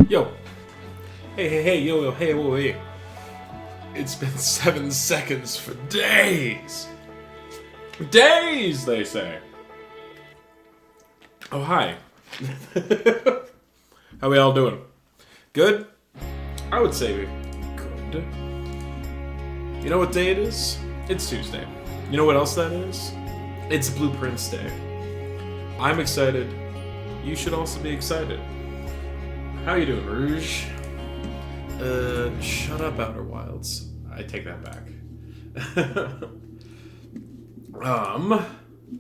Yo. Hey, yo, hey, wait. It's been 7 seconds for days. Days, they say. Oh, hi. How we all doing? Good? I would say good. You know what day it is? It's Tuesday. You know what else that is? It's Blueprints Day. I'm excited. You should also be excited. How you doing, Rouge? Shut up, Outer Wilds. I take that back.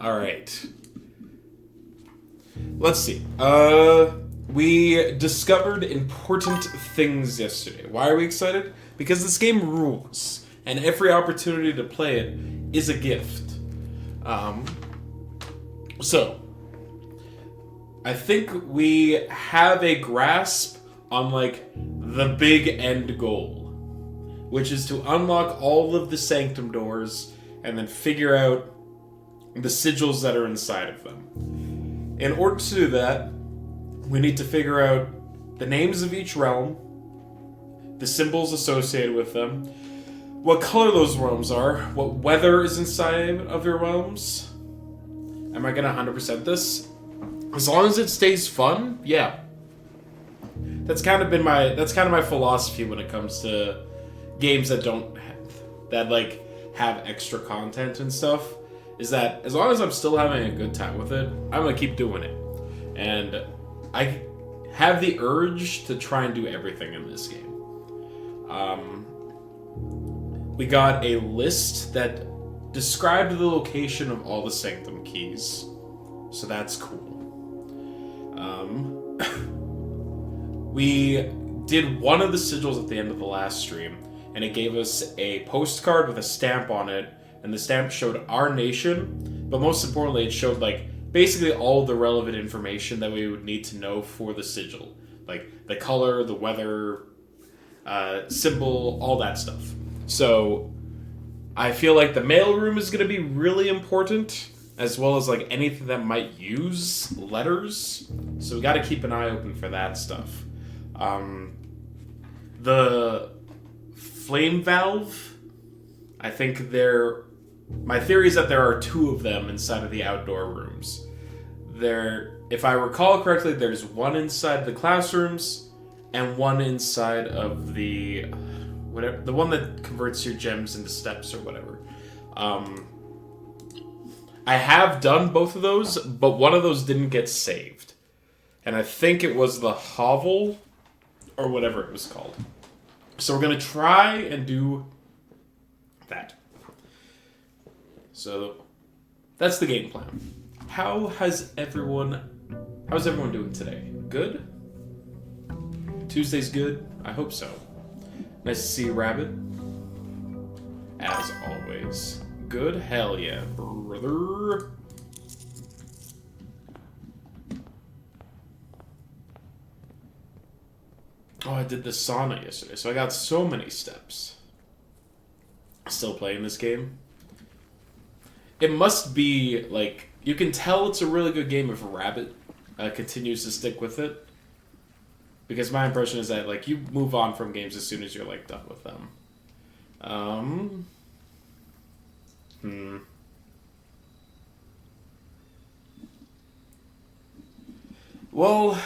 Alright. Let's see. We discovered important things yesterday. Why are we excited? Because this game rules, and every opportunity to play it is a gift. So, I think we have a grasp on, the big end goal, which is to unlock all of the Sanctum doors and then figure out the sigils that are inside of them. In order to do that, we need to figure out the names of each realm, the symbols associated with them, what color those realms are, what weather is inside of your realms. Am I gonna 100% this? As long as it stays fun, yeah. That's kind of my philosophy when it comes to games that have extra content and stuff. Is that as long as I'm still having a good time with it, I'm gonna keep doing it. And I have the urge to try and do everything in this game. We got a list that described the location of all the Sanctum keys, so that's cool. We did one of the sigils at the end of the last stream, and it gave us a postcard with a stamp on it, and the stamp showed our nation, but most importantly, it showed basically all the relevant information that we would need to know for the sigil, like the color, the weather, symbol, all that stuff. So I feel like the mailroom is going to be really important, as well as anything that might use letters. So we got to keep an eye open for that stuff. The flame valve, I think my theory is that there are two of them inside of the outdoor rooms. If I recall correctly, there's one inside the classrooms and one inside of the one that converts your gems into steps or whatever. I have done both of those, but one of those didn't get saved. And I think it was the hovel, or whatever it was called. So we're going to try and do that. So that's the game plan. How's everyone doing today? Good? Tuesday's good? I hope so. Nice to see you, Rabbit. As always. Good? Hell yeah, brother. Oh, I did the sauna yesterday, so I got so many steps. Still playing this game. It must be, you can tell it's a really good game if Rabbit continues to stick with it. Because my impression is that, you move on from games as soon as you're, done with them. Well,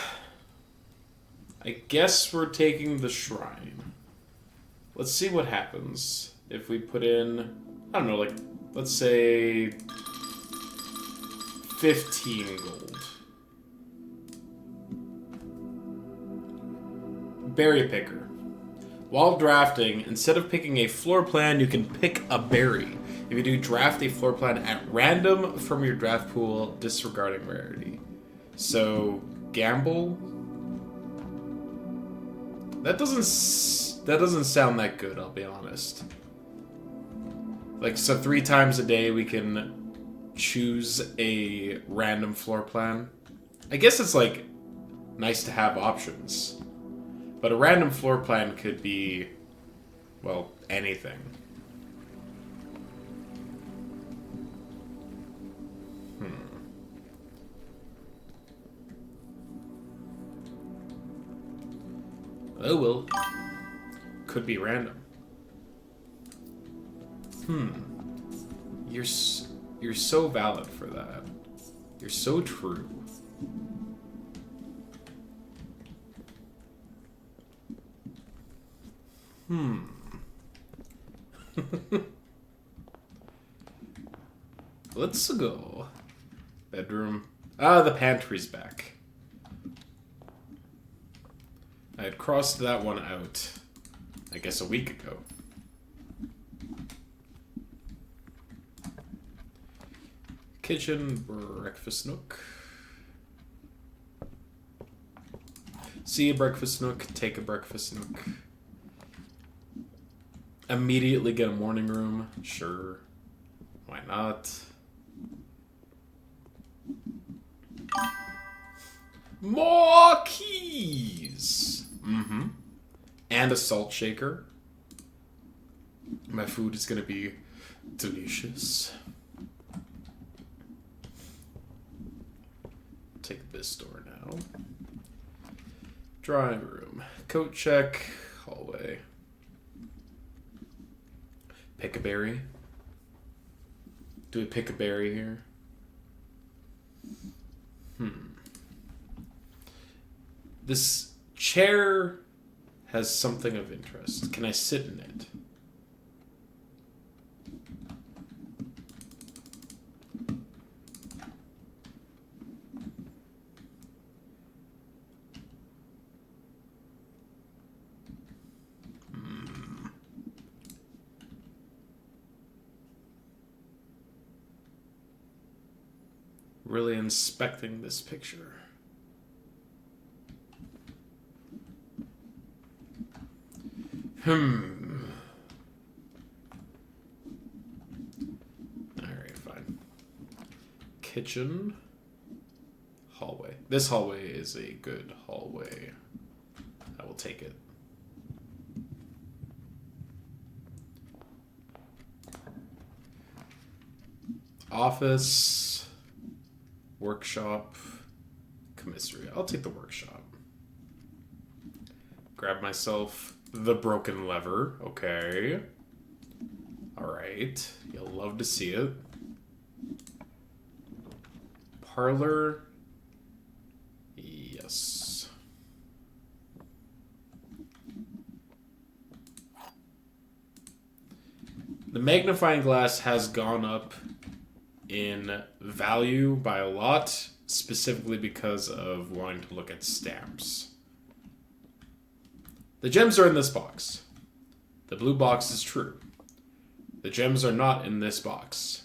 I guess we're taking the shrine. Let's see what happens if we put in, I don't know, let's say 15 gold. Berry picker. While drafting, instead of picking a floor plan, you can pick a berry. If you do, draft a floor plan at random from your draft pool, disregarding rarity. So, gamble. That doesn't sound that good, I'll be honest. So 3 times a day we can choose a random floor plan. I guess it's nice to have options. But a random floor plan could be, well, anything. Oh well. Could be random. You're so valid for that. You're so true. Let's go. Bedroom. Ah, the pantry's back. I had crossed that one out, I guess, a week ago. Kitchen, breakfast nook. See a breakfast nook, take a breakfast nook. Immediately get a morning room, sure. Why not? More keys! Mm-hmm. And a salt shaker. My food is gonna be delicious. Take this door now. Drawing room. Coat check. Hallway. Pick a berry. Do we pick a berry here? This chair has something of interest. Can I sit in it? Really inspecting this picture. Alright, fine. Kitchen. Hallway. This hallway is a good hallway. I will take it. Office. Workshop. Commissary. I'll take the workshop. Grab myself the broken lever. Okay. Alright. You'll love to see it. Parlor. Yes. The magnifying glass has gone up in value by a lot, specifically because of wanting to look at stamps. The gems are in this box. The blue box is true. The gems are not in this box.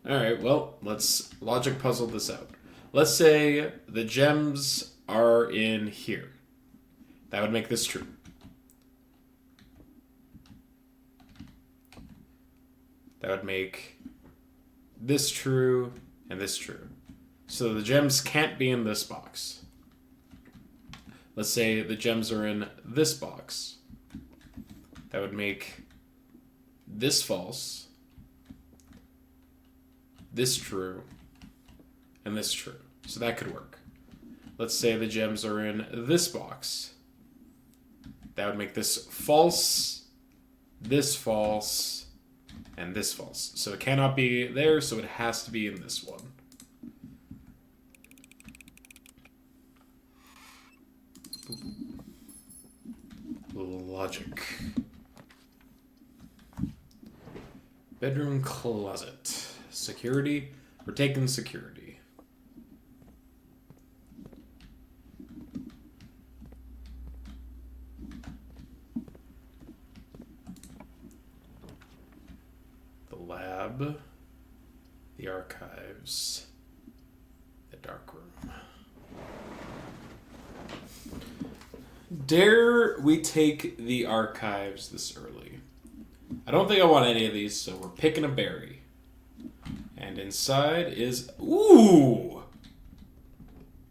Alright, well, let's logic puzzle this out. Let's say the gems are in here. That would make this true. That would make this true and this true. So the gems can't be in this box. Let's say the gems are in this box. That would make this false, this true, and this true. So that could work. Let's say the gems are in this box. That would make this false, and this false. So it cannot be there, so it has to be in this one. Logic. Bedroom closet. Security. We're taking security. The lab. The archives. The dark room. Dare we take the archives this early? I don't think I want any of these, so we're picking a berry. And inside is... Ooh!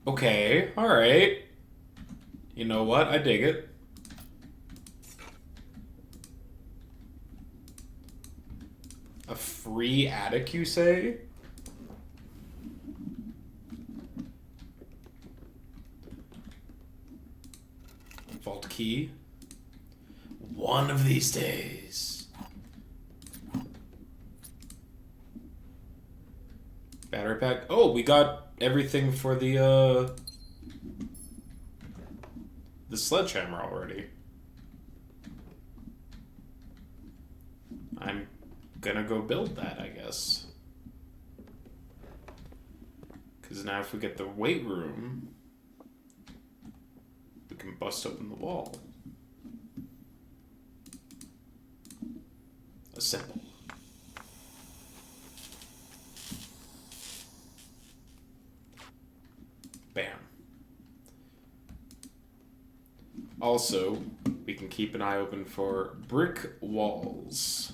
Okay, alright. You know what? I dig it. A free attic, you say? key. One of these days. Battery pack. Oh, we got everything for the sledgehammer already. I'm gonna go build that, I guess. Because now if we get the weight room, we can bust open the wall. Assemble. Bam. Also, we can keep an eye open for brick walls.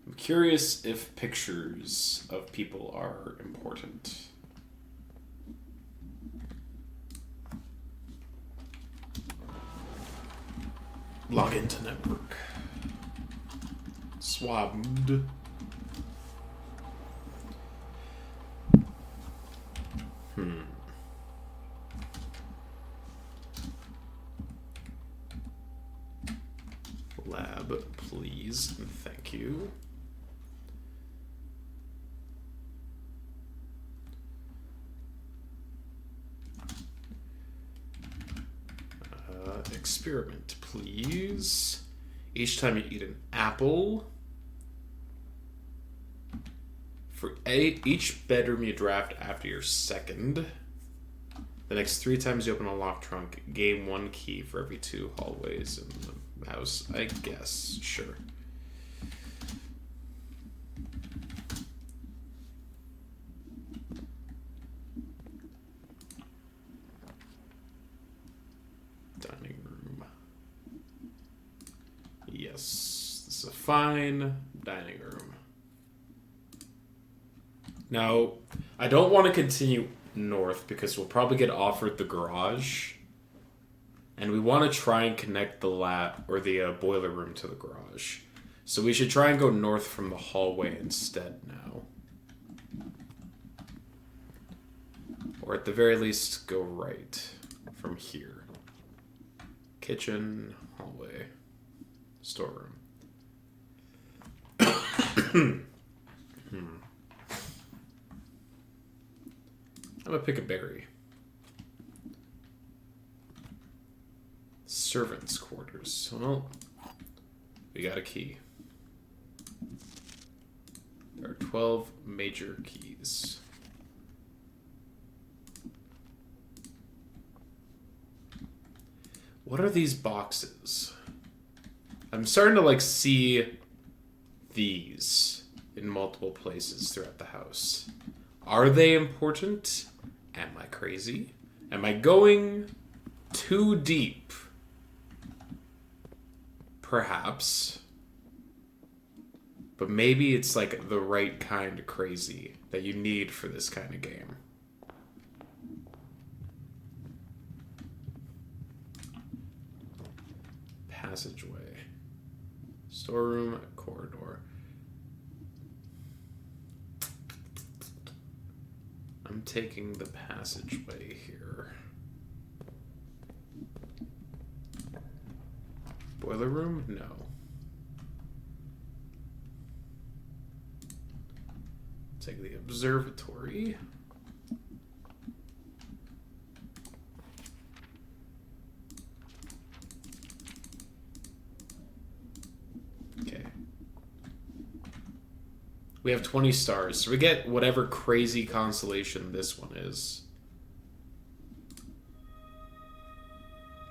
I'm curious if pictures of people are important. Log into network. Swabbed. Lab, please, and thank you. Experiment, please. Each time you eat an apple, for each bedroom you draft after your second, the next 3 times you open a locked trunk, gain 1 key for every 2 hallways in the house. I guess, sure. Dining room. Yes, this is a fine dining room. Now, I don't want to continue north because we'll probably get offered the garage, and we want to try and connect the boiler room to the garage. So we should try and go north from the hallway instead now, or at the very least go right from here. Kitchen, hallway, storeroom. I'm gonna pick a berry. Servants' quarters. Well, we got a key. There are 12 major keys. What are these boxes? I'm starting to see these in multiple places throughout the house. Are they important? Am I crazy? Am I going too deep? Perhaps. But maybe it's the right kind of crazy that you need for this kind of game. Passageway. Storeroom, corridor. I'm taking the passageway here. Boiler room? No. Take the observatory. Okay. We have 20 stars, so we get whatever crazy constellation this one is.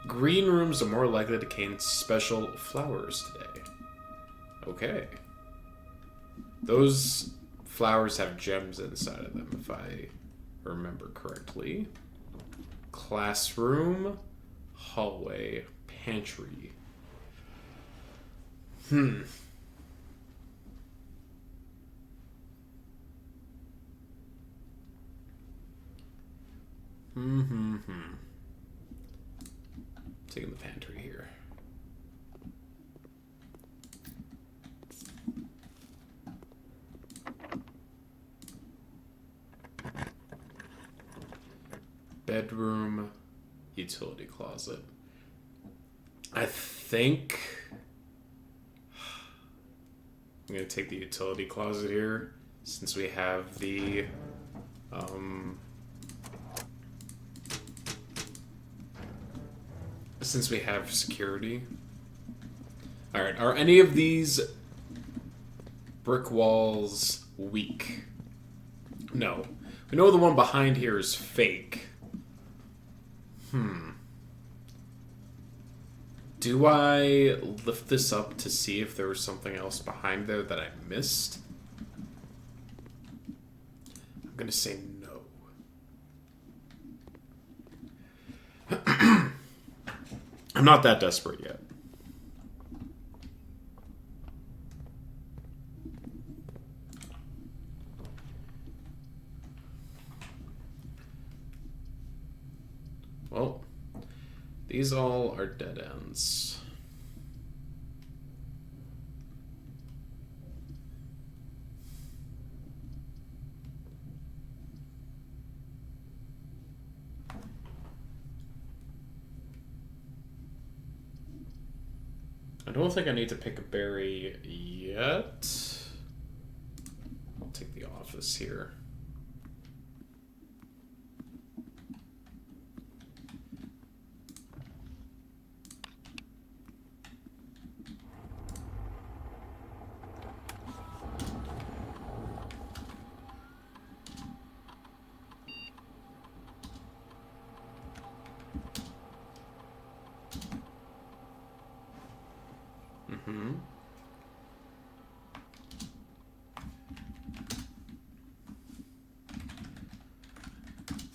Green rooms are more likely to contain special flowers today. Okay. Those flowers have gems inside of them, if I remember correctly. Classroom, hallway, pantry. Taking the pantry here. bedroom, utility closet. I think I'm going to take the utility closet here since we have the since we have security. Alright, are any of these brick walls weak? No. We know the one behind here is fake. Do I lift this up to see if there was something else behind there that I missed? I'm gonna say no. I'm not that desperate yet. Well, these all are dead ends. I don't think I need to pick a berry yet. I'll take the office here.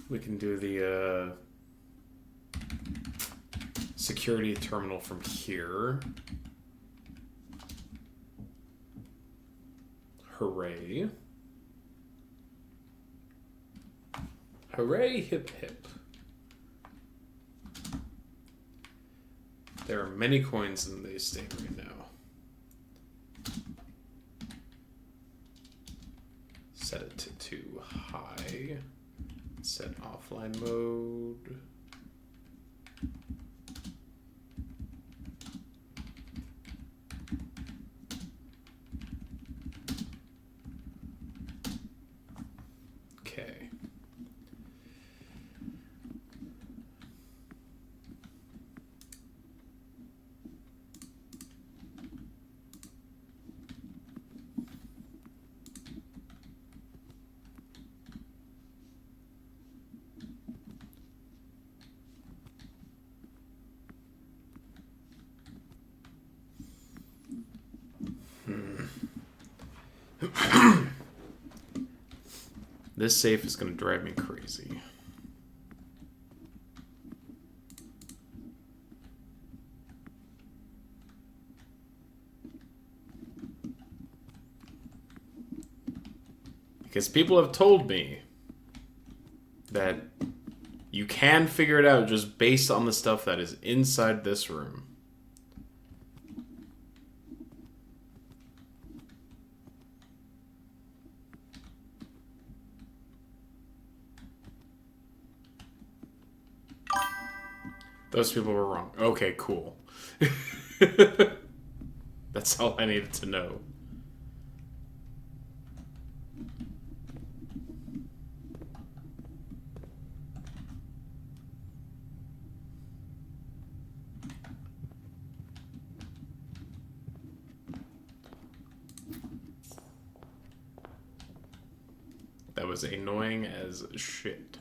We can do the security terminal from here. Hooray. Hooray, hip hip. There are many coins in the estate right now. Set it to too high. Set offline mode. Okay. This safe is going to drive me crazy. Because people have told me that you can figure it out just based on the stuff that is inside this room. Those people were wrong. Okay, cool. That's all I needed to know. That was annoying as shit.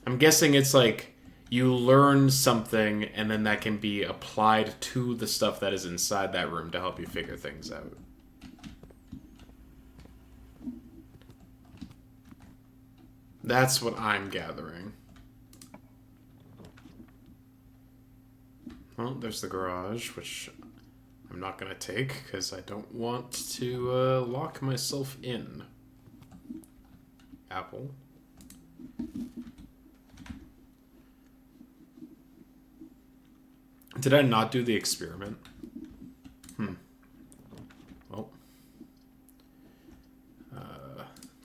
I'm guessing it's like you learn something and then that can be applied to the stuff that is inside that room to help you figure things out. That's what I'm gathering. Well, there's the garage, which I'm not going to take because I don't want to lock myself in. Apple. Did I not do the experiment? Well.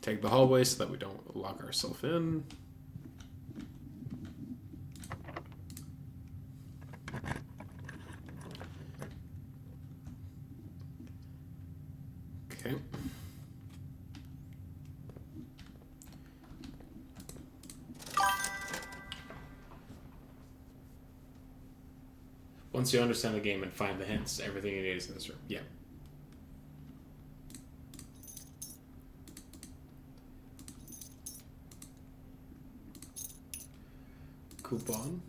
Take the hallway so that we don't lock ourselves in. Once you understand the game and find the hints, everything you need is in this room. Yeah. Coupon.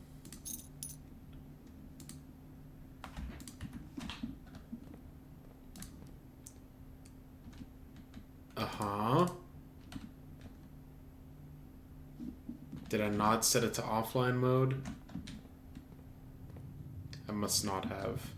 Uh-huh. Did I not set it to offline mode? I must not have.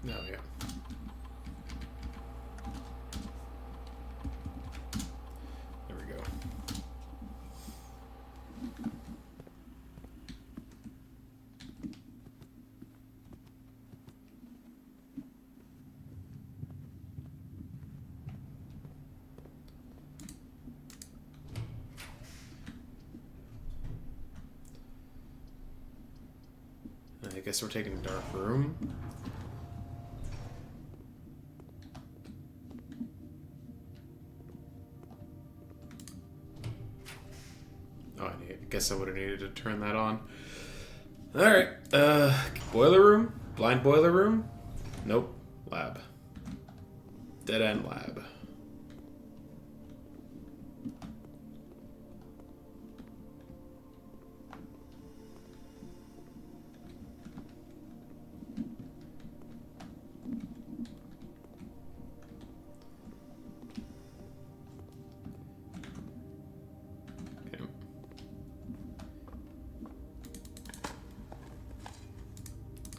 No, yeah. There we go. I guess we're taking Dark Room. Oh, I guess I would have needed to turn that on. Alright, boiler room? Blind boiler room? Nope. Lab. Dead end lab. Okay.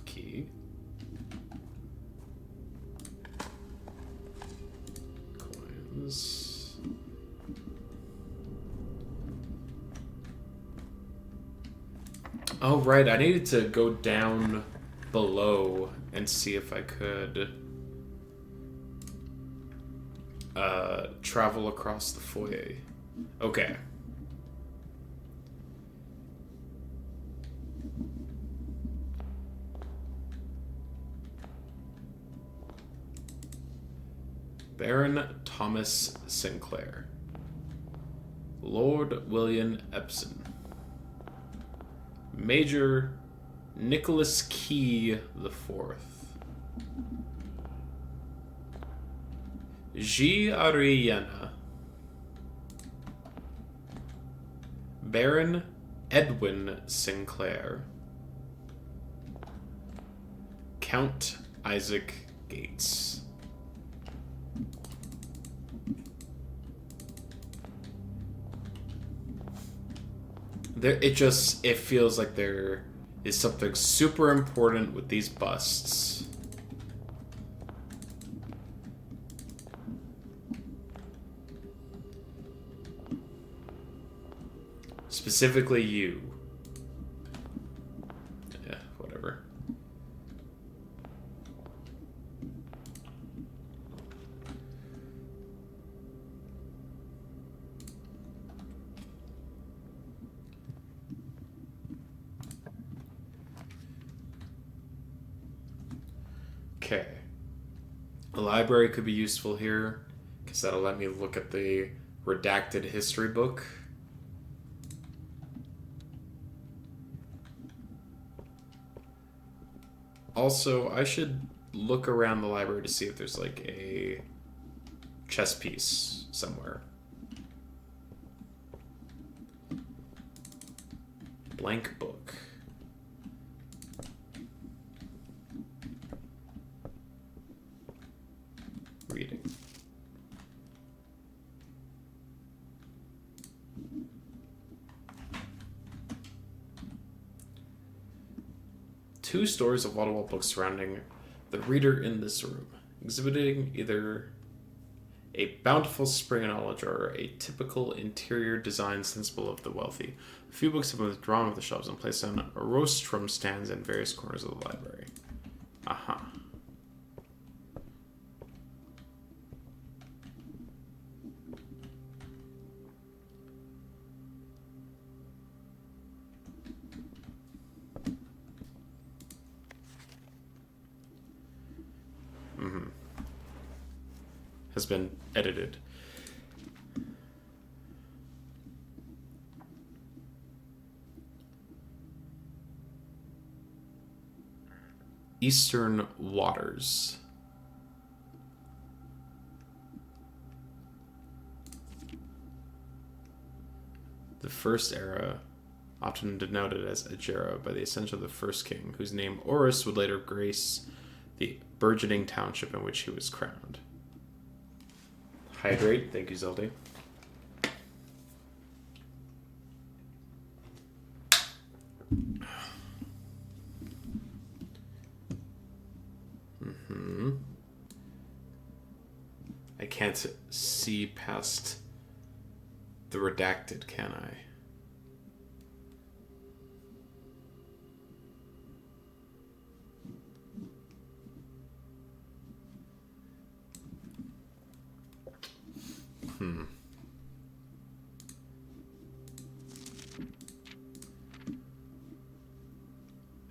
Key. Coins. Oh, right. I needed to go down below and see if I could travel across the foyer. Okay. Baron Thomas Sinclair. Lord William Epson. Major Nicholas Key IV. G. Ariana. Baron Edwin Sinclair. Count Isaac Gates. It feels like there is something super important with these busts. Specifically you. Yeah, whatever. Okay. The library could be useful here, because that'll let me look at the redacted history book. Also, I should look around the library to see if there's like a chess piece somewhere. Blank book. Reading. Two stores of wall-to-wall books surrounding the reader in this room, exhibiting either a bountiful spring of knowledge or a typical interior design sensible of the wealthy. A few books have been withdrawn off the shelves and placed on rostrum stands in various corners of the library. Aha. has been edited. Eastern Waters. The first era, often denoted as Agera by the ascension of the first king, whose name Horus would later grace the burgeoning township in which he was crowned. Hydrate. Thank you, Zelda. I can't see past the redacted, can I?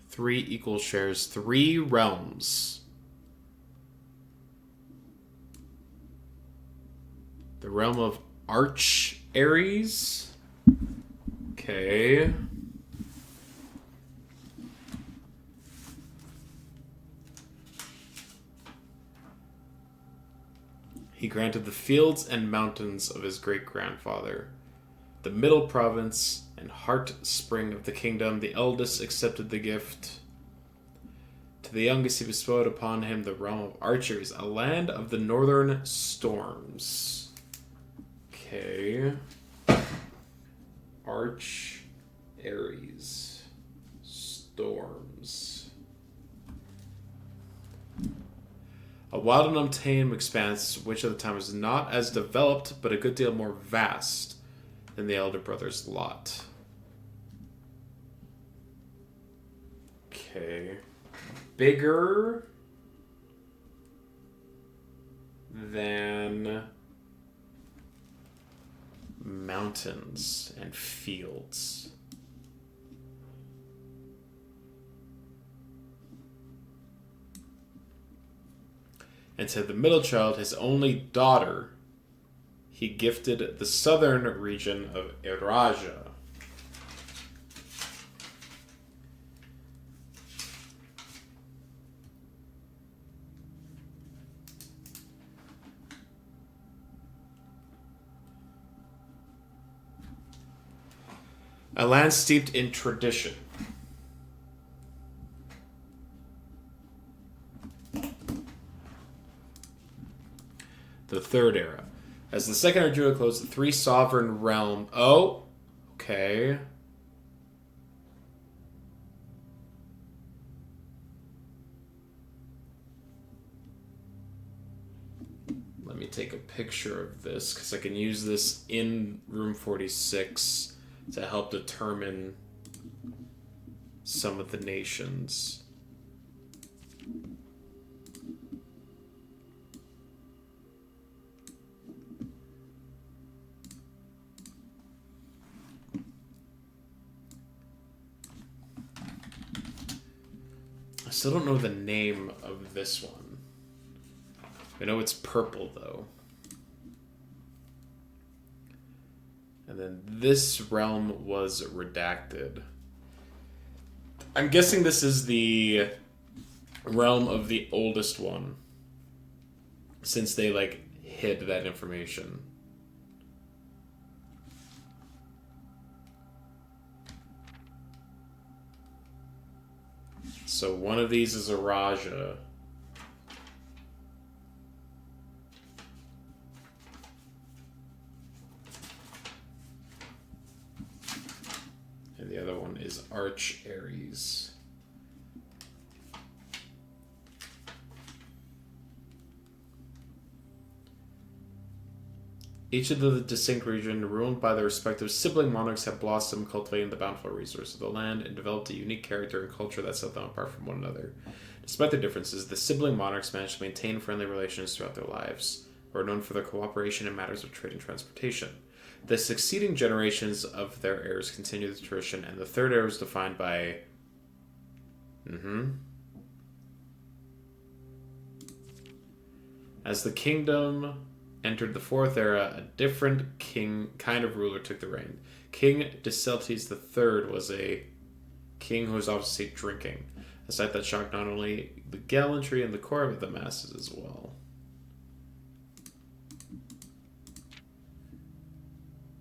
Three equal shares, 3 realms. The realm of Arch Ares. Okay. He granted the fields and mountains of his great-grandfather, the middle province and heart spring of the kingdom. The eldest accepted the gift. To the youngest he bestowed upon him the realm of Archers, a land of the northern storms. Okay. Arch Ares. Storms. A wild and untamed expanse which at the time was not as developed, but a good deal more vast than the elder brother's lot. Okay. Bigger than mountains and fields. And to the middle child, his only daughter, he gifted the southern region of Eraja. A land steeped in tradition. The third era. As the second era drew close, the 3 sovereign realm. Oh, okay. Let me take a picture of this because I can use this in room 46 to help determine some of the nations. I still don't know the name of this one. I know it's purple, though. And then this realm was redacted. I'm guessing this is the realm of the oldest one, since they, like, hid that information. So one of these is a Raja. And the other one is Arch Ares. Each of the distinct regions, ruled by their respective sibling monarchs, have blossomed, cultivating the bountiful resources of the land, and developed a unique character and culture that set them apart from one another. Despite their differences, the sibling monarchs managed to maintain friendly relations throughout their lives, were known for their cooperation in matters of trade and transportation. The succeeding generations of their heirs continued the tradition, and the third era was defined by... As the kingdom entered the fourth era, a different kind of ruler took the reign. King Dicelites III was a king who was obviously drinking, a sight that shocked not only the gallantry and the core but the masses as well.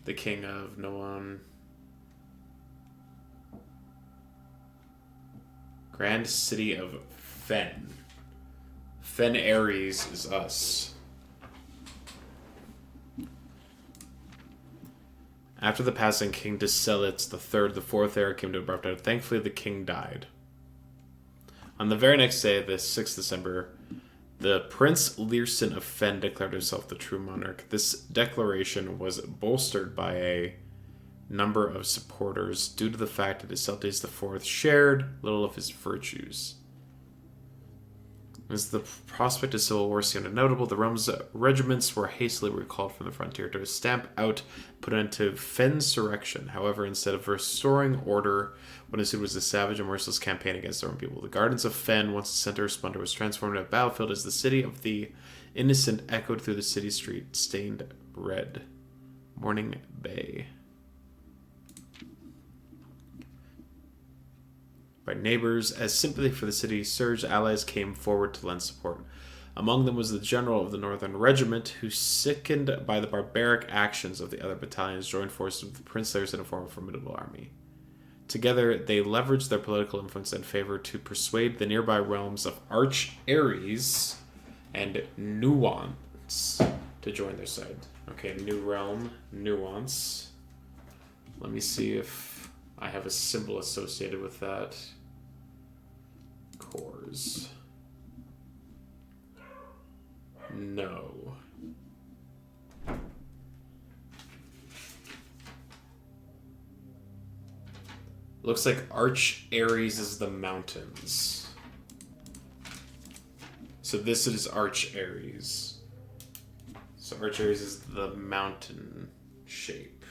The king of Noan. Grand city of Fen. Fen Ares is us. After the passing King Dicelites III, the fourth era came to abrupt end. Thankfully, the king died. On the very next day, the 6th December, the Prince Learson of Fen declared himself the true monarch. This declaration was bolstered by a number of supporters due to the fact that Dicelites IV shared little of his virtues. As the prospect of civil war seemed notable, the Rome's regiments were hastily recalled from the frontier to stamp out, put into Fensurrection. However, instead of restoring order, what ensued was a savage and merciless campaign against their own people. The gardens of Fen, once a center of splendor, was transformed into a battlefield as the city of the innocent echoed through the city street, stained red. Morning Bay. By neighbors, as sympathy for the city surged, allies came forward to lend support. Among them was the general of the Northern Regiment, who, sickened by the barbaric actions of the other battalions, joined forces with the Prince Learson to form a formidable army. Together, they leveraged their political influence and favor to persuade the nearby realms of Arch Ares and Nuance to join their side. Okay, new realm, Nuance. Let me see if I have a symbol associated with that. Cores. No. Looks like Arch Ares is the mountains. So this is Arch Ares. So Arch Ares is the mountain shape.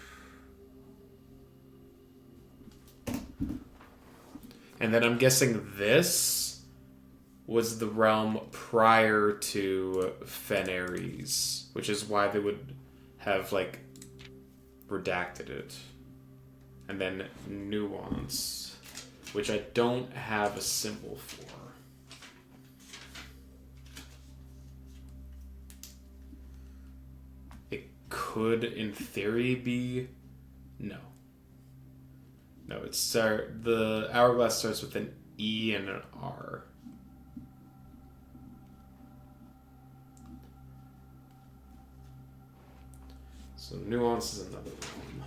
And then I'm guessing this was the realm prior to Fen Ares, which is why they would have, like, redacted it. And then Nuance, which I don't have a symbol for. It could, in theory, be... No. No, it's the hourglass starts with an E and an R. So Nuance is another realm.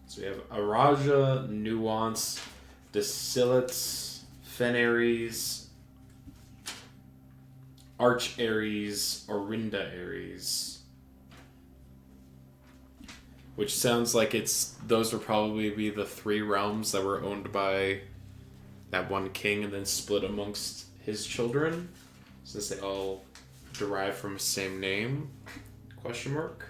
So we have Araja, Nuance, Dicelites, Fen Ares, Arch Ares, Orinda Ares. Which sounds like those would probably be the three realms that were owned by that one king and then split amongst his children, since they all derive from the same name. Question mark.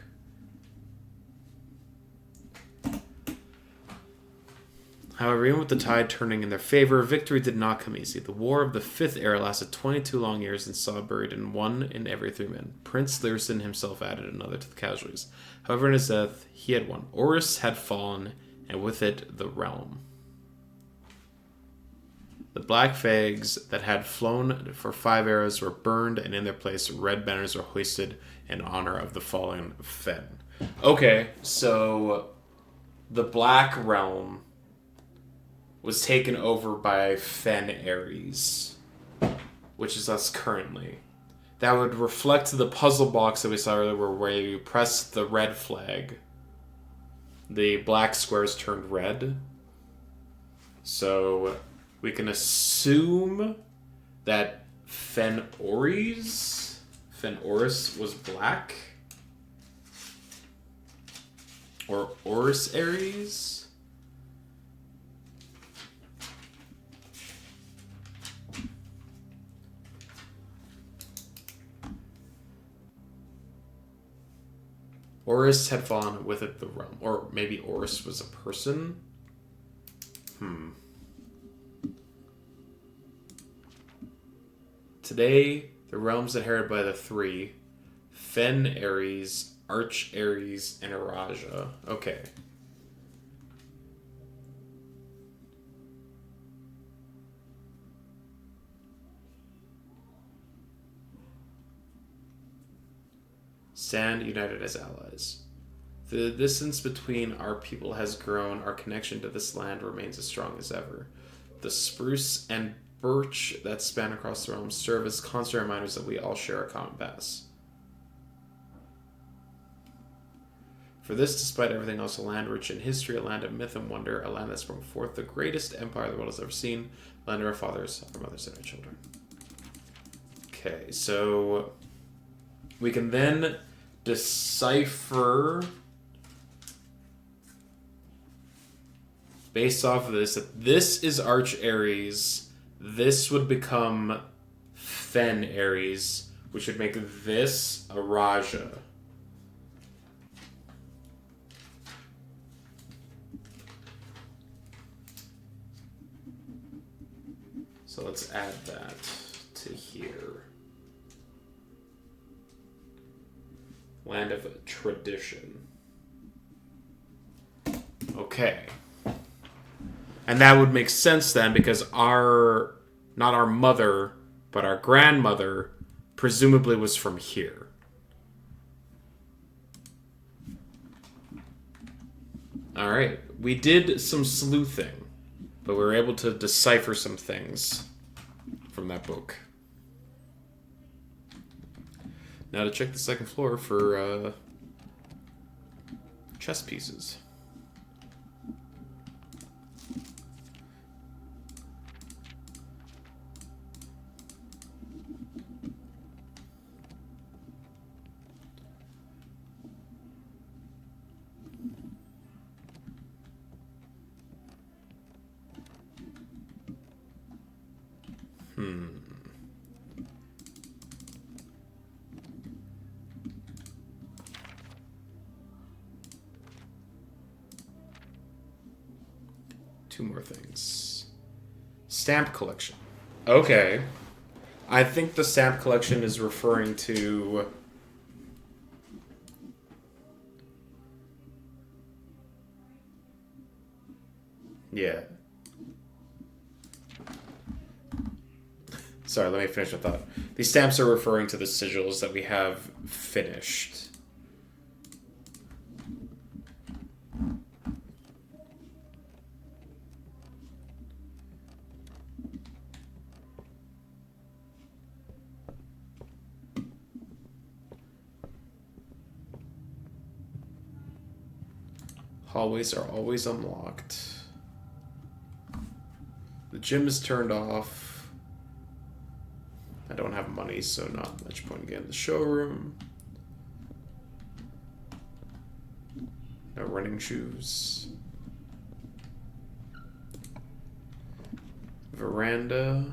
However, even with the tide turning in their favor, victory did not come easy. The War of the Fifth Era lasted 22 long years and saw buried in one in every 3 men. Prince Learson himself added another to the casualties. However, in his death, he had won. Orus had fallen, and with it, the realm. The black flags that had flown for 5 eras were burned, and in their place, red banners were hoisted in honor of the fallen Fen. Okay, so the black realm was taken over by Fen Ares, which is us currently. That would reflect the puzzle box that we saw earlier where you press the red flag. The black squares turned red. So we can assume that Fen Orus was black. Or Orus Ares. Orus had fallen with it the realm. Or maybe Orus was a person? Today, the realms inherited by the three, Fen Ares, Arch Ares, and Araja. Okay. Stand united as allies. The distance between our people has grown. Our connection to this land remains as strong as ever. The spruce and birch that span across the realms serve as constant reminders that we all share a common past. For this, despite everything else, a land rich in history, a land of myth and wonder, a land that sprung forth the greatest empire the world has ever seen, a land of our fathers, our mothers, and our children. Okay, so we can then decipher based off of this that this is Arch Ares. This would become Fen Ares, which would make this a Raja. So let's add that to here. Land of tradition. Okay. And that would make sense then, because not our mother, but our grandmother presumably was from here. Alright, we did some sleuthing, but we were able to decipher some things from that book. Now to check the second floor for chess pieces. Two more things. Stamp collection. Okay. I think the stamp collection is referring to... Yeah. Sorry, let me finish my thought. These stamps are referring to the sigils that we have finished. Hallways are always unlocked. The gym is turned off. I don't have money, so not much point again. The showroom. No running shoes. Veranda.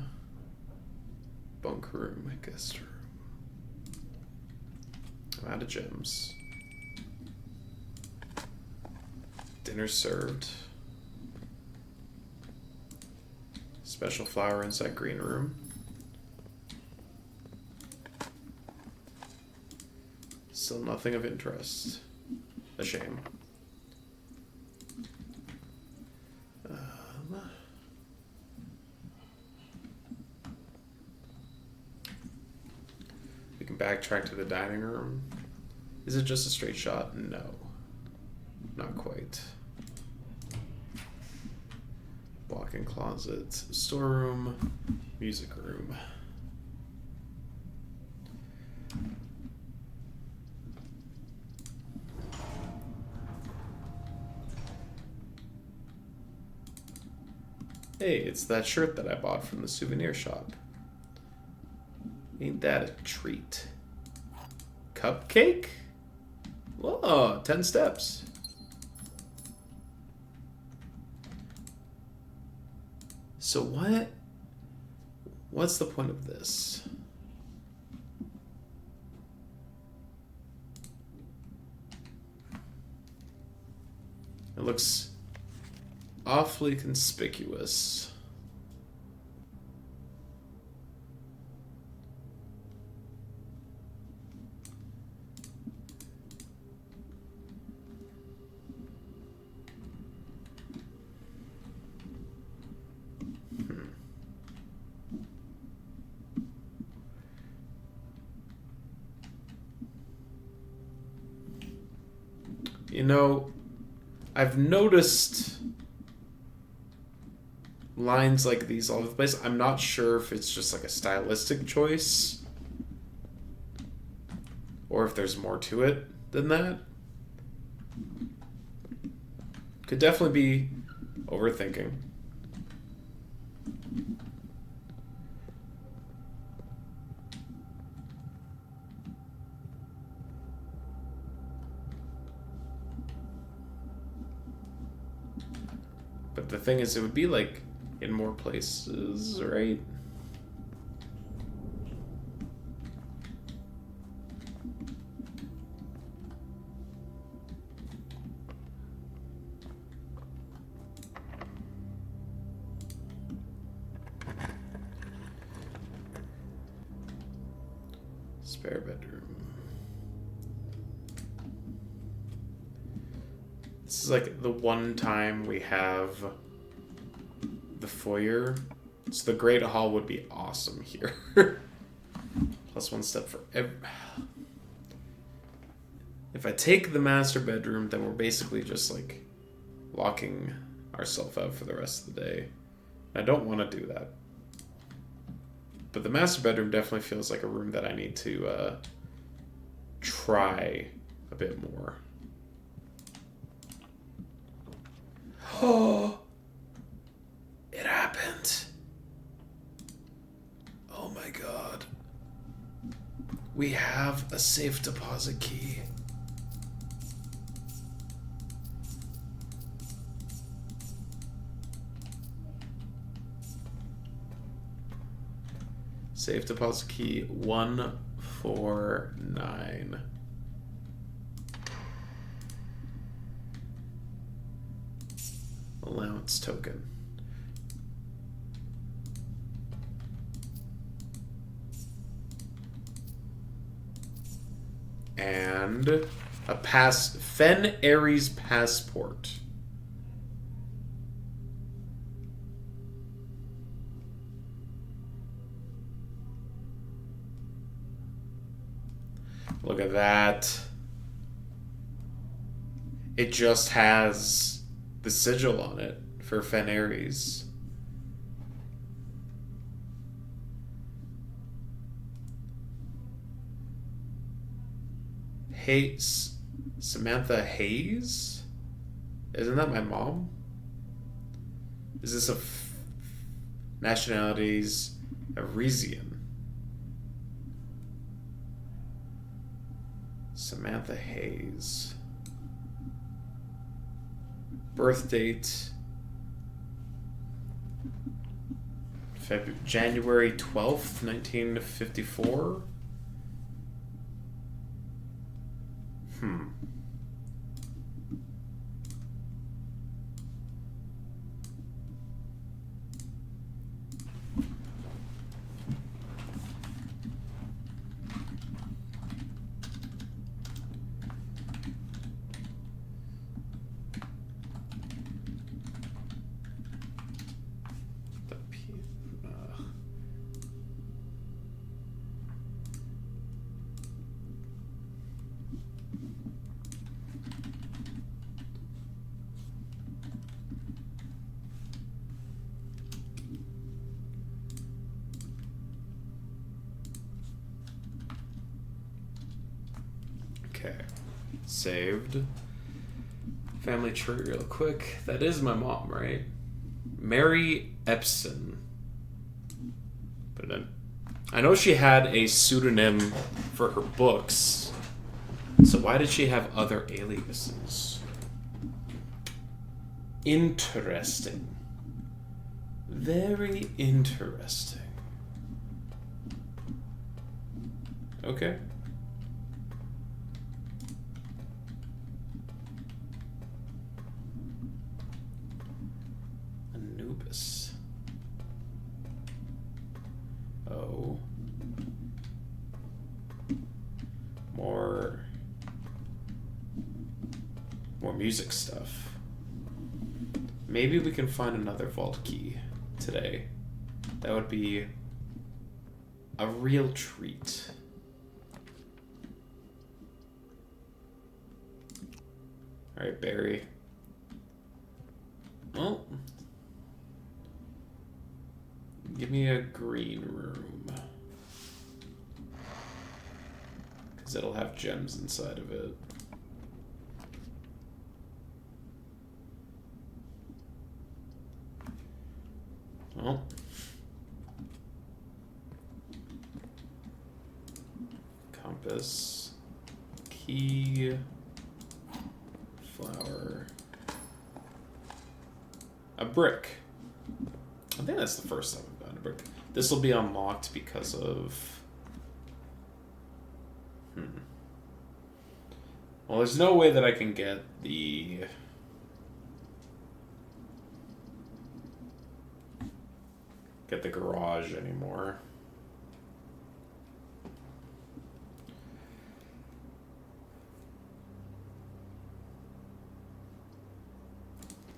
Bunk room. Guest room. I'm out of gems. Dinner served. Special flower inside green room. Still nothing of interest. A shame. We can backtrack to the dining room. Is it just a straight shot? No. Not quite. Walk-in closet, storeroom, music room. Hey, it's that shirt that I bought from the souvenir shop. Ain't that a treat? Cupcake? Whoa, 10 steps. So what's the point of this? It looks awfully conspicuous. You know, I've noticed lines like these all over the place. I'm not sure if it's just like a stylistic choice or if there's more to it than that. Could definitely be overthinking. But the thing is, it would be like in more places, right? Spare bedroom. This is like the one time we have the foyer. So the Great Hall would be awesome here. Plus one step for every... If I take the master bedroom, then we're basically just like locking ourselves out for the rest of the day. I don't want to do that. But the master bedroom definitely feels like a room that I need to try a bit more. Oh, it happened. Oh my god. We have a safe deposit key. Safe deposit key 149. Allowance token. And a Fen Ares passport. Look at that. It just has the sigil on it for Fen Ares. Hey, Samantha Hayes? Isn't that my mom? Is this nationalities Arisian? Samantha Hayes. Birth date January 12th, 1954. Okay, saved. Family tree real quick. That is my mom, right? Mary Epson. But I know she had a pseudonym for her books. So why did she have other aliases? Interesting. Very interesting. Okay. Anubis. Oh. More music stuff. Maybe we can find another vault key today. That would be a real treat. Alright, Barry. Well, give me a green room. Because it'll have gems inside of it. Well. Compass. Key. Flower. A brick. I think that's the first time I've gotten a brick. This will be unlocked because of... Well, there's no way that I can get the... garage anymore.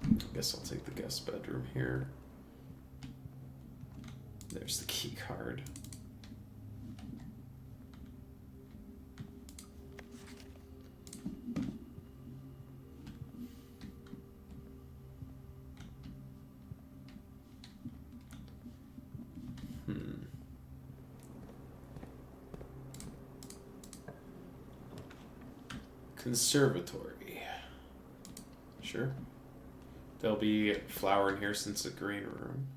I guess I'll take the guest bedroom here. There's the key card. Conservatory. Sure. There'll be flower in here since it's a green room.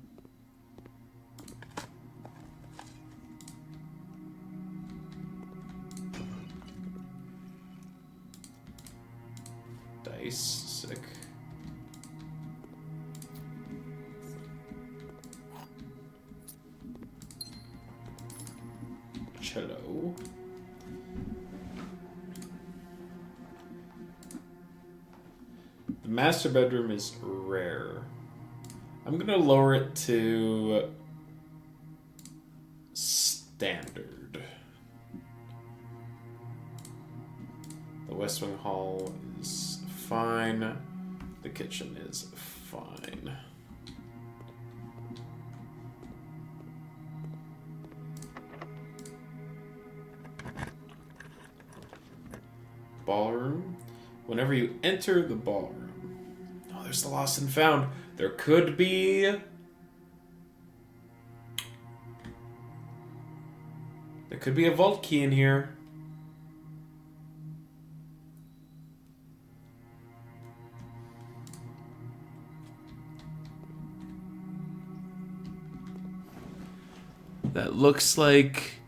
Dice. Sick. Cello. The master bedroom is rare. I'm gonna lower it to standard. The West Wing Hall is fine. The kitchen is fine. Ballroom. Whenever you enter the ballroom. Oh, there's the lost and found. There could be... There could be a vault key in here. That looks like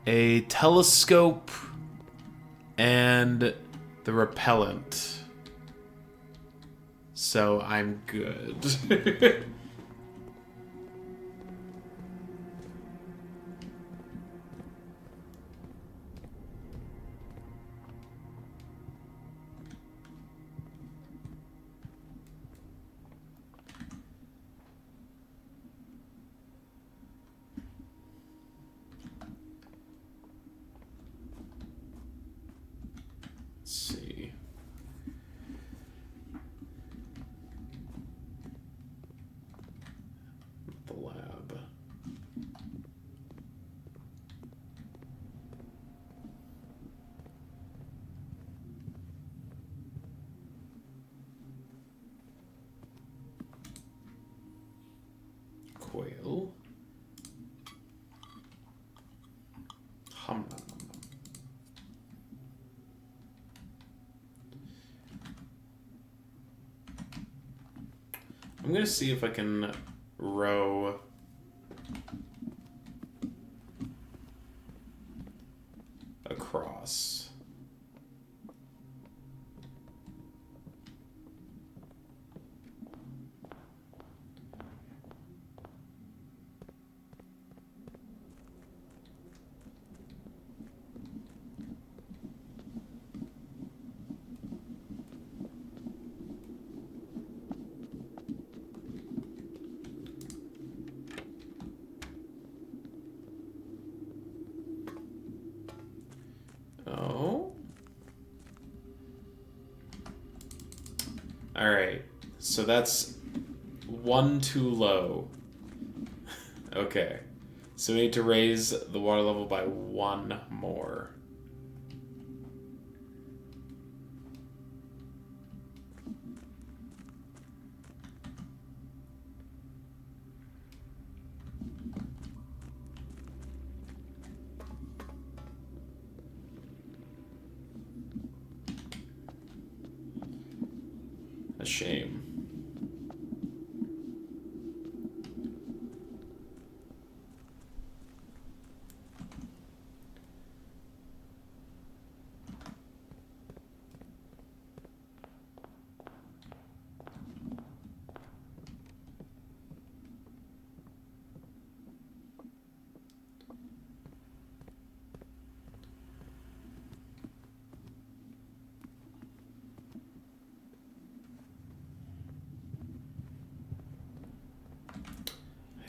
a telescope and the repellent. So I'm good. Quail. Hum. I'm gonna see if I can row across. Alright, so that's one too low. Okay, so we need to raise the water level by one more. shame.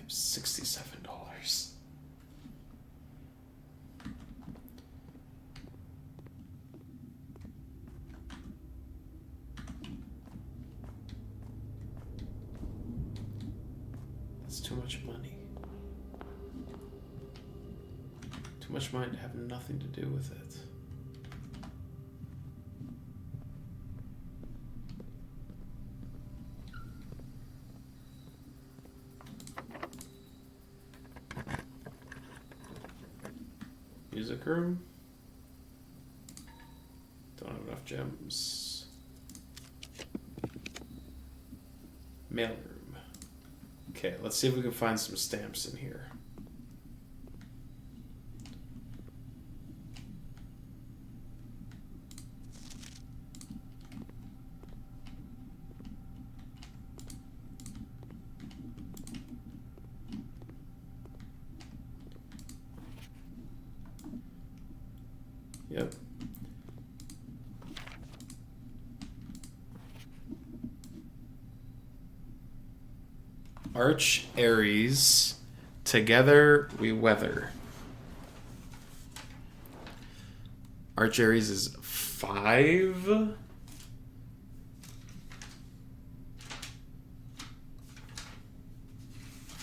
$67. That's too much money. Too much money to have nothing to do with it. Music room. Don't have enough gems. Mail room. Okay, let's see if we can find some stamps in here. Yep. Arch Aries, together we weather. Arch Aries is 5.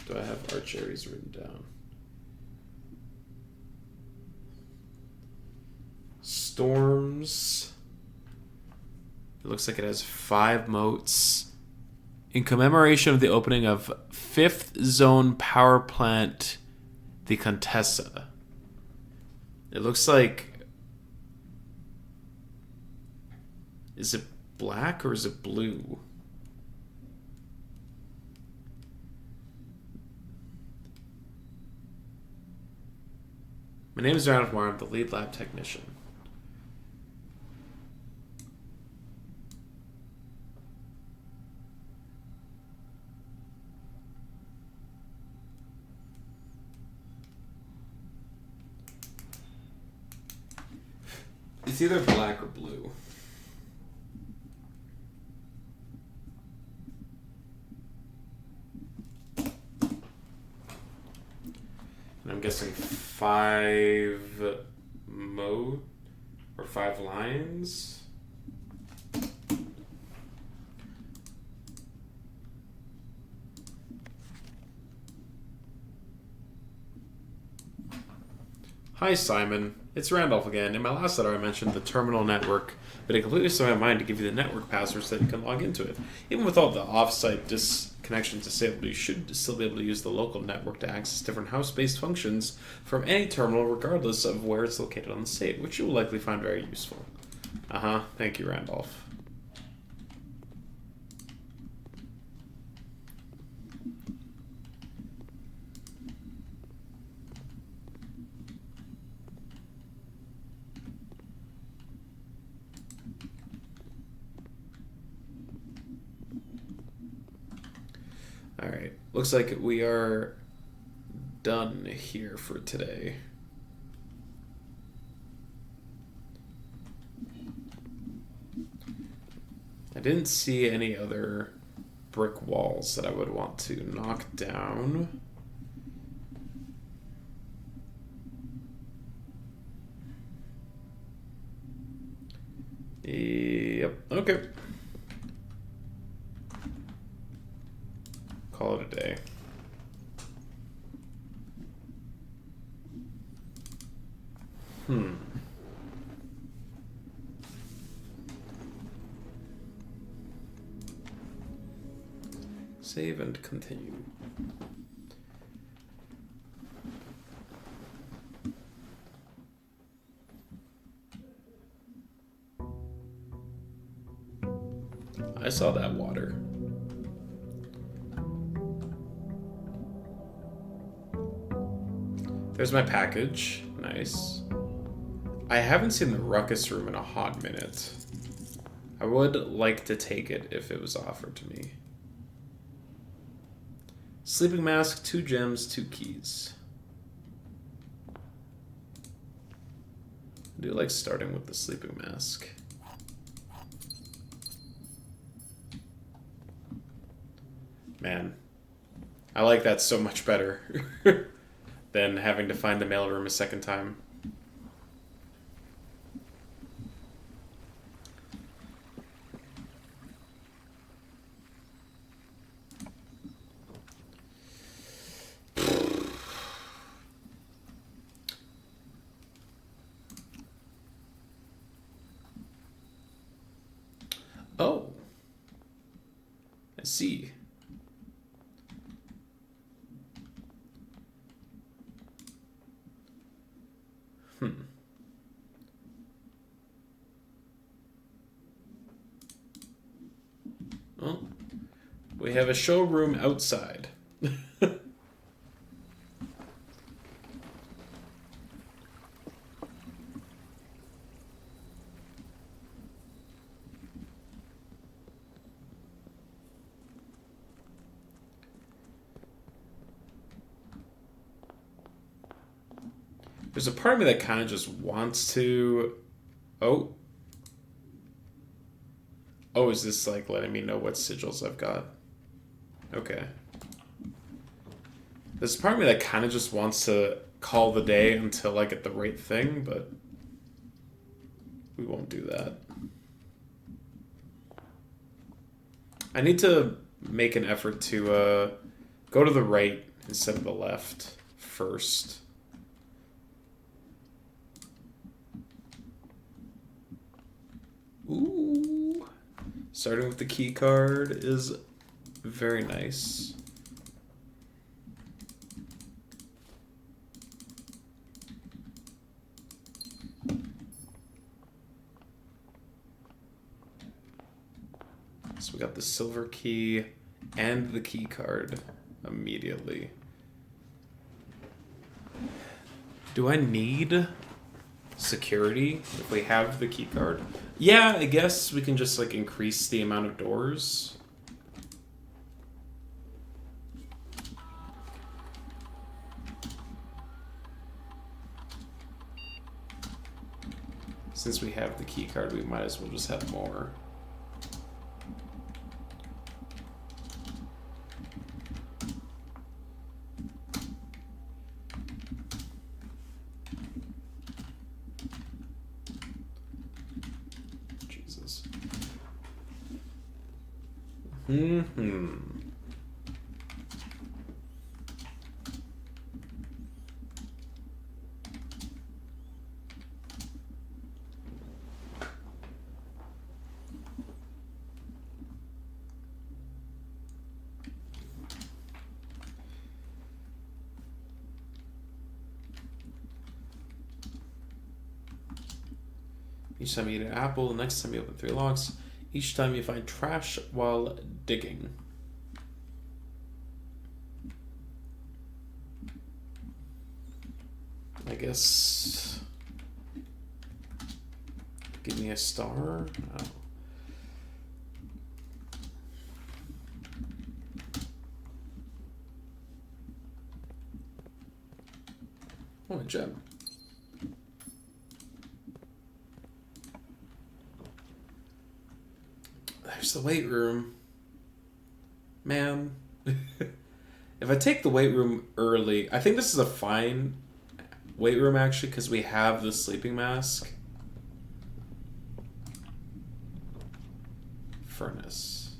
Do I have Arch Aries written down? Storms. It looks like it has 5 moats. In commemoration of the opening of 5th Zone Power Plant, the Contessa. It looks like... Is it black or is it blue? My name is Randolph Moore. I'm the lead lab technician. It's either black or blue. And I'm guessing 5 mode or 5 lines. Hi, Simon. It's Randolph again. In my last letter, I mentioned the terminal network, but it completely slipped my mind to give you the network password so that you can log into it. Even with all the off-site disconnections disabled, you should still be able to use the local network to access different house-based functions from any terminal, regardless of where it's located on the state, which you will likely find very useful. Thank you, Randolph. Alright, looks like we are done here for today. I didn't see any other brick walls that I would want to knock down. Yep, okay. Call it a day. Save and continue. I saw that water. There's my package. Nice. I haven't seen the ruckus room in a hot minute. I would like to take it if it was offered to me. Sleeping mask, 2 gems, 2 keys. I do like starting with the sleeping mask. Man, I like that so much better than having to find the mailroom a second time. Oh, I see. Well, we have a showroom outside. There's a part of me that kind of just wants to... Oh. Oh, is this like letting me know what sigils I've got? Okay. There's a part of me that kind of just wants to call the day until I get the right thing, but we won't do that. I need to make an effort to go to the right instead of the left first. Ooh. Starting with the key card is very nice. So we got the silver key and the key card immediately. Do I need security if we have the key card? Yeah, I guess we can just like increase the amount of doors. Since we have the key card, we might as well just have more. Mm-hmm. Each time you eat an apple, the next time you open 3 locks, each time you find trash while digging. I guess... Give me a star? Oh. Oh, a gem. There's the weight room. Man. If I take the weight room early... I think this is a fine weight room, actually, because we have the sleeping mask. Furnace.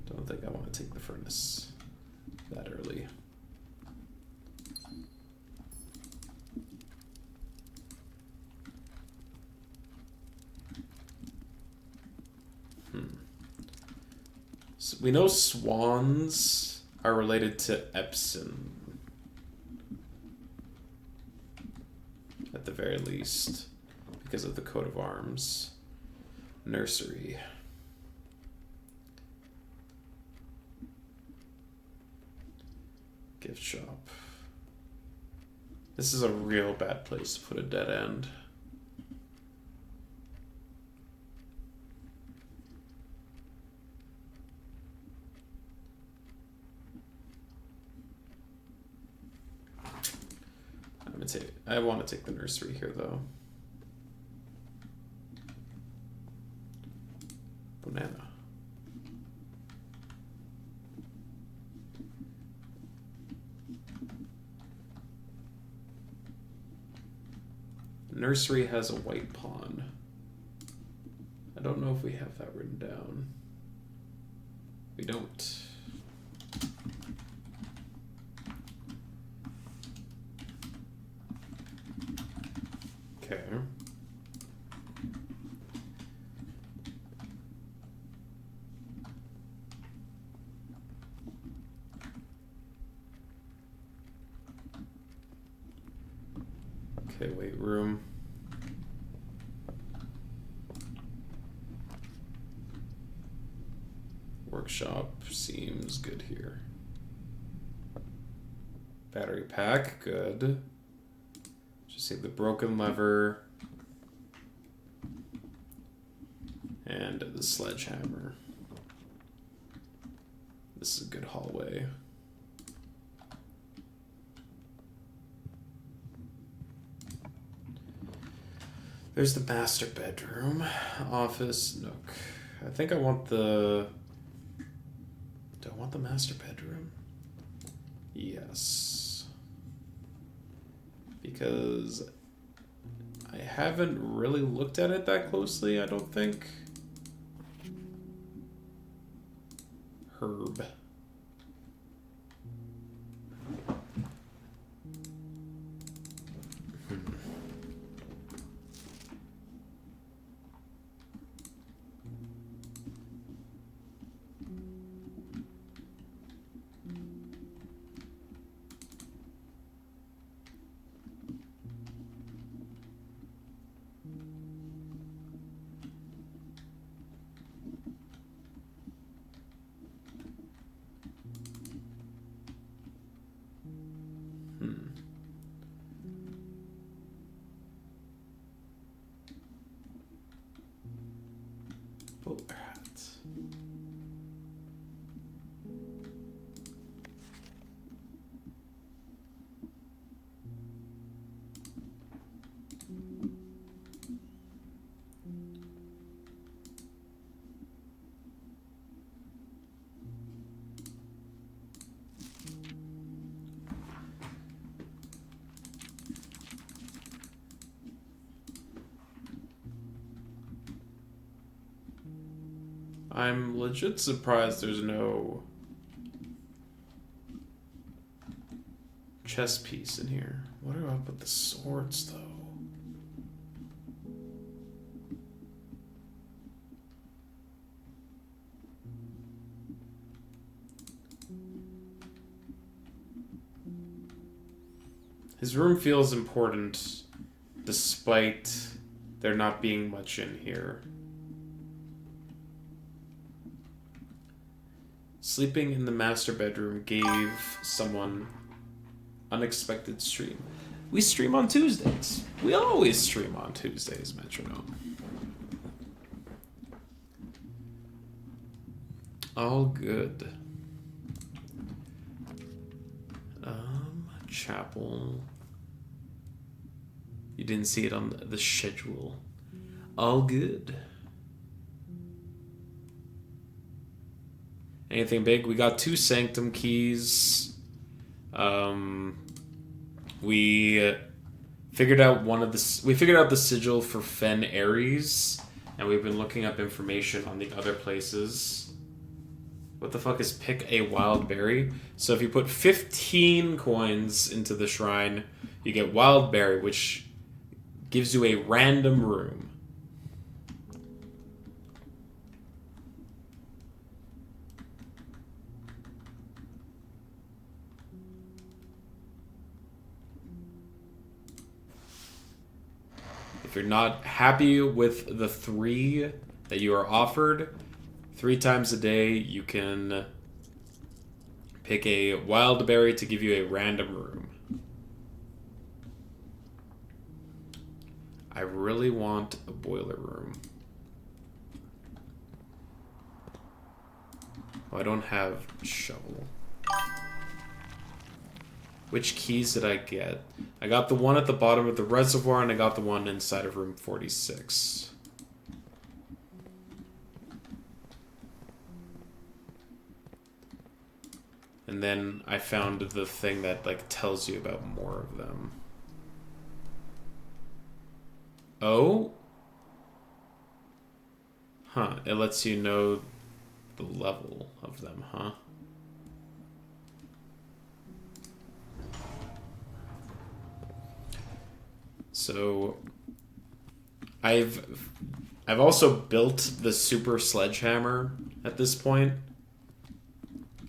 Don't think I want to take the furnace that early. So we know swans are related to Epson. At the very least. because of the coat of arms. Nursery. Gift shop. This is a real bad place to put a dead end. I want to take the nursery here, though. Banana. Nursery has a white pawn. I don't know if we have that written down. We don't. Okay. Okay, weight room. Workshop seems good here. Battery pack, good. Just see the broken lever. And the sledgehammer. This is a good hallway. There's the master bedroom, office, nook. I think I want the... Do I want the master bedroom? Yes. Because I haven't really looked at it that closely, I don't think. Herb. I'm legit surprised there's no chess piece in here. What do I put the swords, though? His room feels important, despite there not being much in here. Sleeping in the master bedroom gave someone unexpected stream. We stream on Tuesdays. We always stream on Tuesdays, Metronome. All good. Chapel. You didn't see it on the schedule. All good. Anything big? We got 2 sanctum keys. We figured out we figured out the sigil for Fen Ares, and we've been looking up information on the other places. What the fuck is pick a wild berry? So if you put 15 coins into the shrine, you get wild berry, which gives you a random room. If you're not happy with the 3 that you are offered, 3 times a day you can pick a wild berry to give you a random room. I really want a boiler room. Oh, I don't have a shovel. Which keys did I get? I got the one at the bottom of the reservoir, and I got the one inside of room 46. And then I found the thing that, like, tells you about more of them. Oh? Huh, it lets you know the level of them, huh? So I've also built the super sledgehammer at this point.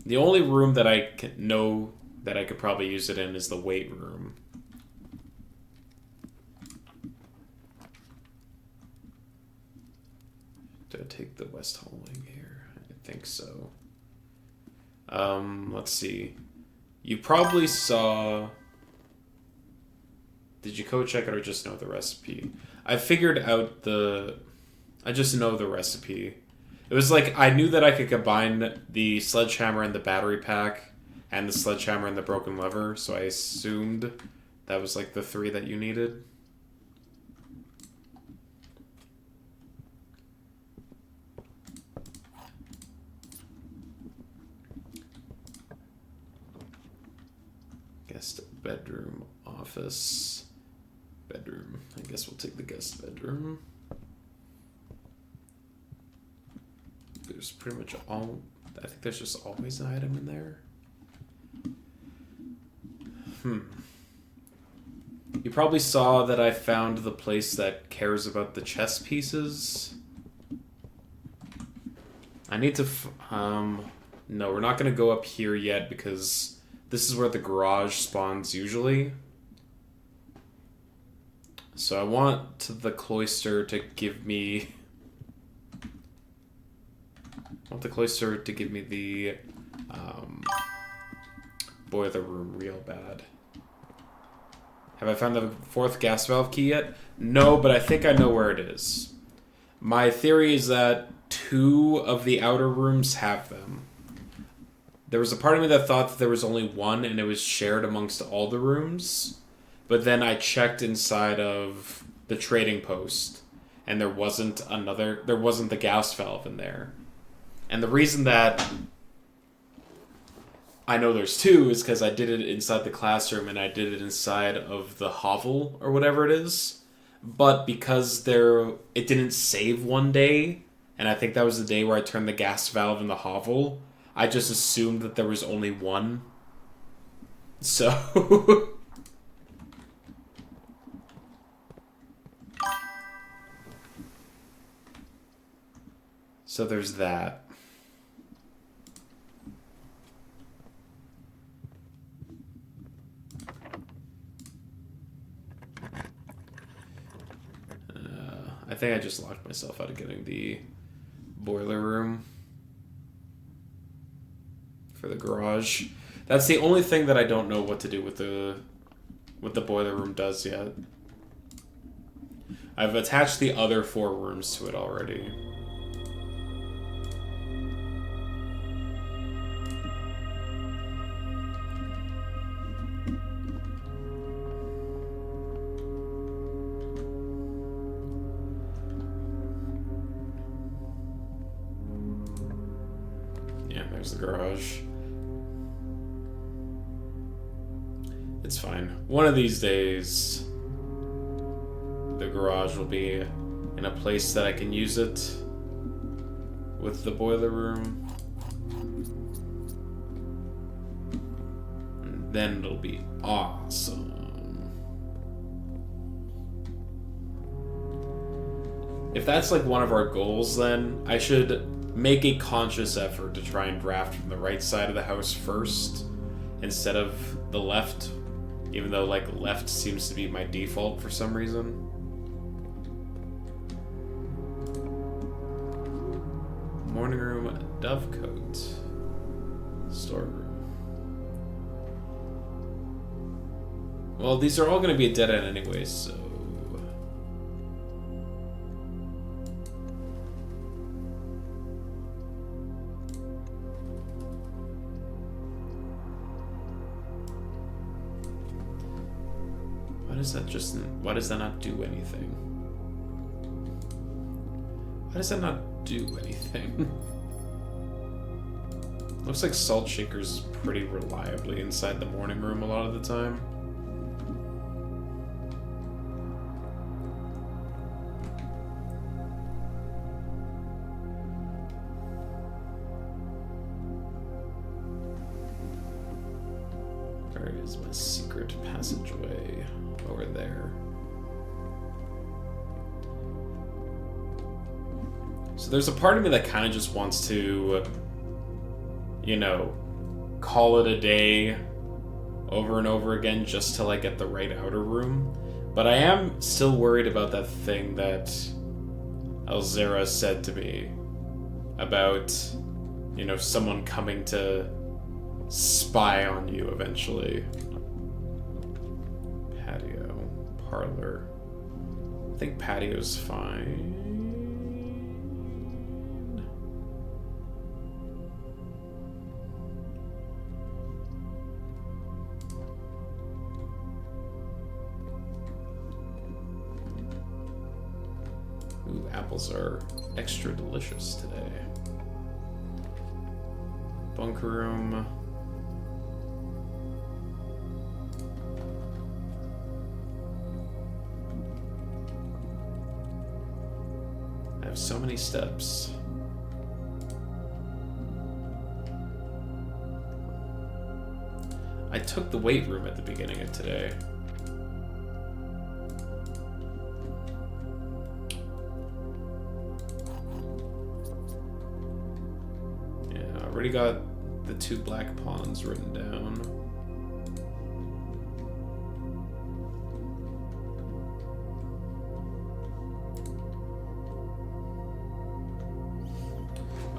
The only room that I know that I could probably use it in is the weight room. Do I take the West Hall wing here? I think so. Let's see. You probably saw... Did you code check it or just know the recipe? I figured out I just know the recipe. It was like, I knew that I could combine the sledgehammer and the battery pack and the sledgehammer and the broken lever, so I assumed that was like the 3 that you needed. Guest bedroom, office, bedroom. I guess we'll take the guest bedroom. There's pretty much all... I think there's just always an item in there. You probably saw that I found the place that cares about the chess pieces. I need to... no, we're not going to go up here yet because this is where the garage spawns usually. So I want the cloister to give me... I want the cloister to give me the boiler room real bad. Have I found the 4th gas valve key yet? No, but I think I know where it is. My theory is that 2 of the outer rooms have them. There was a part of me that thought that there was only 1 and it was shared amongst all the rooms. But then I checked inside of the trading post and there wasn't the gas valve in there. And the reason that I know there's 2 is because I did it inside the classroom and I did it inside of the hovel or whatever it is. But because it didn't save one day, and I think that was the day where I turned the gas valve in the hovel, I just assumed that there was only 1. So... So there's that. I think I just locked myself out of getting the boiler room for the garage. That's the only thing that I don't know what to do with the boiler room does yet. I've attached the other 4 rooms to it already. There's the garage. It's fine. One of these days, the garage will be in a place that I can use it with the boiler room. And then it'll be awesome. If that's like one of our goals, then I should make a conscious effort to try and draft from the right side of the house first instead of the left, even though like left seems to be my default for some reason. Morning room, dovecote. Storeroom. Well, these are all going to be a dead end anyway, so... Why does that not do anything? Why does that not do anything? Looks like Salt Shaker's pretty reliably inside the morning room a lot of the time. Where is my secret passageway? Over there. So there's a part of me that kind of just wants to, you know, call it a day over and over again just till I get the right outer room. But I am still worried about that thing that Elzera said to me about, you know, someone coming to spy on you eventually. Patio, parlor. I think patio's fine. Ooh, apples are extra delicious today. Bunk room. I have so many steps. I took the weight room at the beginning of today. Yeah, I already got the 2 black pawns written down.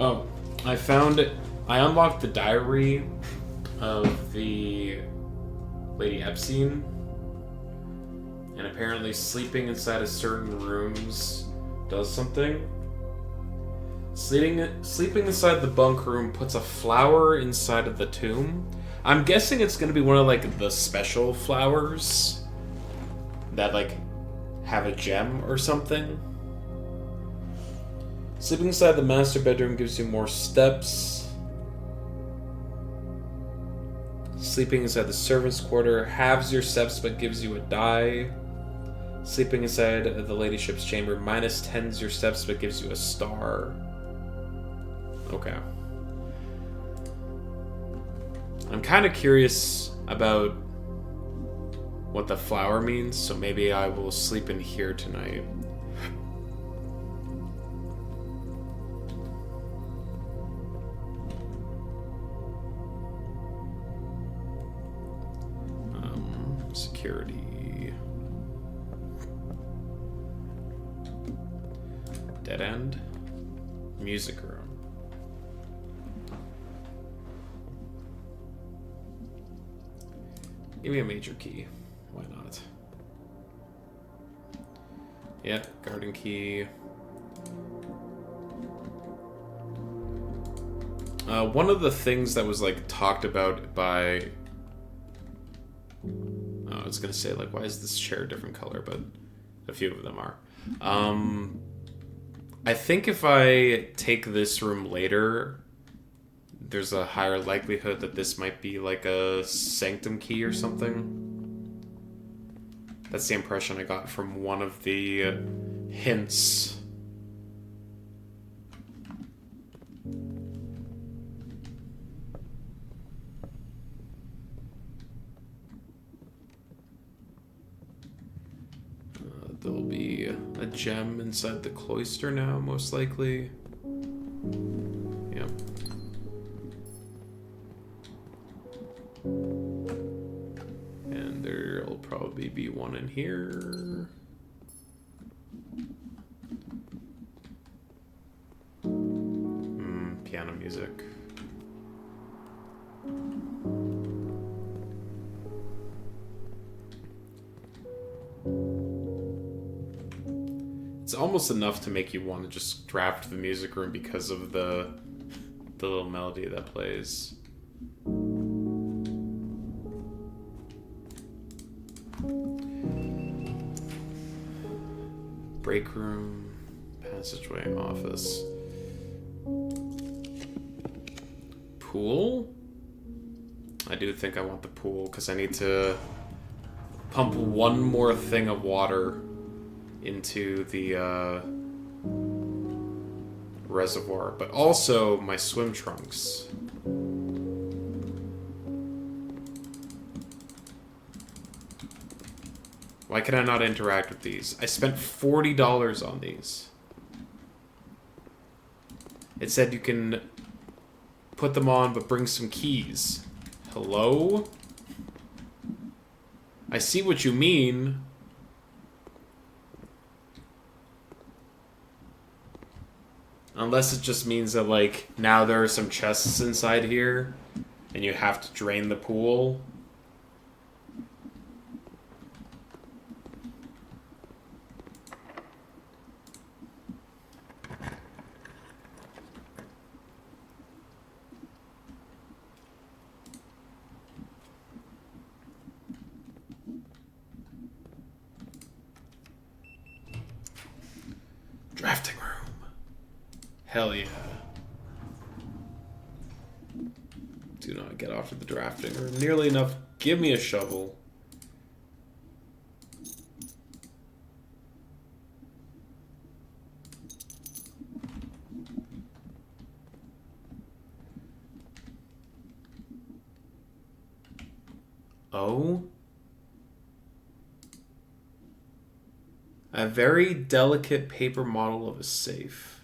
Oh, I unlocked the diary of the Lady Epstein, and apparently sleeping inside of certain rooms does something. Sleeping inside the bunk room puts a flower inside of the tomb. I'm guessing it's going to be one of, like, the special flowers that, like, have a gem or something. Sleeping inside the master bedroom gives you more steps. Sleeping inside the servant's quarter halves your steps but gives you a die. Sleeping inside the ladyship's chamber -10s your steps but gives you a star. Okay. I'm kind of curious about what the flower means, so maybe I will sleep in here tonight. Security. Dead end. Music room. Give me a major key. Why not? Yeah, garden key. One of the things that was like talked about by I was gonna say, like, why is this chair a different color? But a few of them are. I think if I take this room later, there's a higher likelihood that this might be like a sanctum key or something. That's the impression I got from one of the hints. There'll be a gem inside the cloister now, most likely. Yep. And there'll probably be one in here. piano music. It's almost enough to make you want to just draft the music room because of the little melody that plays. Break room, passageway, office. Pool? I do think I want the pool because I need to pump one more thing of water into the reservoir, but also my swim trunks. Why can I not interact with these? I spent $40 on these. It said you can put them on, but bring some keys. Hello? I see what you mean. Unless it just means that, like, now there are some chests inside here, and you have to drain the pool. Drafting room. Hell yeah. Do not get off to the drafting room. Nearly enough. Give me a shovel. Oh? A very delicate paper model of a safe.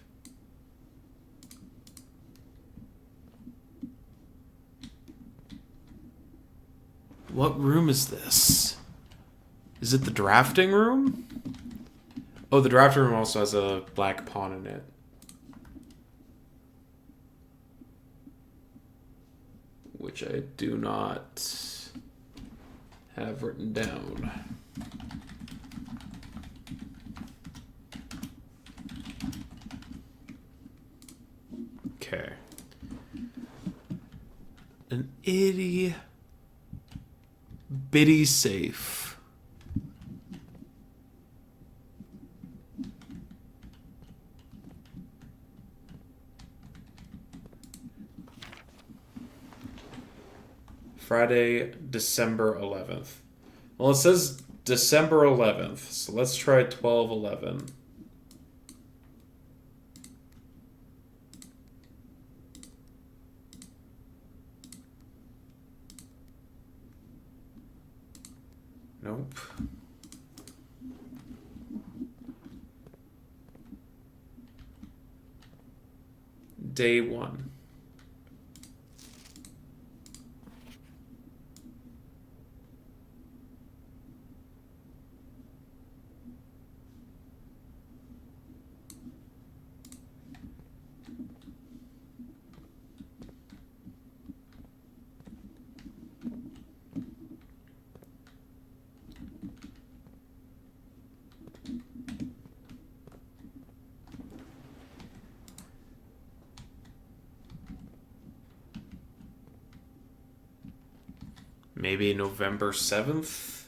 What room is this? Is it the drafting room? Oh, the drafting room also has a black pawn in it. Which I do not have written down. Okay. An itty bitty safe. Friday, December 11th. Well, it says December 11th, so let's try 12/11. Nope. Day 1. Maybe November 7th?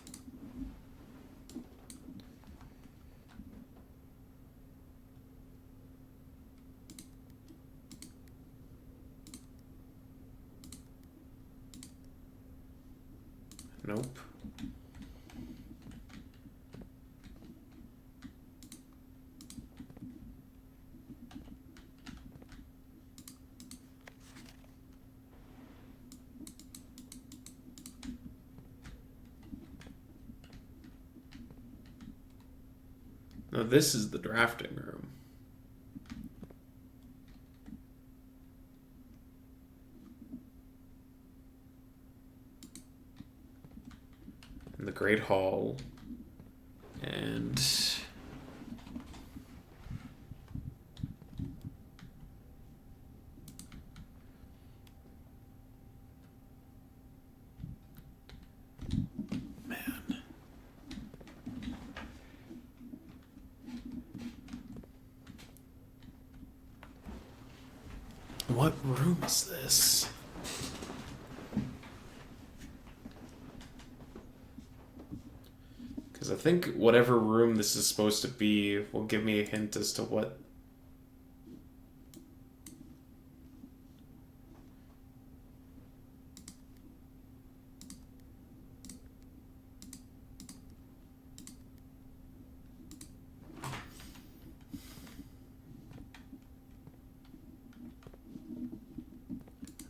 Nope. No, this is the drafting room. In the Great Hall. And What room is this? Because I think whatever room this is supposed to be will give me a hint as to what...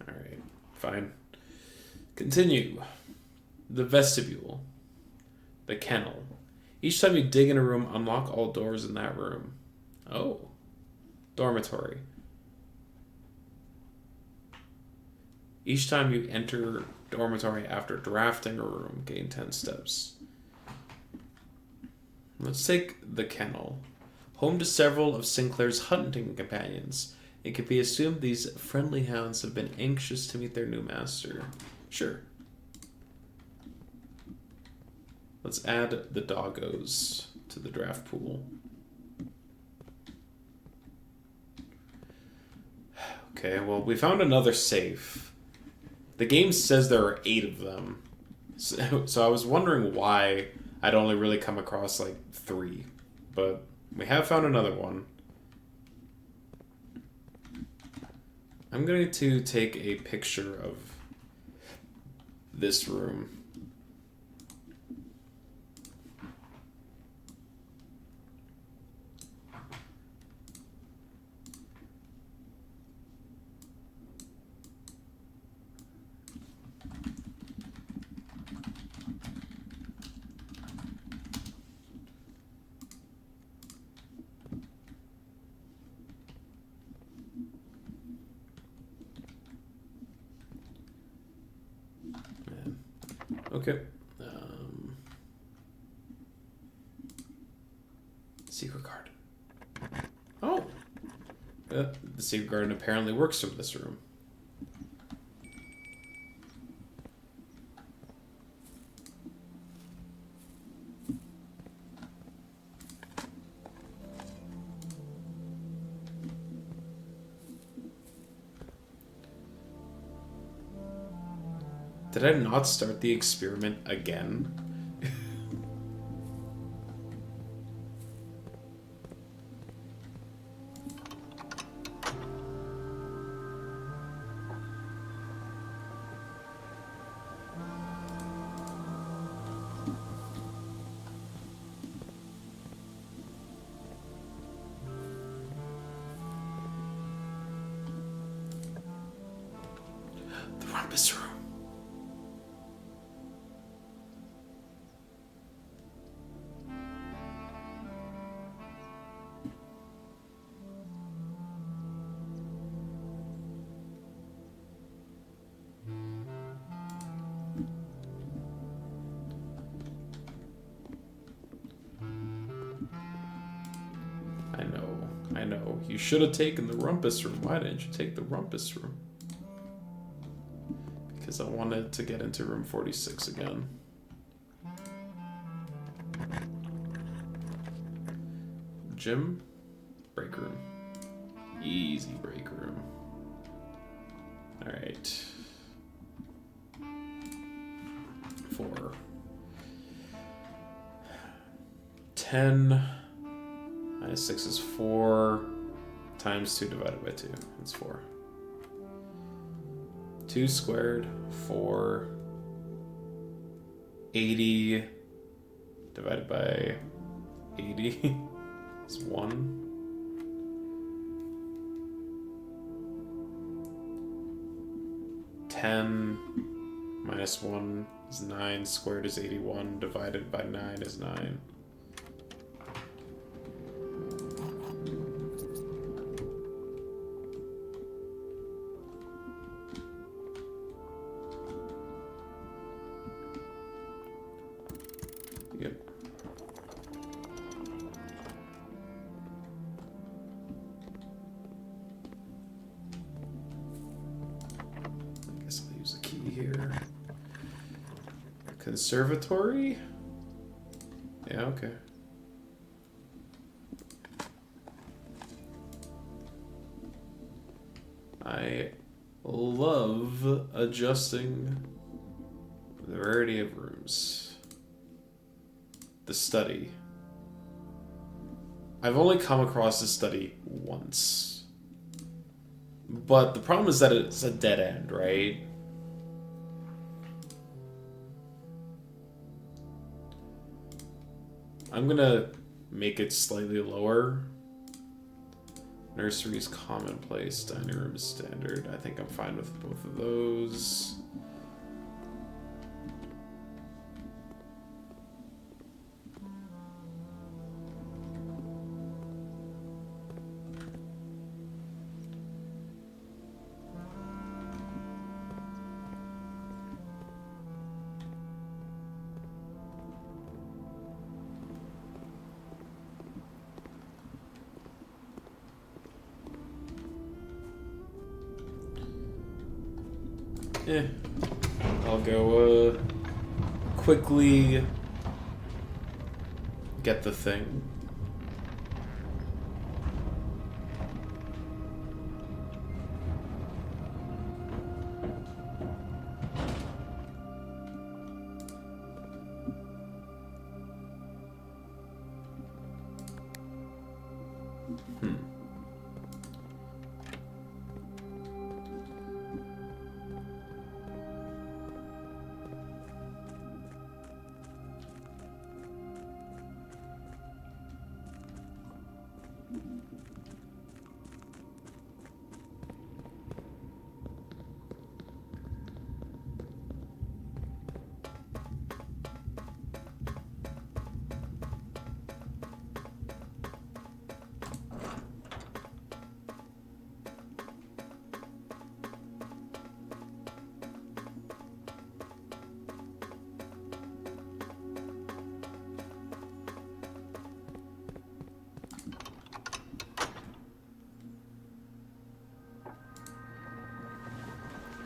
Alright, fine. Continue. The vestibule. The kennel. Each time you dig in a room, unlock all doors in that room. Oh. Dormitory. Each time you enter dormitory after drafting a room, gain 10 steps. Let's take the kennel. Home to several of Sinclair's hunting companions. It can be assumed these friendly hounds have been anxious to meet their new master. Sure. Let's add the doggos to the draft pool. Okay, well, we found another safe. The game says there are 8 of them. So I was wondering why I'd only really come across like 3. But we have found another one. I'm going to take a picture of this room. Okay. Secret garden. Oh! The secret garden apparently works from this room. Did I not start the experiment again? The rumpus room. I know. You should have taken the rumpus room. Why didn't you take the rumpus room? Because I wanted to get into room 46 again. Gym? Break room. Easy break room. Alright. 4. 10 minus 6 is 4 times 2 divided by 2. It's 4. 2 squared, 4. 80 divided by 80 is 1. 10 minus 1 is 9. Squared is 81. Divided by 9 is 9. Yep. I guess I'll use a key here. Conservatory? Yeah, okay. I love adjusting the rarity of rooms. The study. I've only come across this study once. But the problem is that it's a dead end, right? I'm gonna make it slightly lower. Nursery is commonplace, dining room is standard. I think I'm fine with both of those. I'll go quickly get the thing.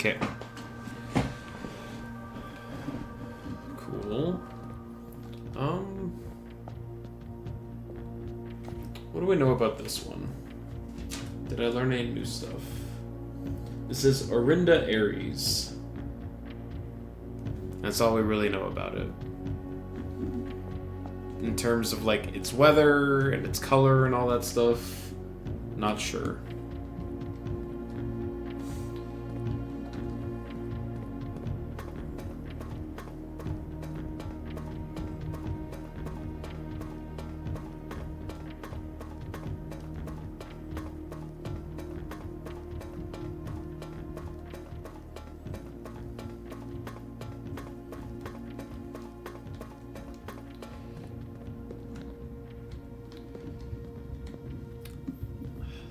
Okay. Cool. What do we know about this one? Did I learn any new stuff? This is Orinda Aries. That's all we really know about it. In terms of, like, its weather and its color and all that stuff, not sure.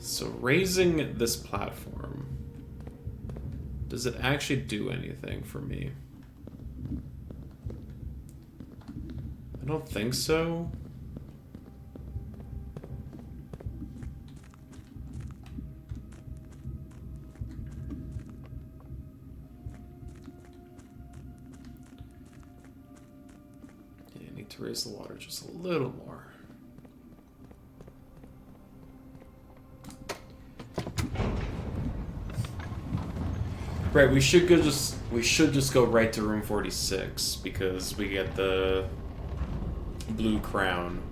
So raising this platform, does it actually do anything for me? I don't think so. Yeah, I need to raise the water just a little more. Right, we should just go right to room 46 because we get the blue crown.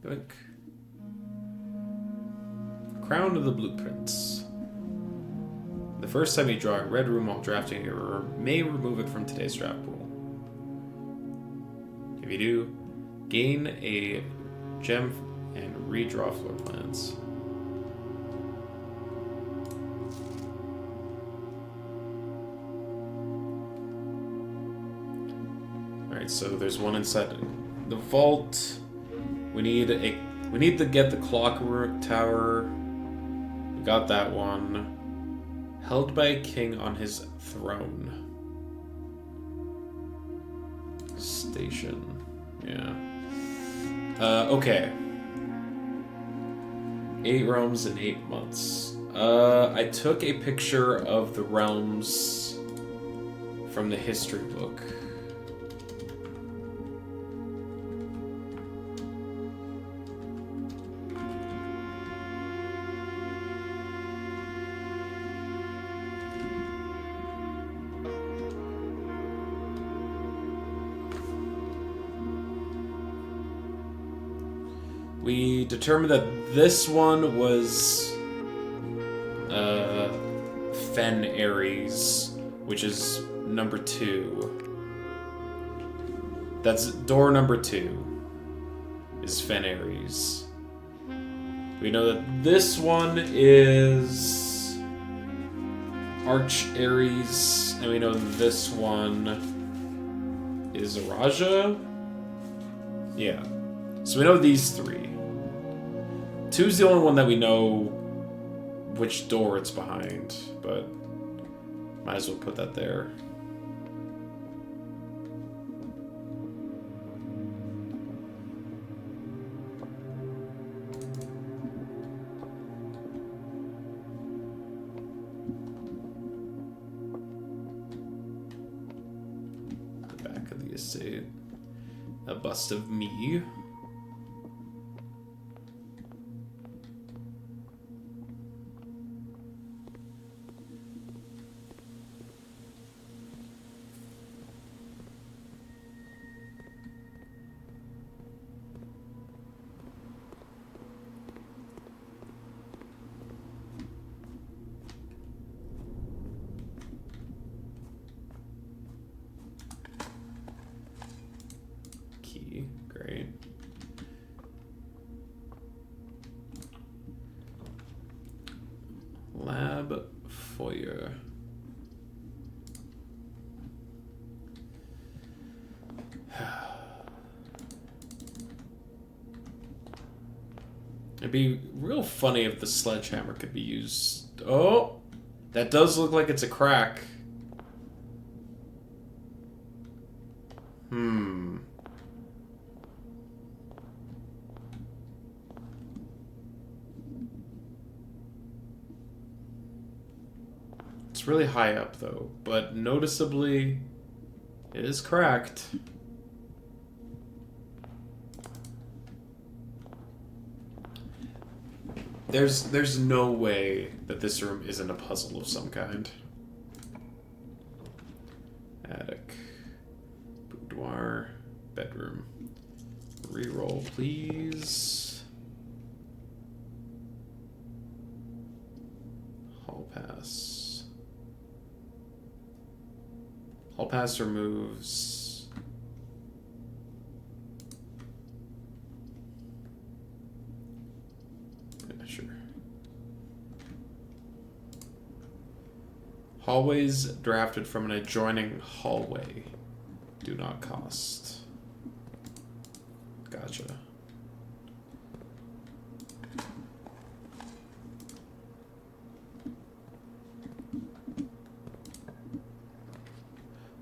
Boink. Crown of the Blueprints. The first time you draw a red room while drafting, you may remove it from today's draft pool. If you do, gain a gem and redraw floor plans. Alright, so there's one inside the vault. We need to get the clock tower. We got that one. Held by a king on his throne. Station. Yeah. Okay. 8 realms in 8 months. I took a picture of the realms from the history book. We determined that this one was Fen Ares, which is number 2. That's door number 2 is Fen Ares. We know that this one is Arch Ares, and we know this one is Araja. Yeah. So we know these 3. 2's the only one that we know which door it's behind, but might as well put that there. The back of the estate. A bust of me. Great. Lab foyer. It'd be real funny if the sledgehammer could be used. Oh, that does look like it's a crack. It's really high up, though, but noticeably, it is cracked. There's no way that this room isn't a puzzle of some kind. Attic. Boudoir. Bedroom. Reroll, please. Hall pass. Hall pass removes... Yeah, sure. Hallways drafted from an adjoining hallway do not cost. Gotcha.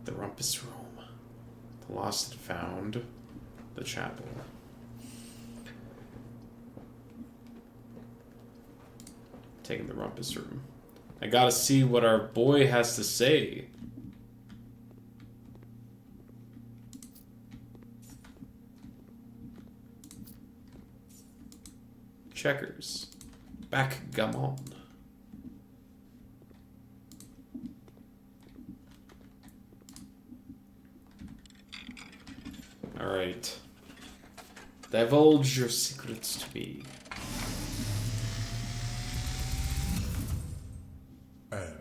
The Rumpus Room. The Lost and Found. The Chapel. Taking the Rumpus Room. I gotta see what our boy has to say. Checkers. Backgammon. Alright. Divulge your secrets to me. And,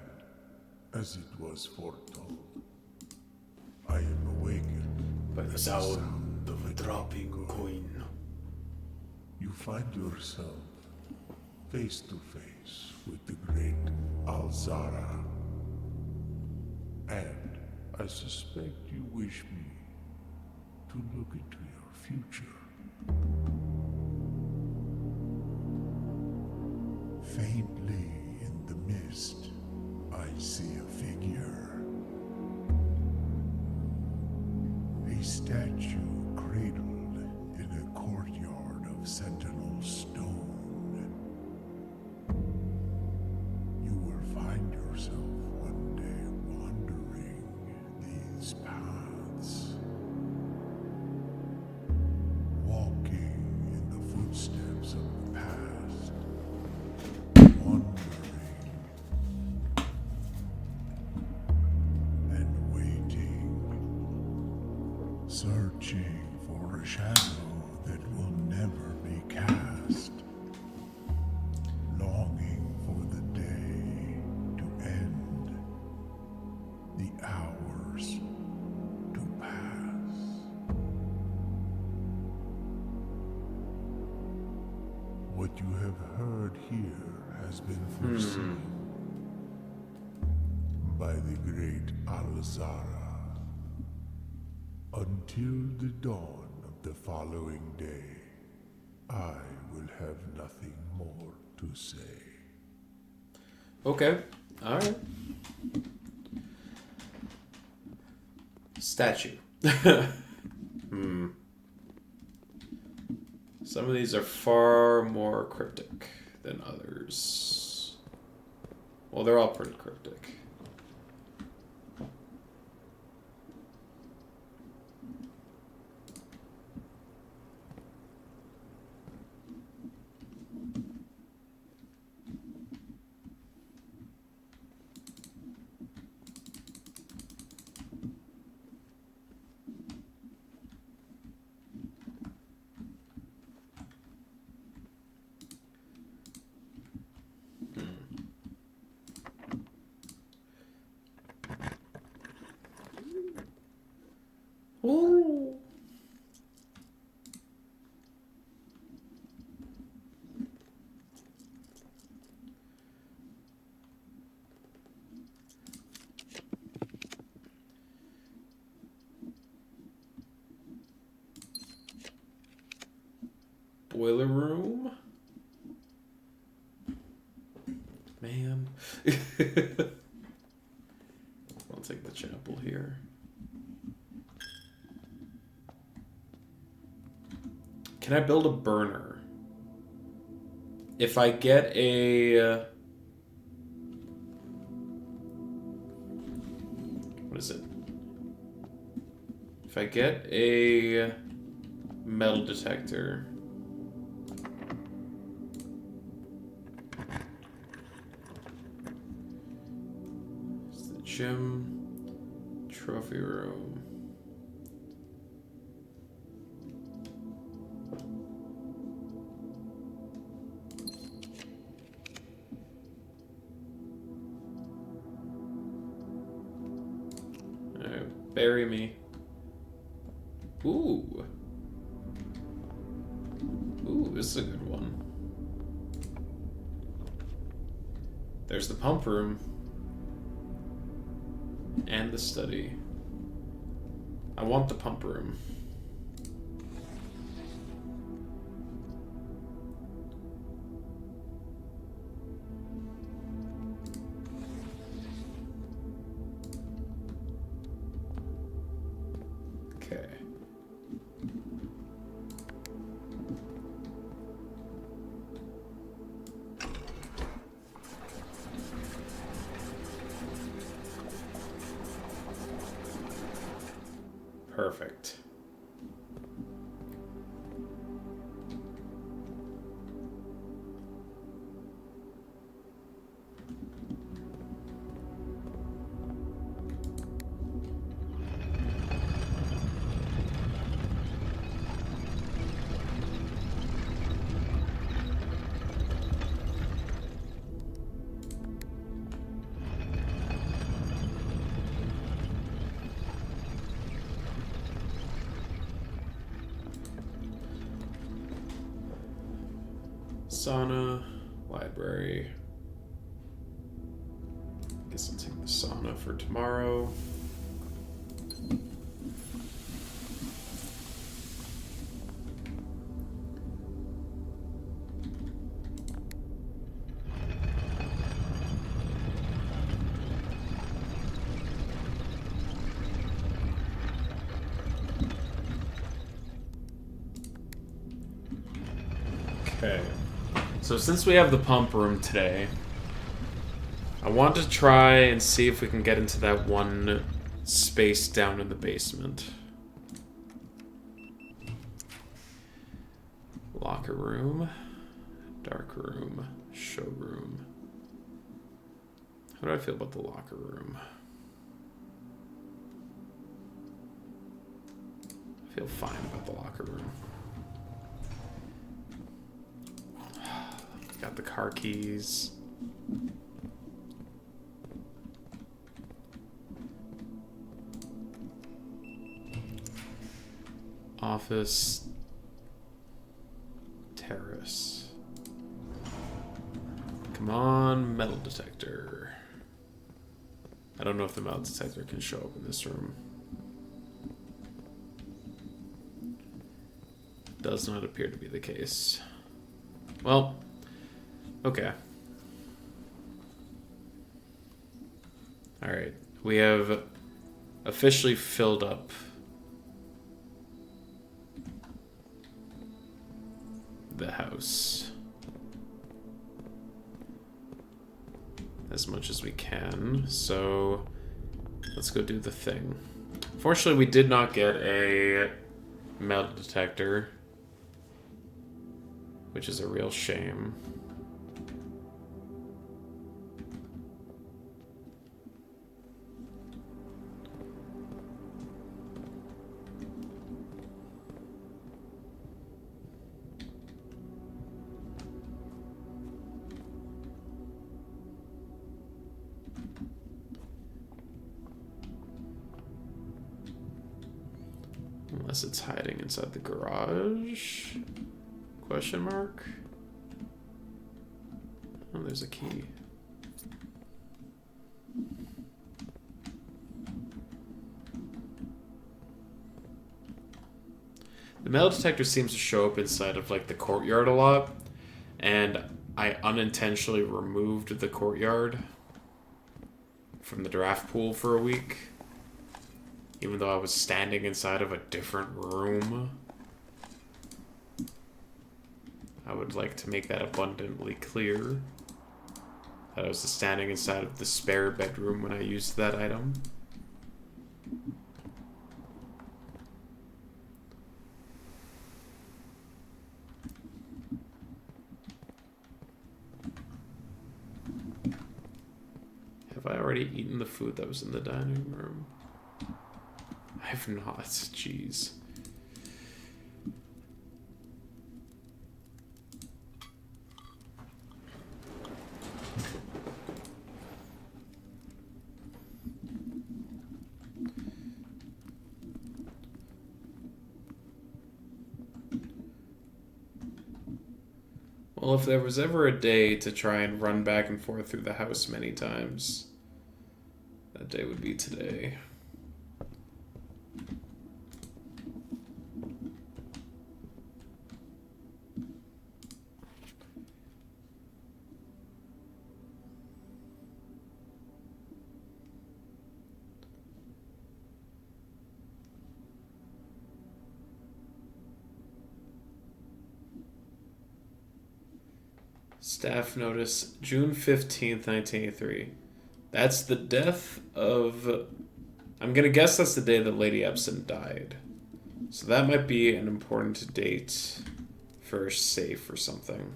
as it was foretold, I am awakened By the sound of a dropping coin. You find yourself face to face with the great Alzara. And I suspect you wish me to look into your future. what you have heard here has been foreseen by the great Alzara. Until the dawn of the following day, I will have nothing more to say. Okay. Alright. Statue. Some of these are far more cryptic than others. Well, they're all pretty cryptic. Ooh. Boiler room? Man. I'll take the chapel here. Can I build a burner? If I get a... what is it? If I get a metal detector... it's the gym, trophy room. Bury me. Ooh. Ooh, this is a good one. There's the pump room. And the study. I want the pump room. Okay. Perfect. Sauna, library. Guess I'll take the sauna for tomorrow. Okay. So since we have the pump room today, I want to try and see if we can get into that one space down in the basement. Locker room, dark room, showroom. How do I feel about the locker room? I feel fine about the locker room. Got the car keys. Office. Terrace. Come on, metal detector. I don't know if the metal detector can show up in this room. Does not appear to be the case. Well, okay. Alright, we have officially filled up the house as much as we can, so let's go do the thing. Fortunately, we did not get a metal detector, which is a real shame. Unless it's hiding inside the garage? Question mark? Oh, there's a key. The metal detector seems to show up inside of like the courtyard a lot, and I unintentionally removed the courtyard from the draft pool for a week, even though I was standing inside of a different room. I would like to make that abundantly clear that I was standing inside of the spare bedroom when I used that item. Have I already eaten the food that was in the dining room? I have not. Jeez. Well, if there was ever a day to try and run back and forth through the house many times, that day would be today. Staff notice, June 15th, 1983. That's the death of... I'm going to guess that's the day that Lady Epson died. So that might be an important date for a safe or something.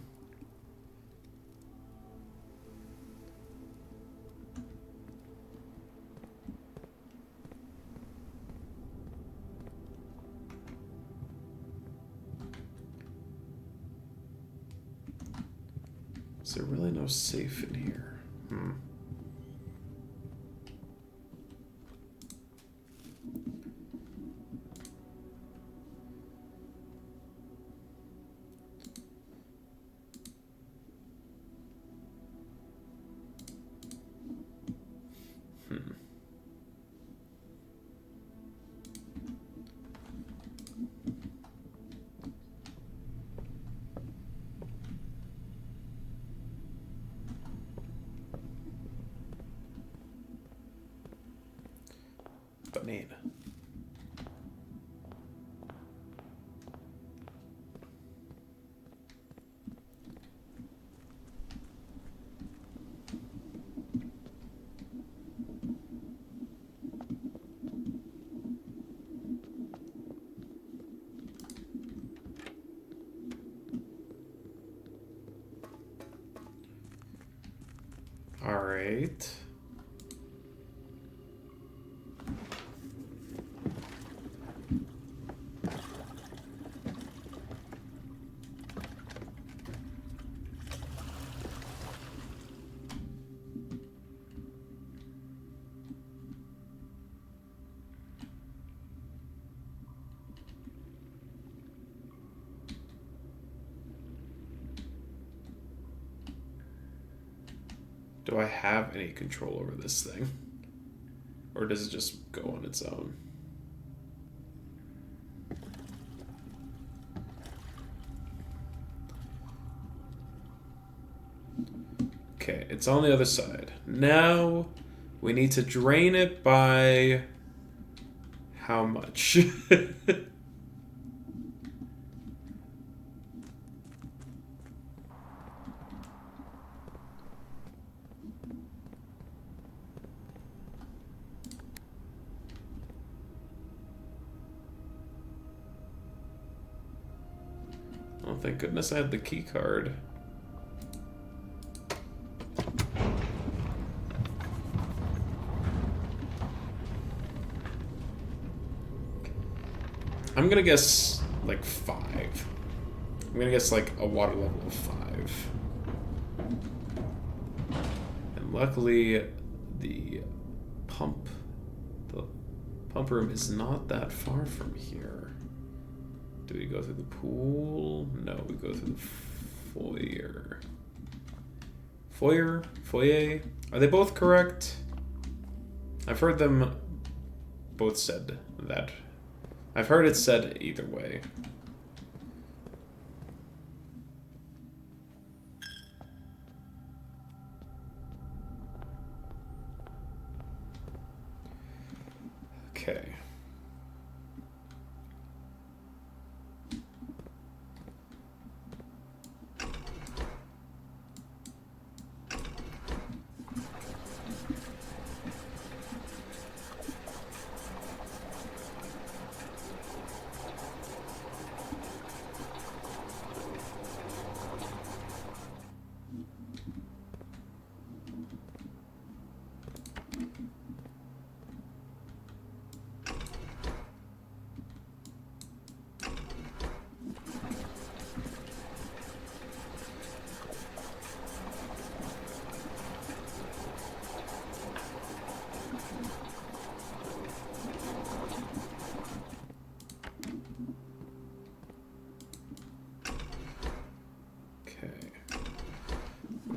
Is there really no safe in here? Banana. All right. Do I have any control over this thing? Or does it just go on its own? Okay, it's on the other side. Now we need to drain it by how much? Oh, thank goodness I had the key card. I'm gonna guess like 5. I'm gonna guess like a water level of 5. And luckily, the pump room is not that far from here. Do we go through the pool? No, we go through the foyer. Foyer? Are they both correct? I've heard them both said that. I've heard it said either way. Okay.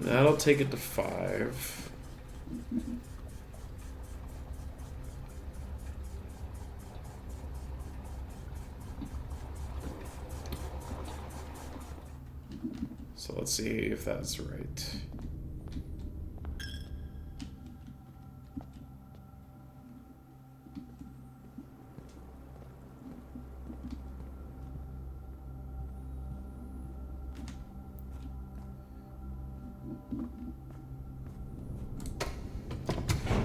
That'll take it to 5. So let's see if that's right.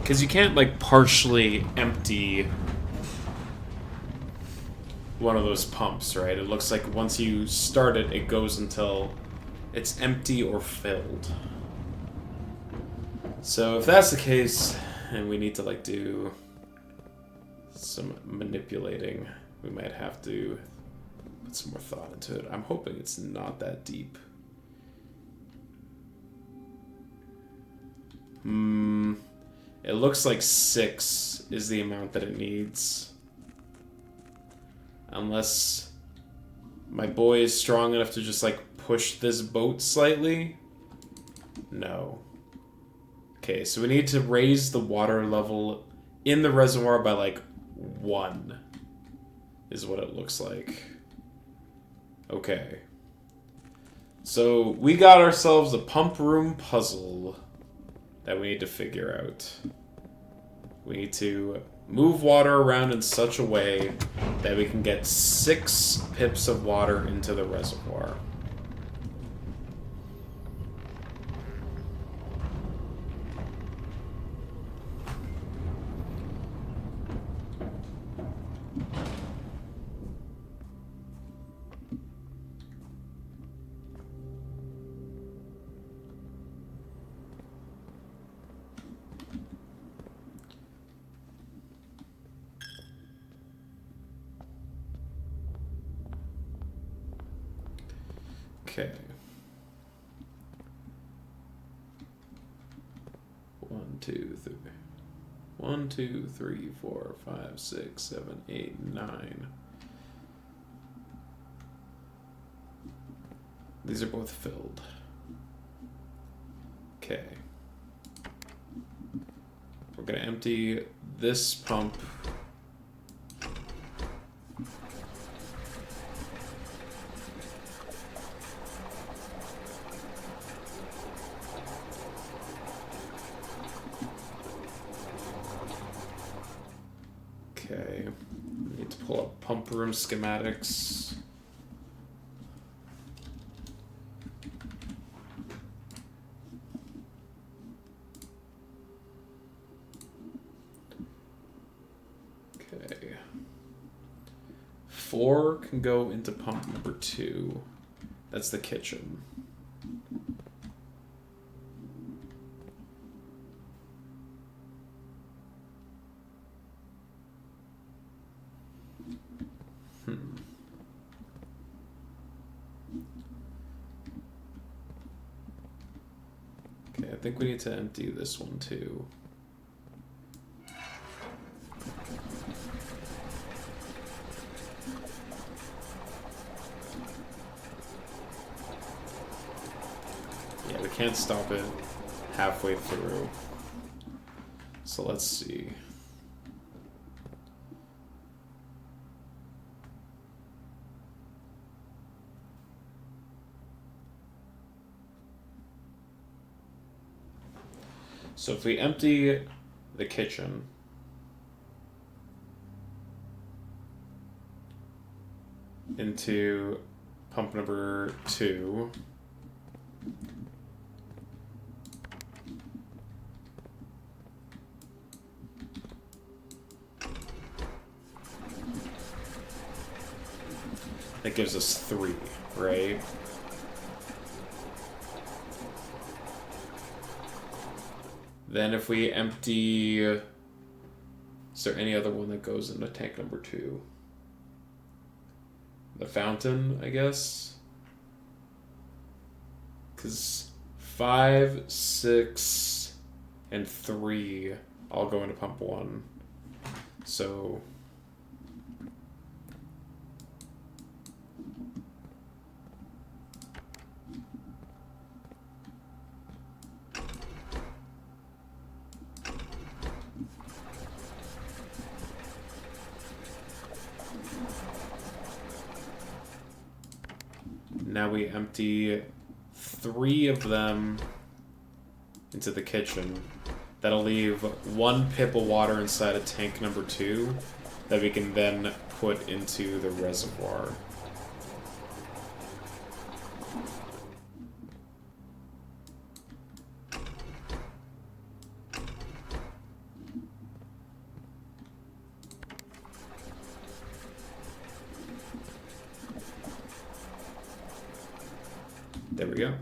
Because you can't, like, partially empty one of those pumps, right? It looks like once you start it, it goes until it's empty or filled. So if that's the case, and we need to, like, do some manipulating, we might have to put some more thought into it. I'm hoping it's not that deep. It looks like 6 is the amount that it needs. Unless my boy is strong enough to just, like, push this boat slightly. No. Okay, so we need to raise the water level in the reservoir by, like, 1. Is what it looks like. Okay. So we got ourselves a pump room puzzle that we need to figure out. We need to move water around in such a way that we can get 6 pips of water into the reservoir. Okay. 1, 2, 3. 1, 2, 3, 4, 5, 6, 7, 8, 9. These are both filled. Okay. We're gonna empty this pump. Okay, need to pull up pump room schematics. Okay. 4 can go into pump number 2. That's the kitchen. Okay, I think we need to empty this one too. Yeah, we can't stop it halfway through. So let's see. So if we empty the kitchen, into pump number 2, that gives us 3, right? Then if we empty... Is there any other one that goes into tank number 2? The fountain, I guess? Because 5, 6, and 3 all go into pump 1. So... Now we empty 3 of them into the kitchen. That'll leave 1 pip of water inside of tank number 2 that we can then put into the reservoir. There we go.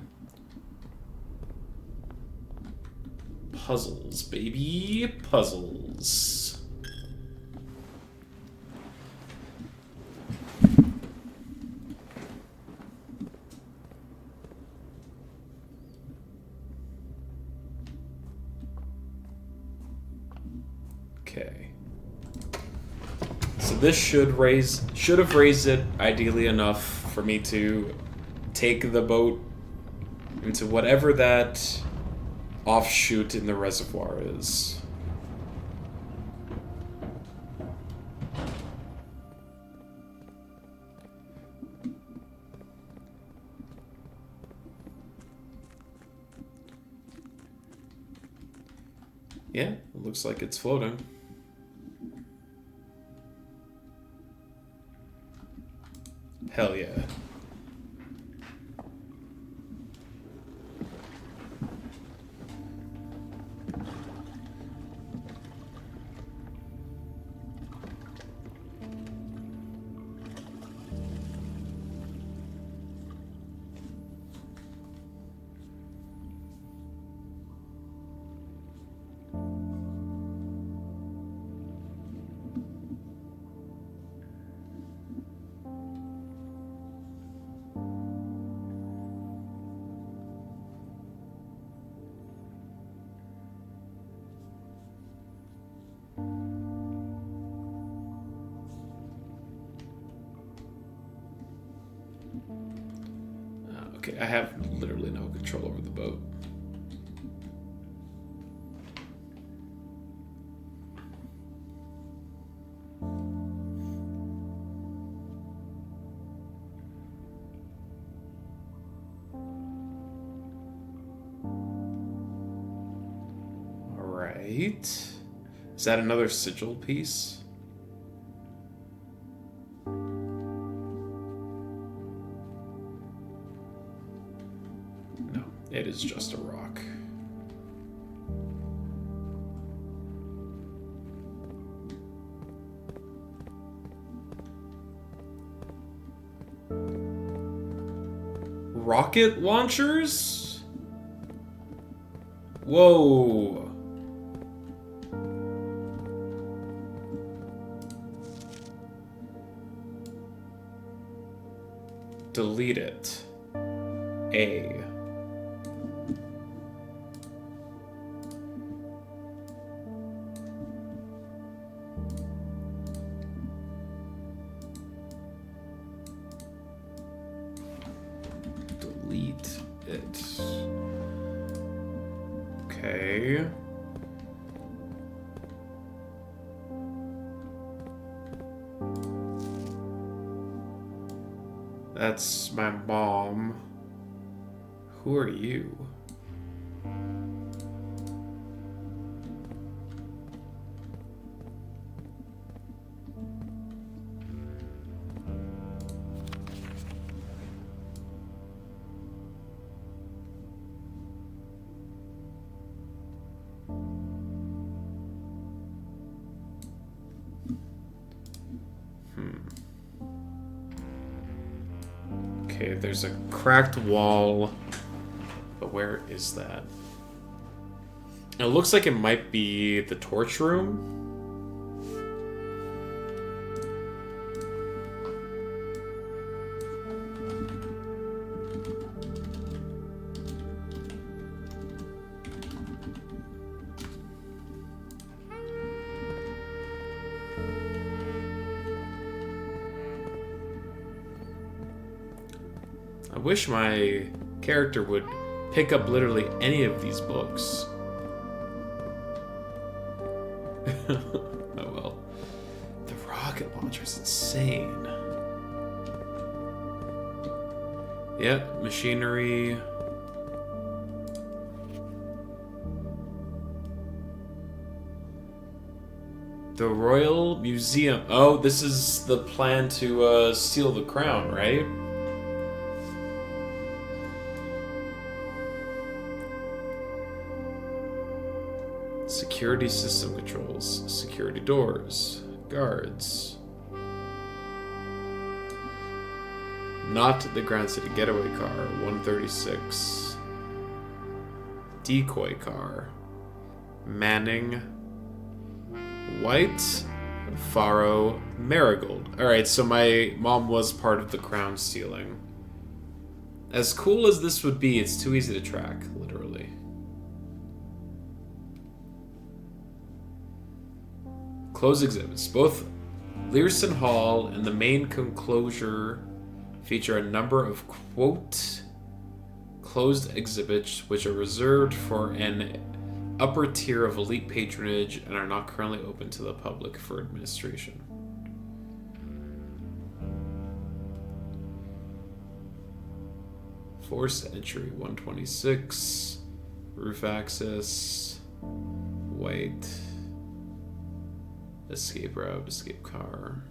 Puzzles, baby. Puzzles. Okay. So this should have raised it ideally enough for me to take the boat into whatever that offshoot in the reservoir is. Yeah, it looks like it's floating. Hell yeah. Okay, I have literally no control over the boat. Wait. Is that another sigil piece? No, it is just a rock. Rocket launchers? Whoa. Delete it. A. Delete it. Okay. That's my mom. Who are you? Okay, there's a cracked wall. But where is that? It looks like it might be the torch room. I wish my character would pick up literally any of these books. Oh well. The rocket launcher's insane. Yep, machinery. The Royal Museum. Oh, this is the plan to steal the crown, right? Security system controls, security doors, guards. Not the Grand City getaway car, 136. Decoy car. Manning. White. Faro. Marigold. Alright, so my mom was part of the crown stealing. As cool as this would be, it's too easy to track, literally. Closed exhibits. Both Learson Hall and the main conclosure feature a number of, quote, closed exhibits which are reserved for an upper tier of elite patronage and are not currently open to the public for administration. Forced entry, 126. Roof access. White. Escape route, escape car.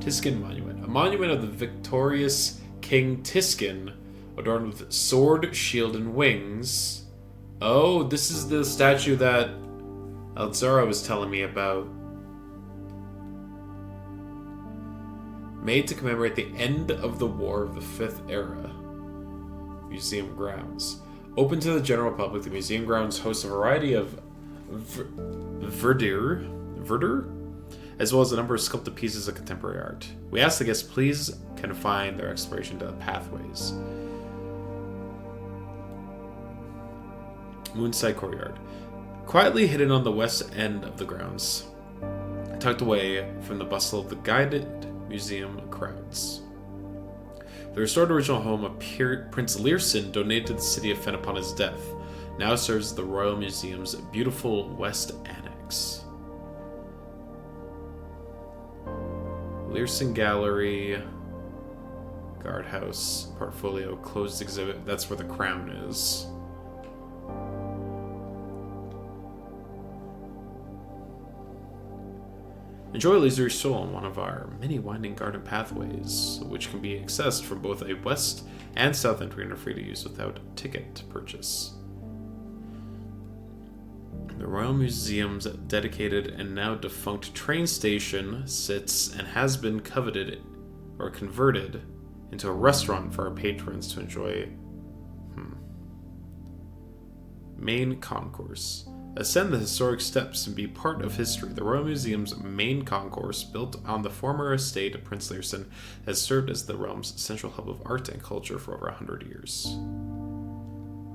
Tiskin Monument. A monument of the victorious King Tiskin, adorned with sword, shield, and wings. Oh, this is the statue that Elzara was telling me about. Made to commemorate the end of the War of the Fifth Era. Museum grounds. Open to the general public, the museum grounds host a variety of verdure, as well as a number of sculpted pieces of contemporary art. We ask the guests please confine their exploration to the pathways. Moonside Courtyard. Quietly hidden on the west end of the grounds, tucked away from the bustle of the guided museum crowds. The restored original home of Prince Learson, donated to the city of Fen upon his death, now serves the Royal Museum's beautiful West Annex. Learson Gallery, Guardhouse, Portfolio, Closed Exhibit. That's where the crown is. Enjoy Leisurely Soul on one of our many winding garden pathways, which can be accessed from both a west and south entry and are free to use without ticket purchase. The Royal Museum's dedicated and now defunct train station sits and has been coveted or converted into a restaurant for our patrons to enjoy. Main Concourse. Ascend the historic steps and be part of history. The Royal Museum's main concourse, built on the former estate of Prince Learson, has served as the realm's central hub of art and culture for over 100 years.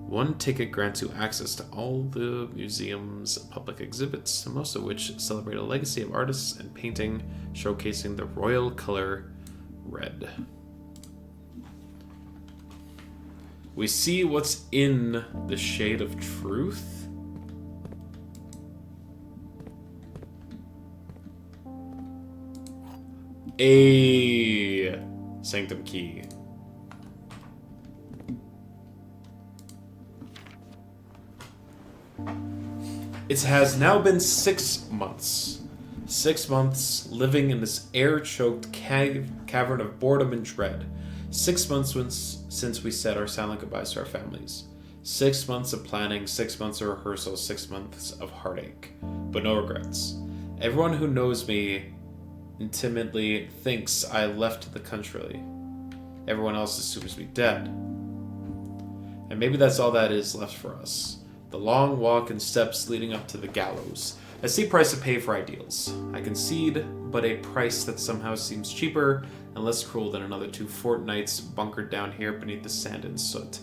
One ticket grants you access to all the museum's public exhibits, most of which celebrate a legacy of artists and painting, showcasing the royal color red. We see what's in the Shade of Truth. A Sanctum Key. It has now been 6 months. 6 months living in this air-choked cavern of boredom and dread. 6 months since we said our silent goodbyes to our families. 6 months of planning, 6 months of rehearsal, 6 months of heartache. But no regrets. Everyone who knows me intimately thinks I left the country. Everyone else assumes me dead. And maybe that's all that is left for us. The long walk and steps leading up to the gallows. A steep price to pay for ideals. I concede, but a price that somehow seems cheaper and less cruel than another 2 fortnights bunkered down here beneath the sand and soot.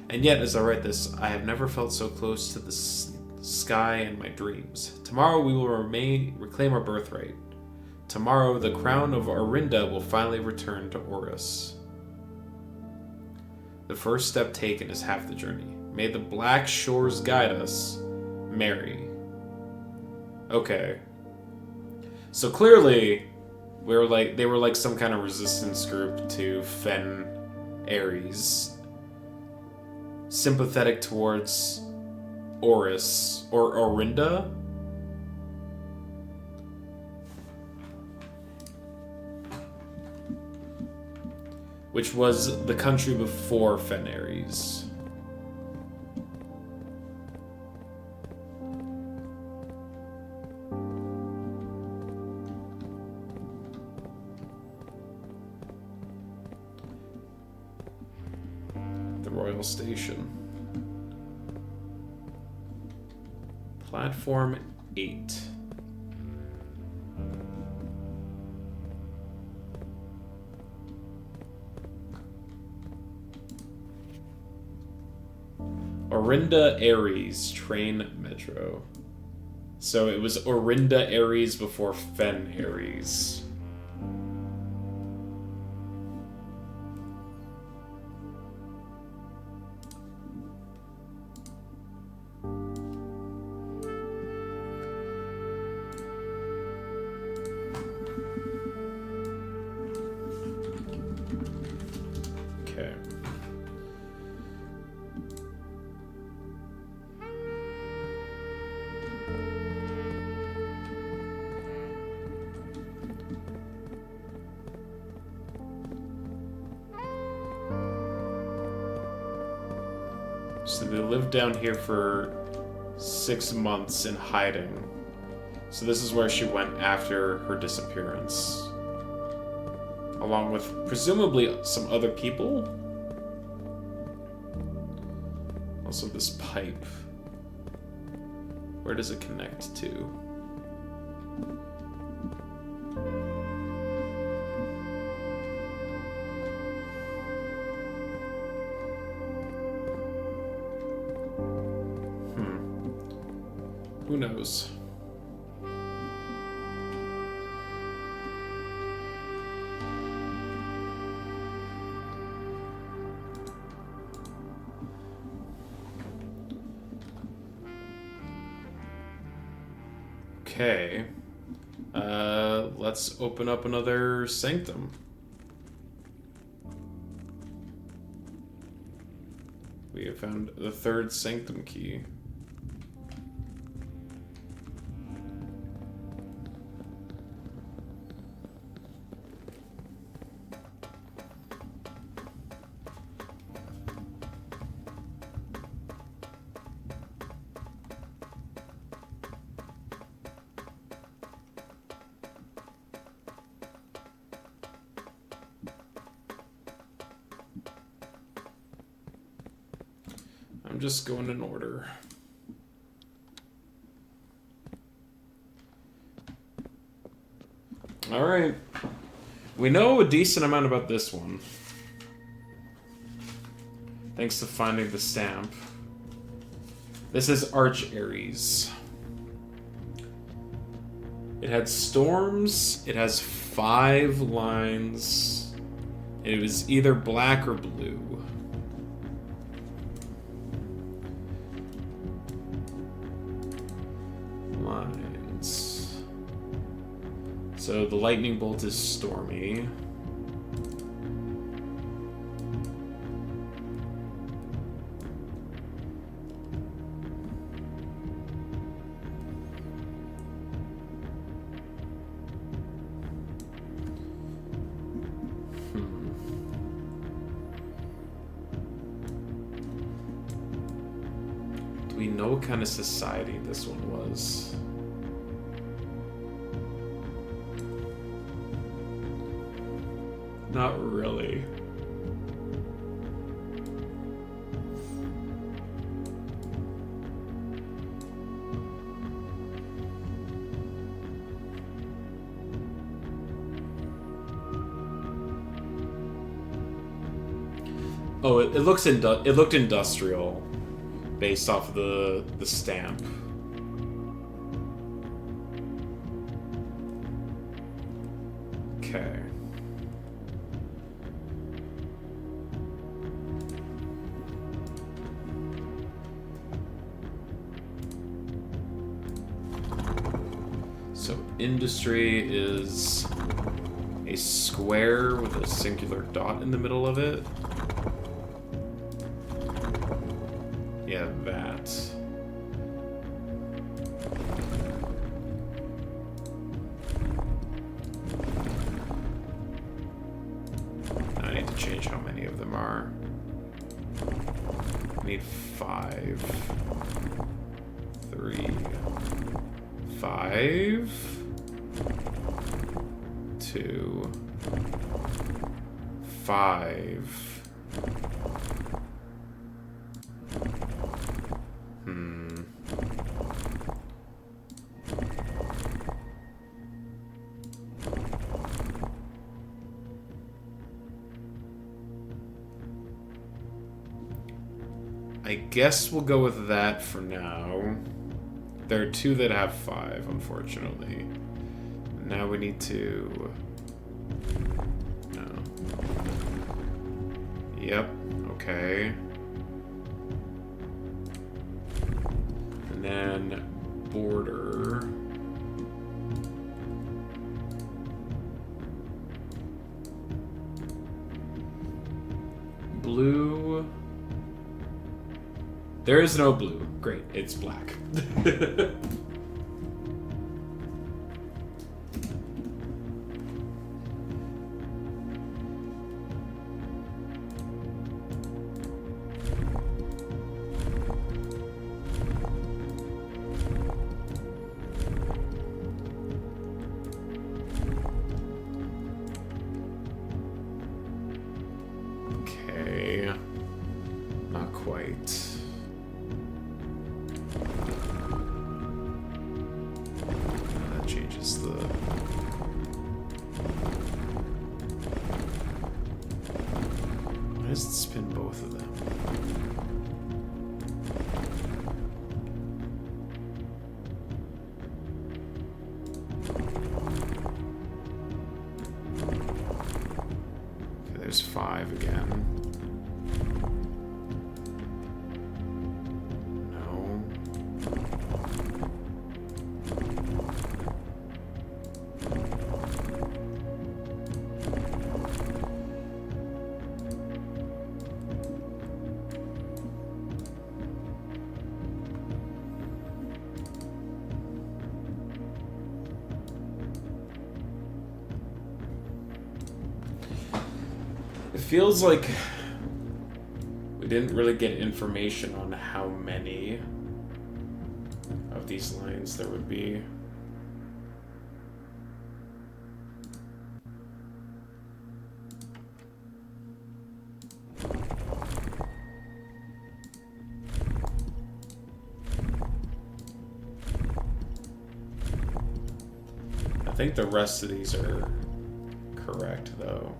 And yet, as I write this, I have never felt so close to the sky and my dreams. Tomorrow we will reclaim our birthright. Tomorrow the crown of Orinda will finally return to Oris. The first step taken is half the journey. May the black shores guide us. Mary. Okay. So clearly, they were like some kind of resistance group to Fen Ares. Sympathetic towards Oris or Orinda. Which was the country before Fen Ares. Royal Station. Platform 8. Orinda Ares train metro. So it was Orinda Ares before Fen Ares. So they lived down here for 6 months in hiding. So this is where she went after her disappearance. Along with presumably some other people. Also this pipe. Where does it connect to? Who knows? Okay. Let's open up another sanctum. We have found the third sanctum key. just going in order. Alright. We know a decent amount about this one. Thanks to finding the stamp. This is Arch Ares. It had storms. It has 5 lines. It was either black or blue. Lines. So the lightning bolt is stormy. We know what kind of society this one was. Not really. Oh, it looks it looked industrial. Based off of the stamp. Okay. So industry is a square with a singular dot in the middle of it. Yeah, that. I need to change how many of them are. I need 5. 3. 5. 2. 5. I guess we'll go with that for now. There are 2 that have 5, unfortunately. Now we need to... No. Yep, okay. And then border. Blue. There is no blue. Great, it's black. Okay. Not quite. Changes the... Why does it spin both of them? Okay, there's 5 again. Feels like we didn't really get information on how many of these lines there would be. think the rest of these are correct, though.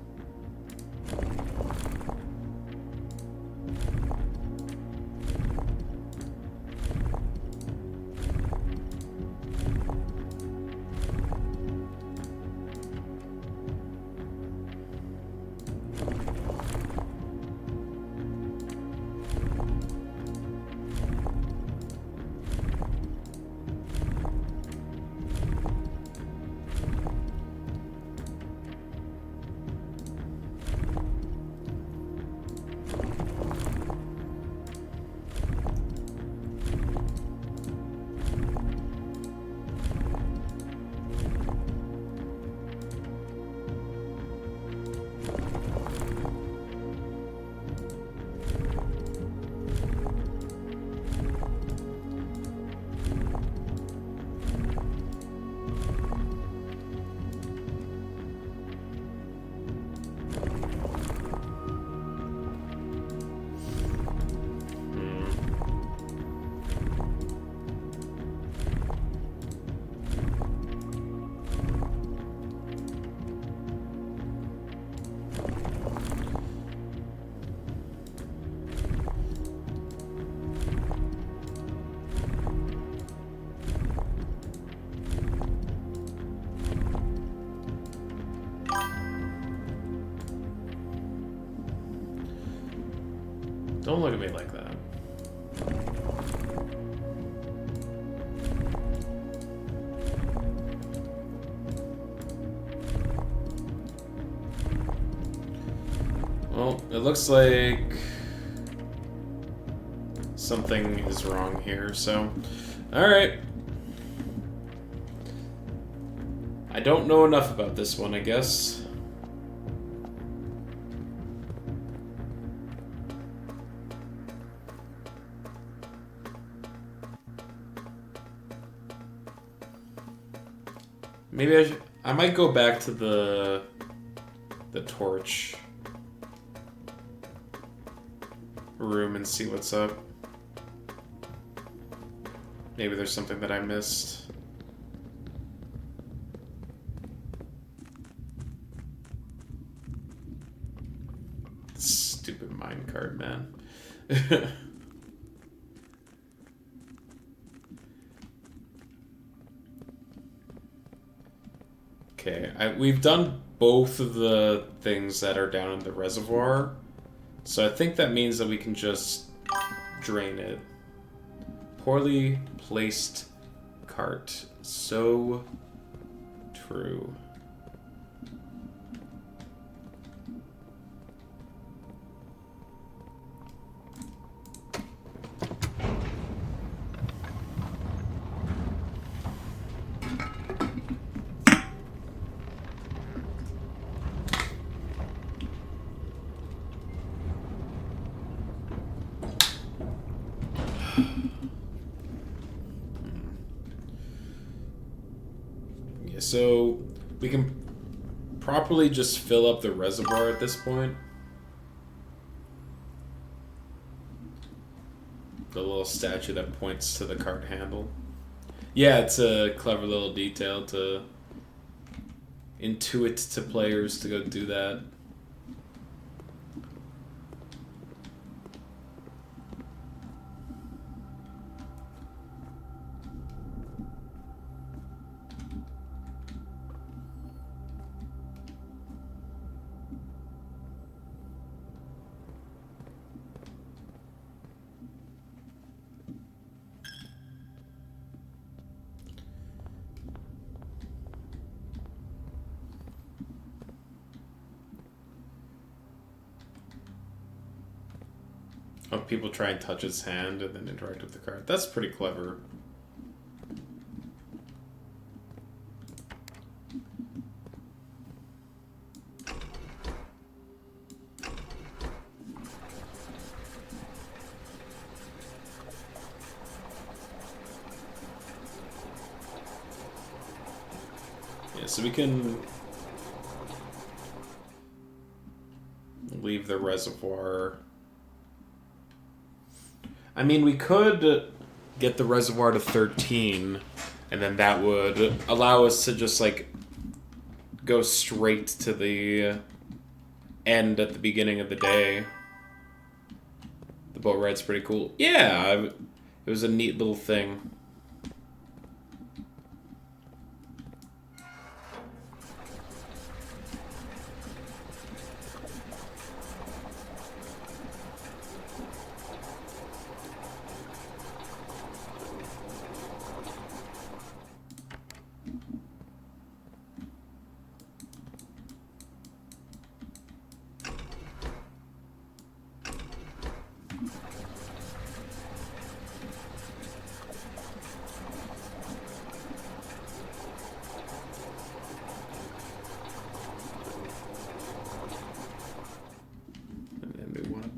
Don't look at me like that. Well, it looks like something is wrong here, so... Alright. I don't know enough about this one, I guess. Maybe I might go back to the torch room and see what's up. Maybe there's something that I missed. Stupid minecart, man. Okay, we've done both of the things that are down in the reservoir, so I think that means that we can just drain it. Poorly placed cart. So true. So we can properly just fill up the reservoir at this point. The little statue that points to the cart handle. Yeah, it's a clever little detail to intuit to players to go do that. Oh, people try and touch his hand and then interact with the card. That's pretty clever. Yeah, so we can leave the reservoir. I mean, we could get the reservoir to 13, and then that would allow us to just, like, go straight to the end at the beginning of the day. The boat ride's pretty cool. Yeah, it was a neat little thing.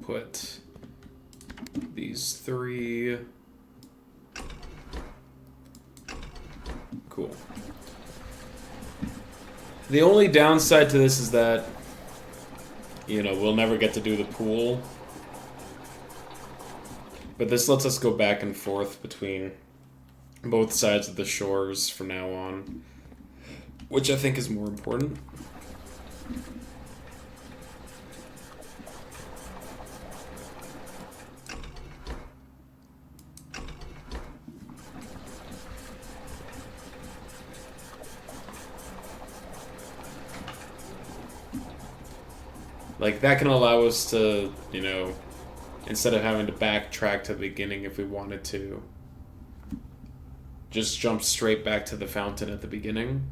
Put these 3. Cool. The only downside to this is that, you know, we'll never get to do the pool. But this lets us go back and forth between both sides of the shores from now on, which I think is more important. Like, that can allow us to, you know, instead of having to backtrack to the beginning if we wanted to, just jump straight back to the fountain at the beginning,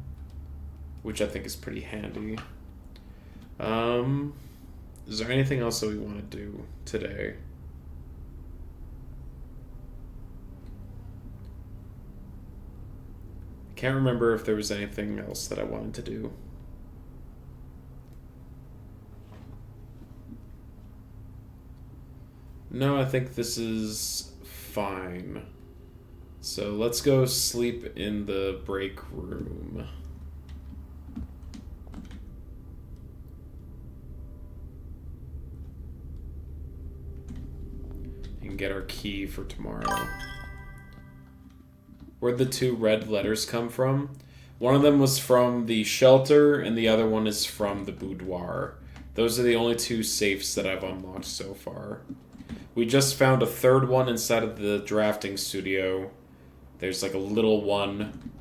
which I think is pretty handy. Is there anything else that we want to do today? I can't remember if there was anything else that I wanted to do. No, I think this is fine. So let's go sleep in the break room. And get our key for tomorrow. Where'd the 2 red letters come from? One of them was from the shelter, and the other one is from the boudoir. Those are the only 2 safes that I've unlocked so far. We just found a 3rd one inside of the drafting studio. There's like a little one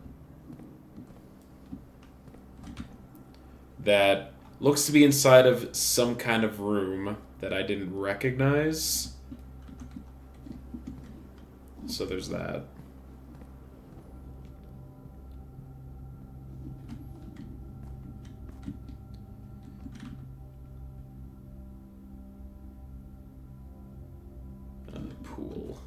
that looks to be inside of some kind of room that I didn't recognize. So there's that. Pool.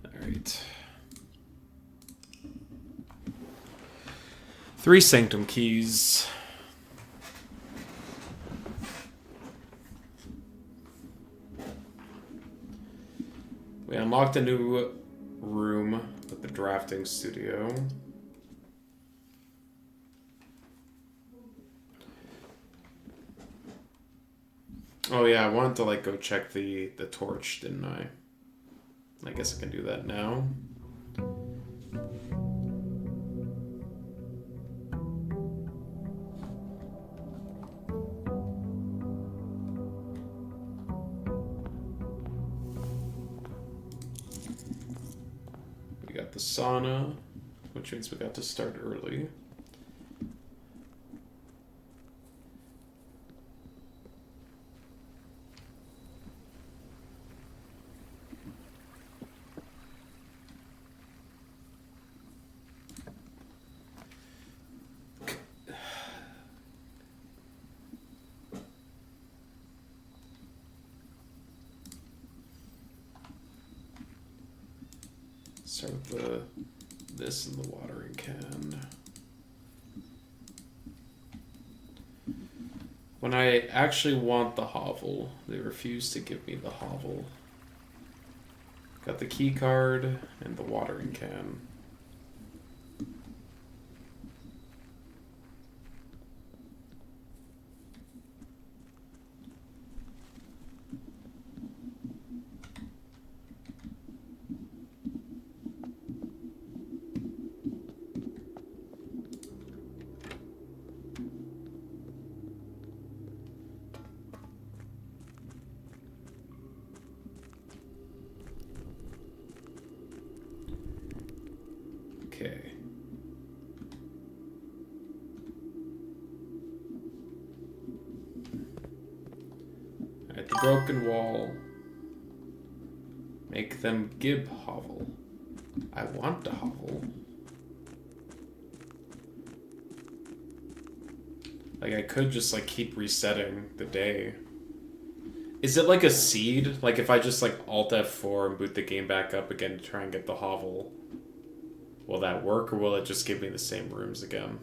All right. 3 sanctum keys. We unlocked a new room with the drafting studio. Oh yeah, I wanted to like go check the torch, didn't I? I guess I can do that now. The sauna, which means we got to start early. Start with this in the watering can. When I actually want the hovel, they refuse to give me the hovel. Got the key card and the watering can. Okay. Alright, the broken wall. Make them give hovel. I want to hovel. Like, I could just, like, keep resetting the day. Is it like a seed? Like, if I just, like, Alt F4 and boot the game back up again to try and get the hovel, will that work, or will it just give me the same rooms again?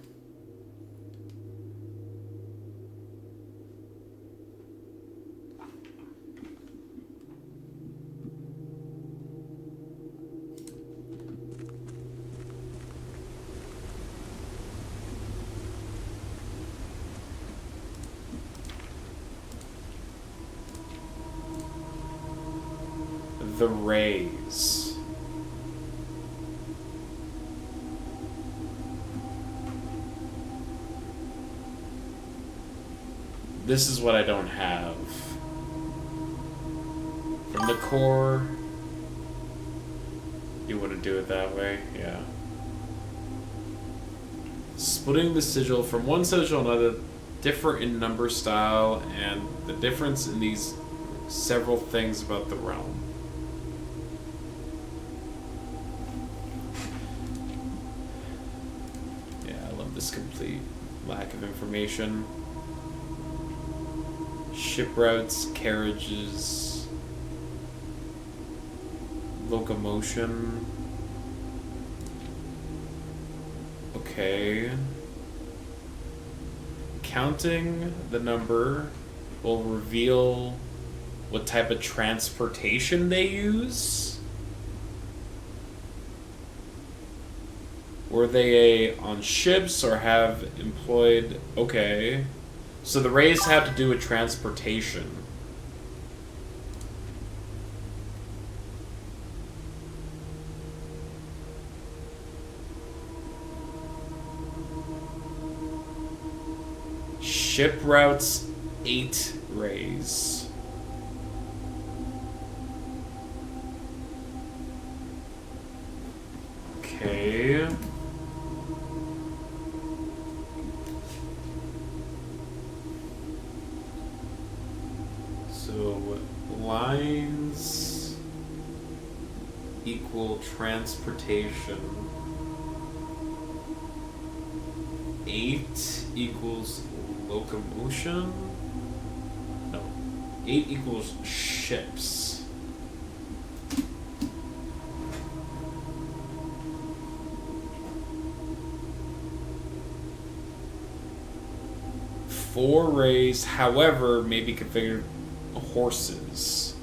The rays. This is what I don't have. From the core. You wouldn't do it that way, yeah. Splitting the sigil from one sigil to another differ in number, style, and the difference in these several things about the realm. Yeah, I love this complete lack of information. Ship routes, carriages, locomotion. Okay. Counting the number will reveal what type of transportation they use. Were they on ships or have employed... Okay. So the rays have to do with transportation. Ship routes 8 rays. Okay. So lines equal transportation. 8 equals locomotion? No. 8 equals ships. Four rays, however, may be configured horses.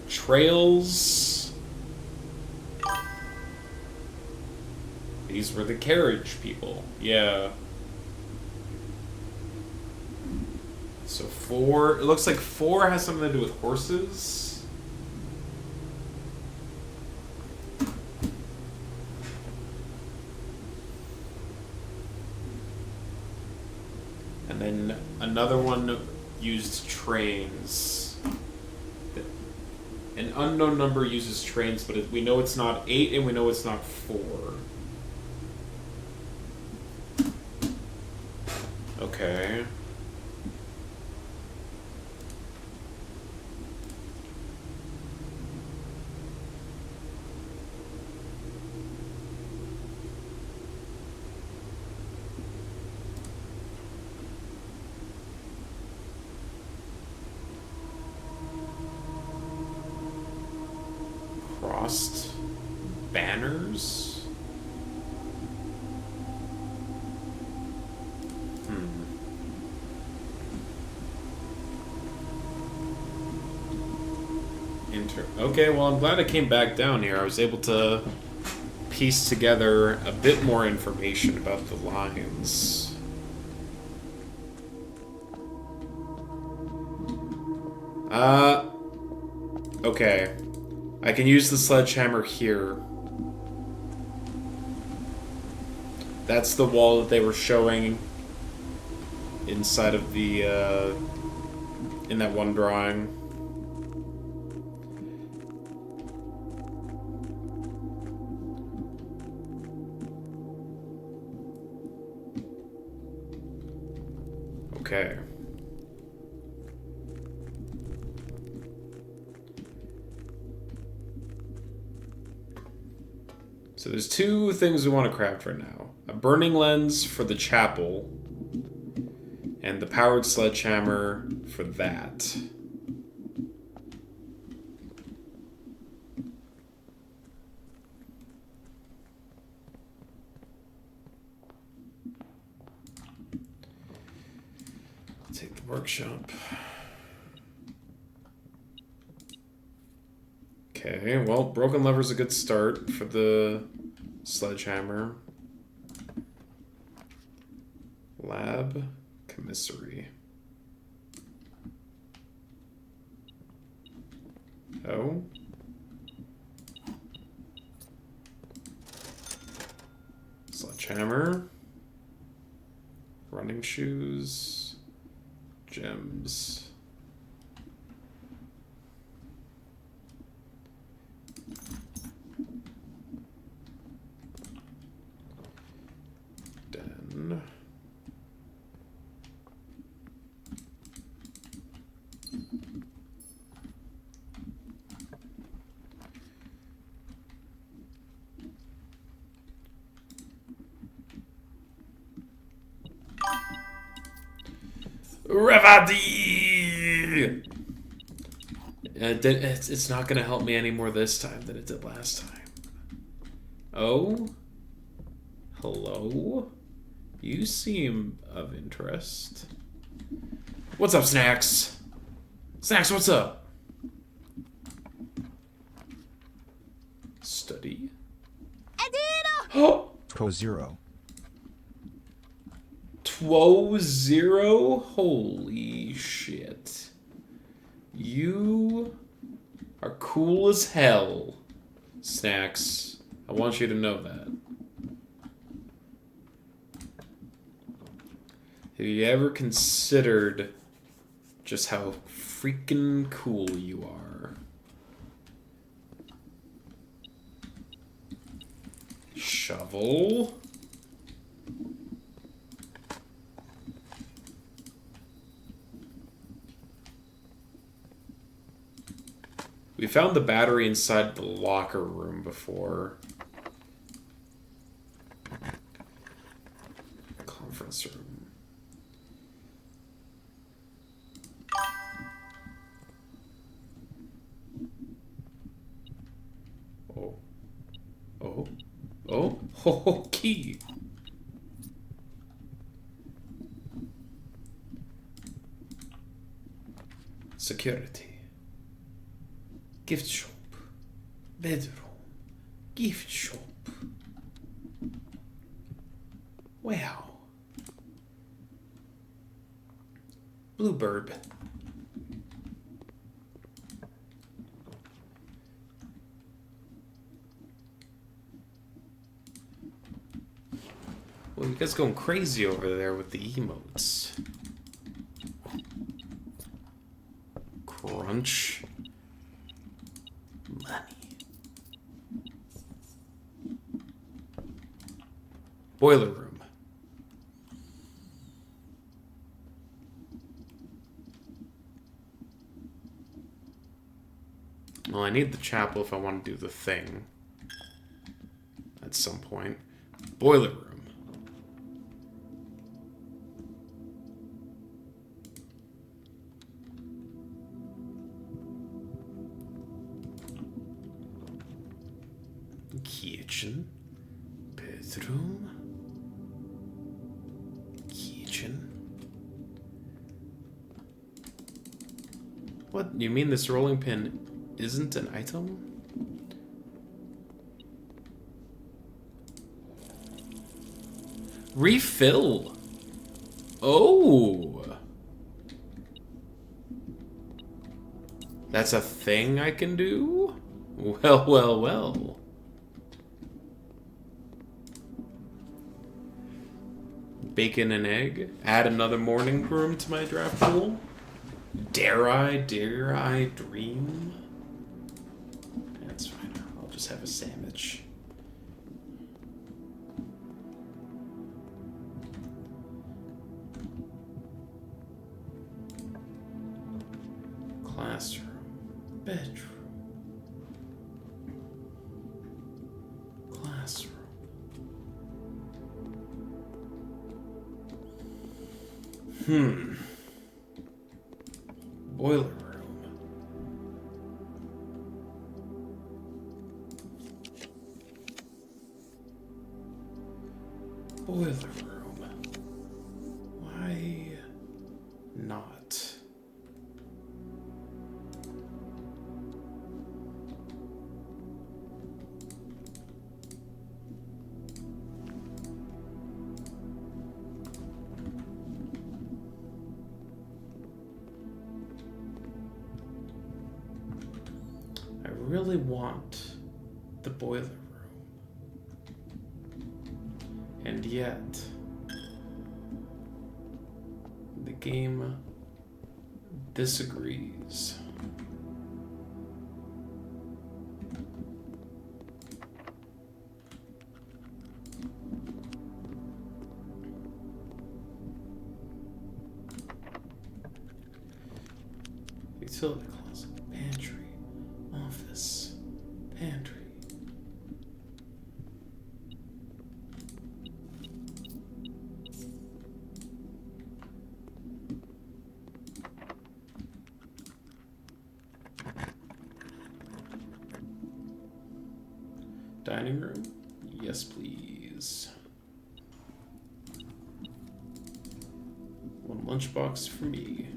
Trails. These were the carriage people. Yeah. So 4, it looks like 4 has something to do with horses. And then another one used trains. An unknown number uses trains, but we know it's not 8 and we know it's not 4. Okay. Crossed banners? Okay, well, I'm glad I came back down here. I was able to piece together a bit more information about the lions. Okay. I can use the sledgehammer here. That's the wall that they were showing inside of the, in that one drawing. Okay. So there's two things we want to craft right now. A burning lens for the chapel, and the powered sledgehammer for that. Take the workshop. Okay, well, broken lever's a good start for the sledgehammer. Lab commissary. Oh. Sledgehammer. Running shoes. Gems. Den. Revadi! It's not going to help me any more this time than it did last time. Oh? Hello? You seem of interest. What's up, Snacks? Snacks, what's up? Study? Oh! Co-Zero. 12-0? Holy shit. You are cool as hell, Snacks. I want you to know that. Have you ever considered just how freaking cool you are? Shovel. We found the battery inside the locker room before. Conference room. Oh. Oh. Oh. Oh, key. Security. Gift shop. Bedroom. Gift shop. Wow. Bluebird. Well, you guys going crazy over there with the emotes. Crunch. Money. Boiler room. Well, I need the chapel if I want to do the thing. At some point. Boiler room. Kitchen. Bedroom. Kitchen. What? You mean this rolling pin isn't an item? Refill. Oh. That's a thing I can do? Well, well, well. Bacon and egg. Add another morning broom to my draft pool. Dare I dream? That's fine. I'll just have a sandwich. Classroom. Bedroom. Classroom. Boiler room. Boiler room. Why not? I really want the boiler room. And yet, the game disagrees. Utility closet, pantry, office, pantry. Dining room? Yes, please. One lunchbox for me.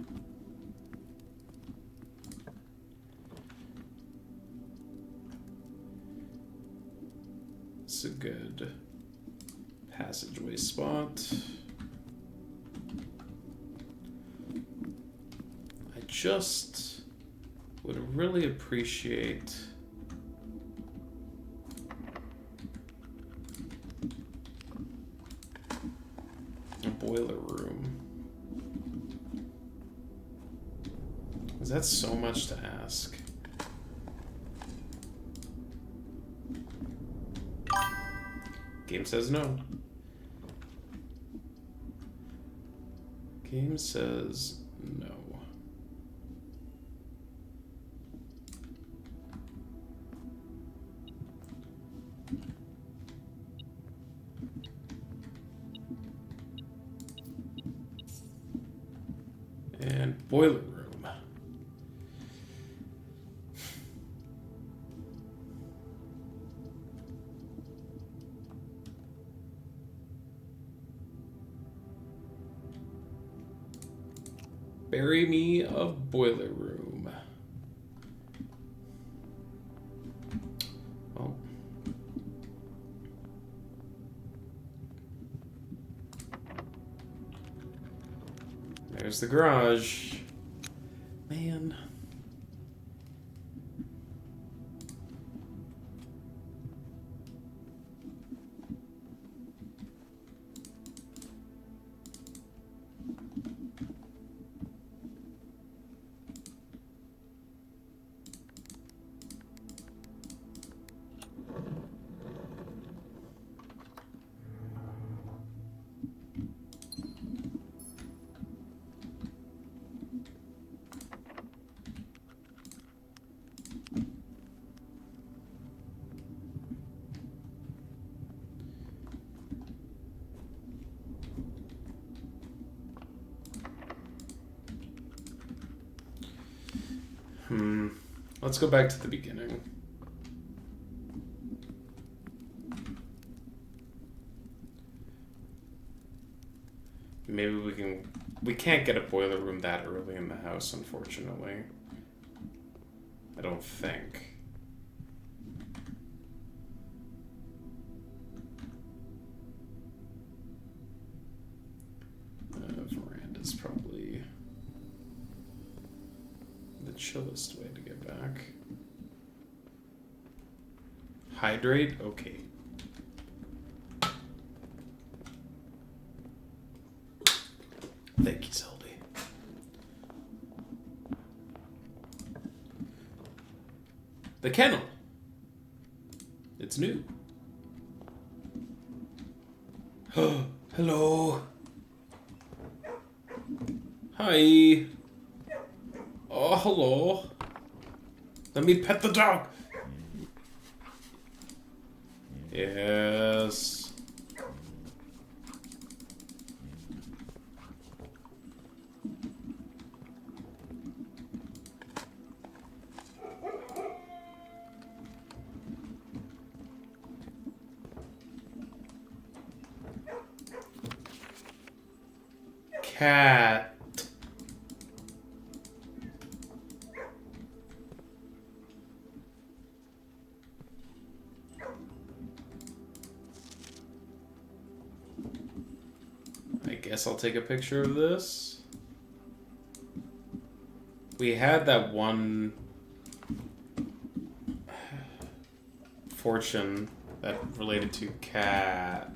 It's a good passageway spot. I just would really appreciate a boiler room. Is that so much to ask? Game says no. Game says no. And boiler room. Bury me a boiler room. Oh. There's the garage. Man. Let's go back to the beginning. Maybe we can't get a boiler room that early in the house, unfortunately. I don't think. Veranda's probably the chillest way to get back. Hydrate? Okay. Thank you, Zelda. The kennel. It's new. Hello. Hi. Oh, hello. Let me pet the dog. Yes. Cat. I guess I'll take a picture of this. We had that one fortune that related to cat.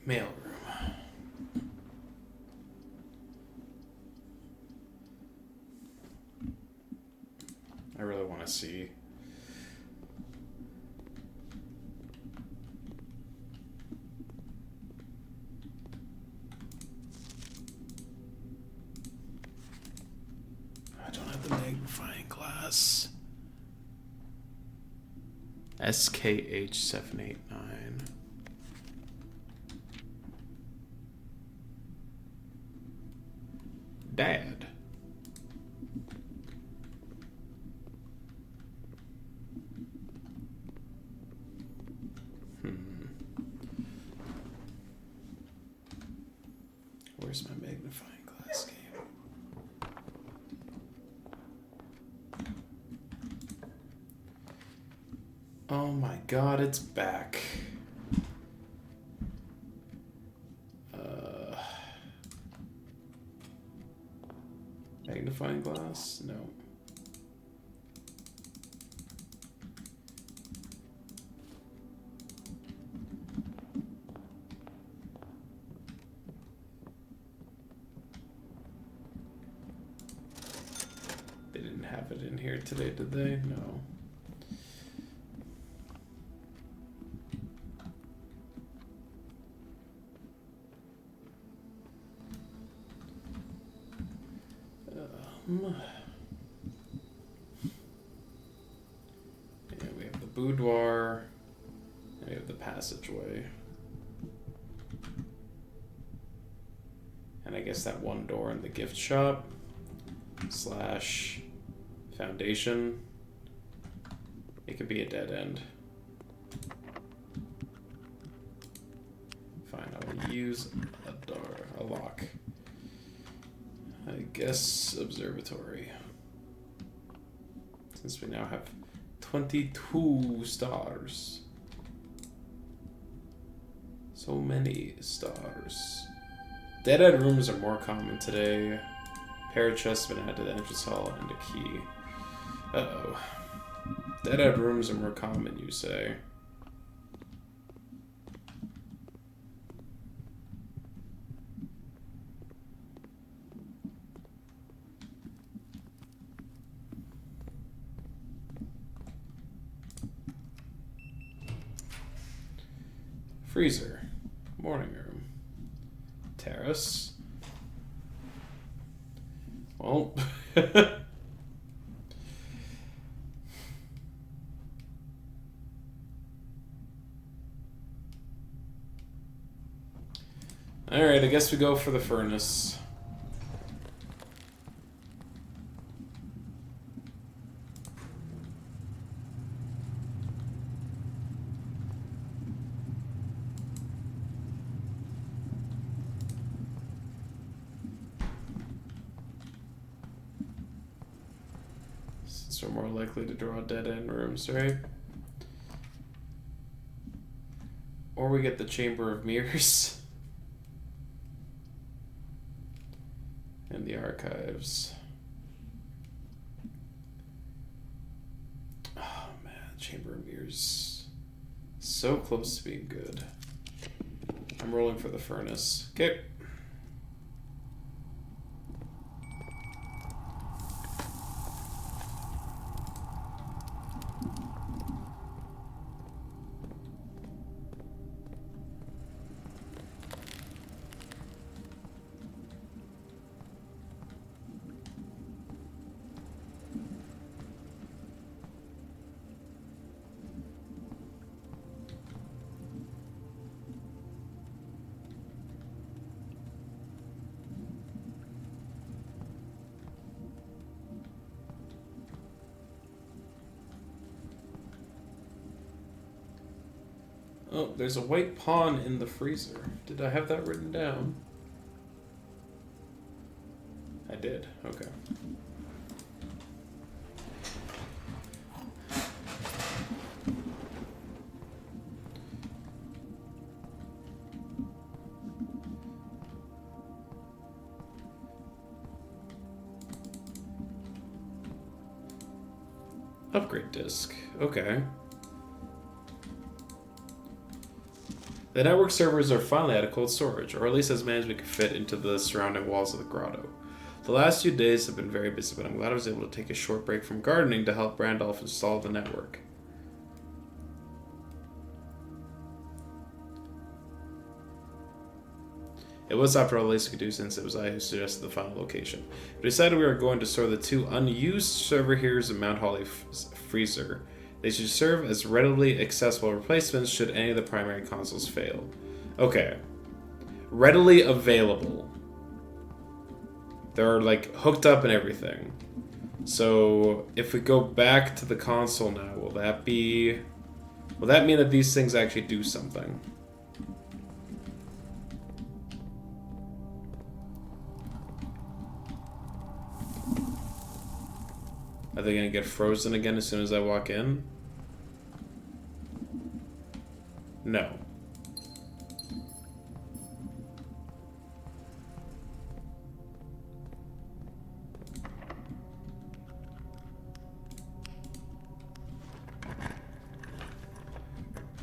Mailroom. I really want to see. I don't have the magnifying glass. SKH789. Dad. Where's my magnifying glass game? Oh my god, it's back. Magnifying glass? No. They didn't have it in here today, did they? No. Yeah, we have the boudoir, and we have the passageway. And I guess that one door in the gift shop / foundation. It could be a dead end. Fine, I will use a door, a lock. I guess observatory. Since we now have 22 stars. So many stars. Dead-end rooms are more common today. Parachests have been added to the entrance hall and a key. Uh-oh. Dead-end rooms are more common, you say. Freezer. Morning room. Terrace. Well. Alright, I guess we go for the furnace. Since we're more likely to draw dead-end rooms, right? Or we get the Chamber of Mirrors. And the archives. Oh man, Chamber of Mirrors. So close to being good. I'm rolling for the furnace. Okay. Oh, there's a white pawn in the freezer. Did I have that written down? I did. Okay. Upgrade disk. Okay. The network servers are finally out of cold storage, or at least as management can fit into the surrounding walls of the grotto. The last few days have been very busy, but I'm glad I was able to take a short break from gardening to help Randolph install the network. It was after all Lacey could do, since it was I who suggested the final location. We decided we were going to store the 2 unused server heaters in Mount Holly freezer. They should serve as readily accessible replacements should any of the primary consoles fail. Okay. Readily available. They're like hooked up and everything. So if we go back to the console now, will that mean that these things actually do something? Are they going to get frozen again as soon as I walk in? No.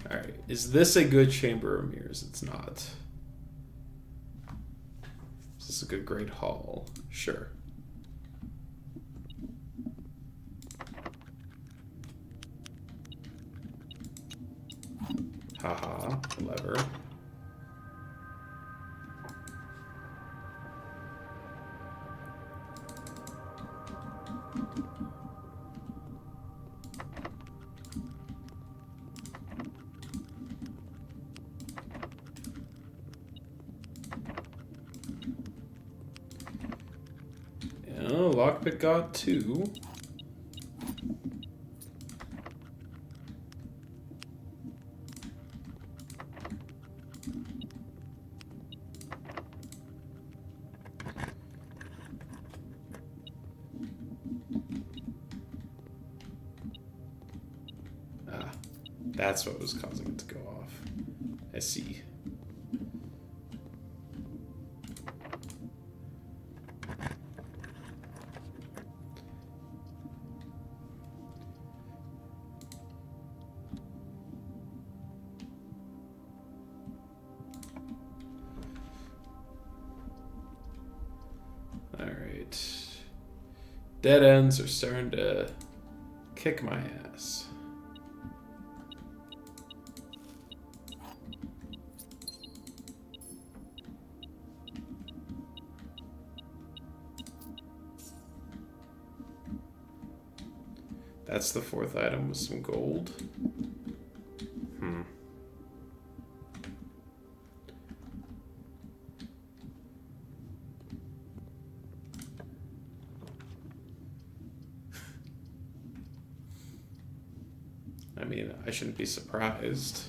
Alright, is this a good Chamber of Mirrors? It's not. Is this a good Great Hall? Sure. Haha, lever. Oh, lockpick got 2. That's what was causing it to go off. I see. Alright. Dead ends are starting to kick my ass. That's the fourth item with some gold. I mean, I shouldn't be surprised.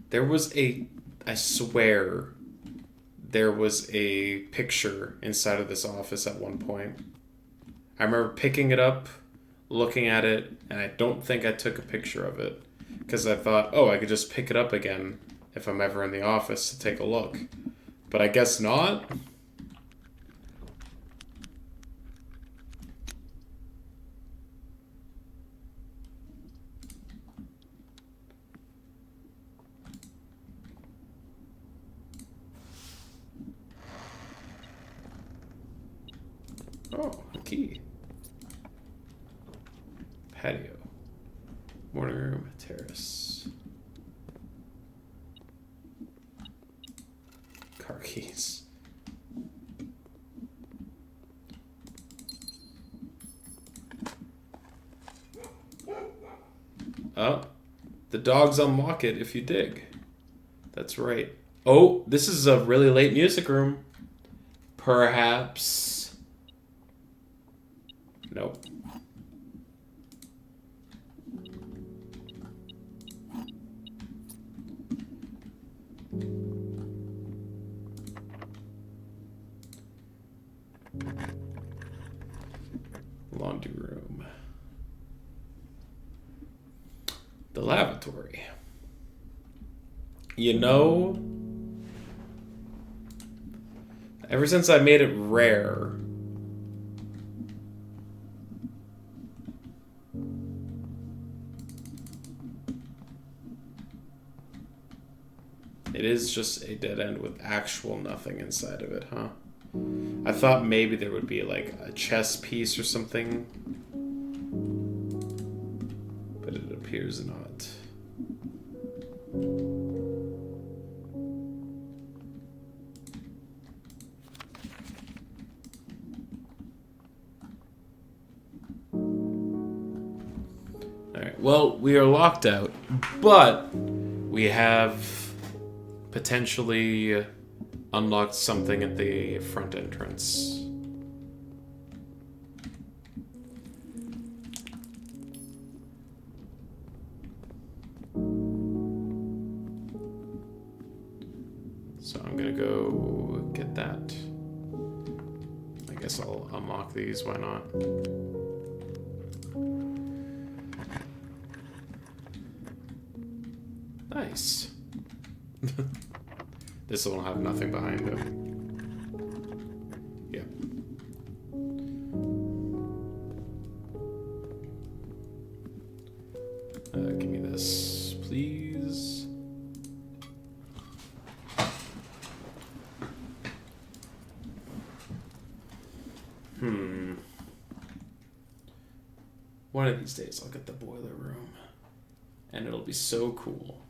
There was I swear, there was a picture inside of this office at one point. I remember picking it up, looking at it, and I don't think I took a picture of it. Because I thought, oh, I could just pick it up again if I'm ever in the office to take a look. But I guess not. Oh, a key. Patio. Morning room, terrace. Car keys. Oh, the dogs unlock it if you dig. That's right. Oh, this is a really late music room. Perhaps. Nope. Laundry room. The lavatory. You know, ever since I made it rare, it is just a dead end with actual nothing inside of it, huh? I thought maybe there would be like a chess piece or something, but it appears not. Alright, well, we are locked out, but we have potentially unlocked something at the front entrance. So I'm gonna go get that. I guess I'll unlock these, why not? Nice. This will have nothing behind it. Yeah. Give me this, please. One of these days I'll get the boiler room. And it'll be so cool.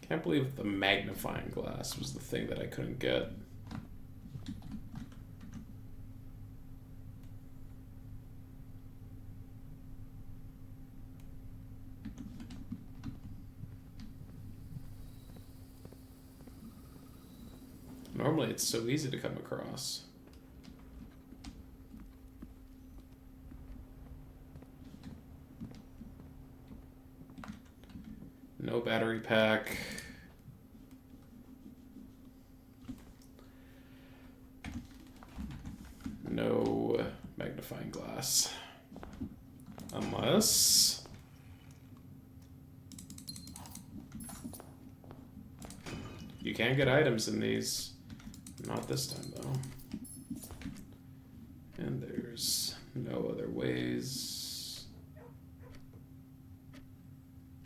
Can't believe the magnifying glass was the thing that I couldn't get. Normally it's so easy to come across. No battery pack. No magnifying glass. Unless... you can get items in these. Not this time, though. And there's no other ways.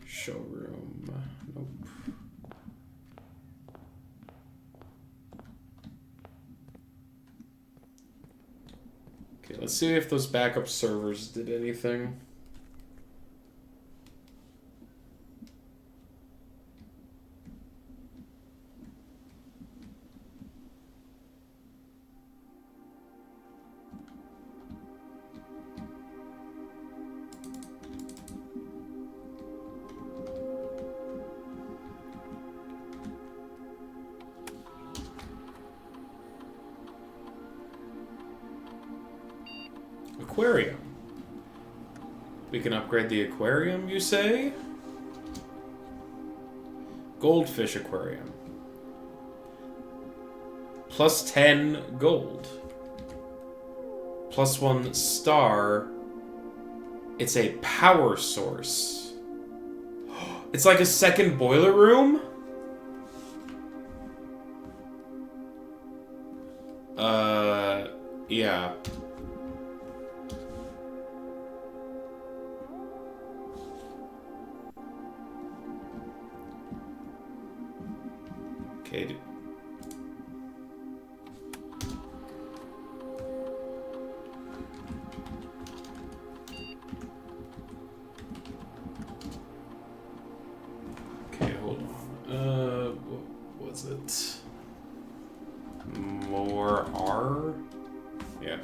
Showroom. Nope. Okay, let's see if those backup servers did anything. aquarium. We can upgrade the aquarium, you say? Goldfish aquarium. Plus 10 gold. Plus 1 star. It's a power source. It's like a second boiler room? Yeah. Okay. Okay, hold on. What was it? More R? Yeah.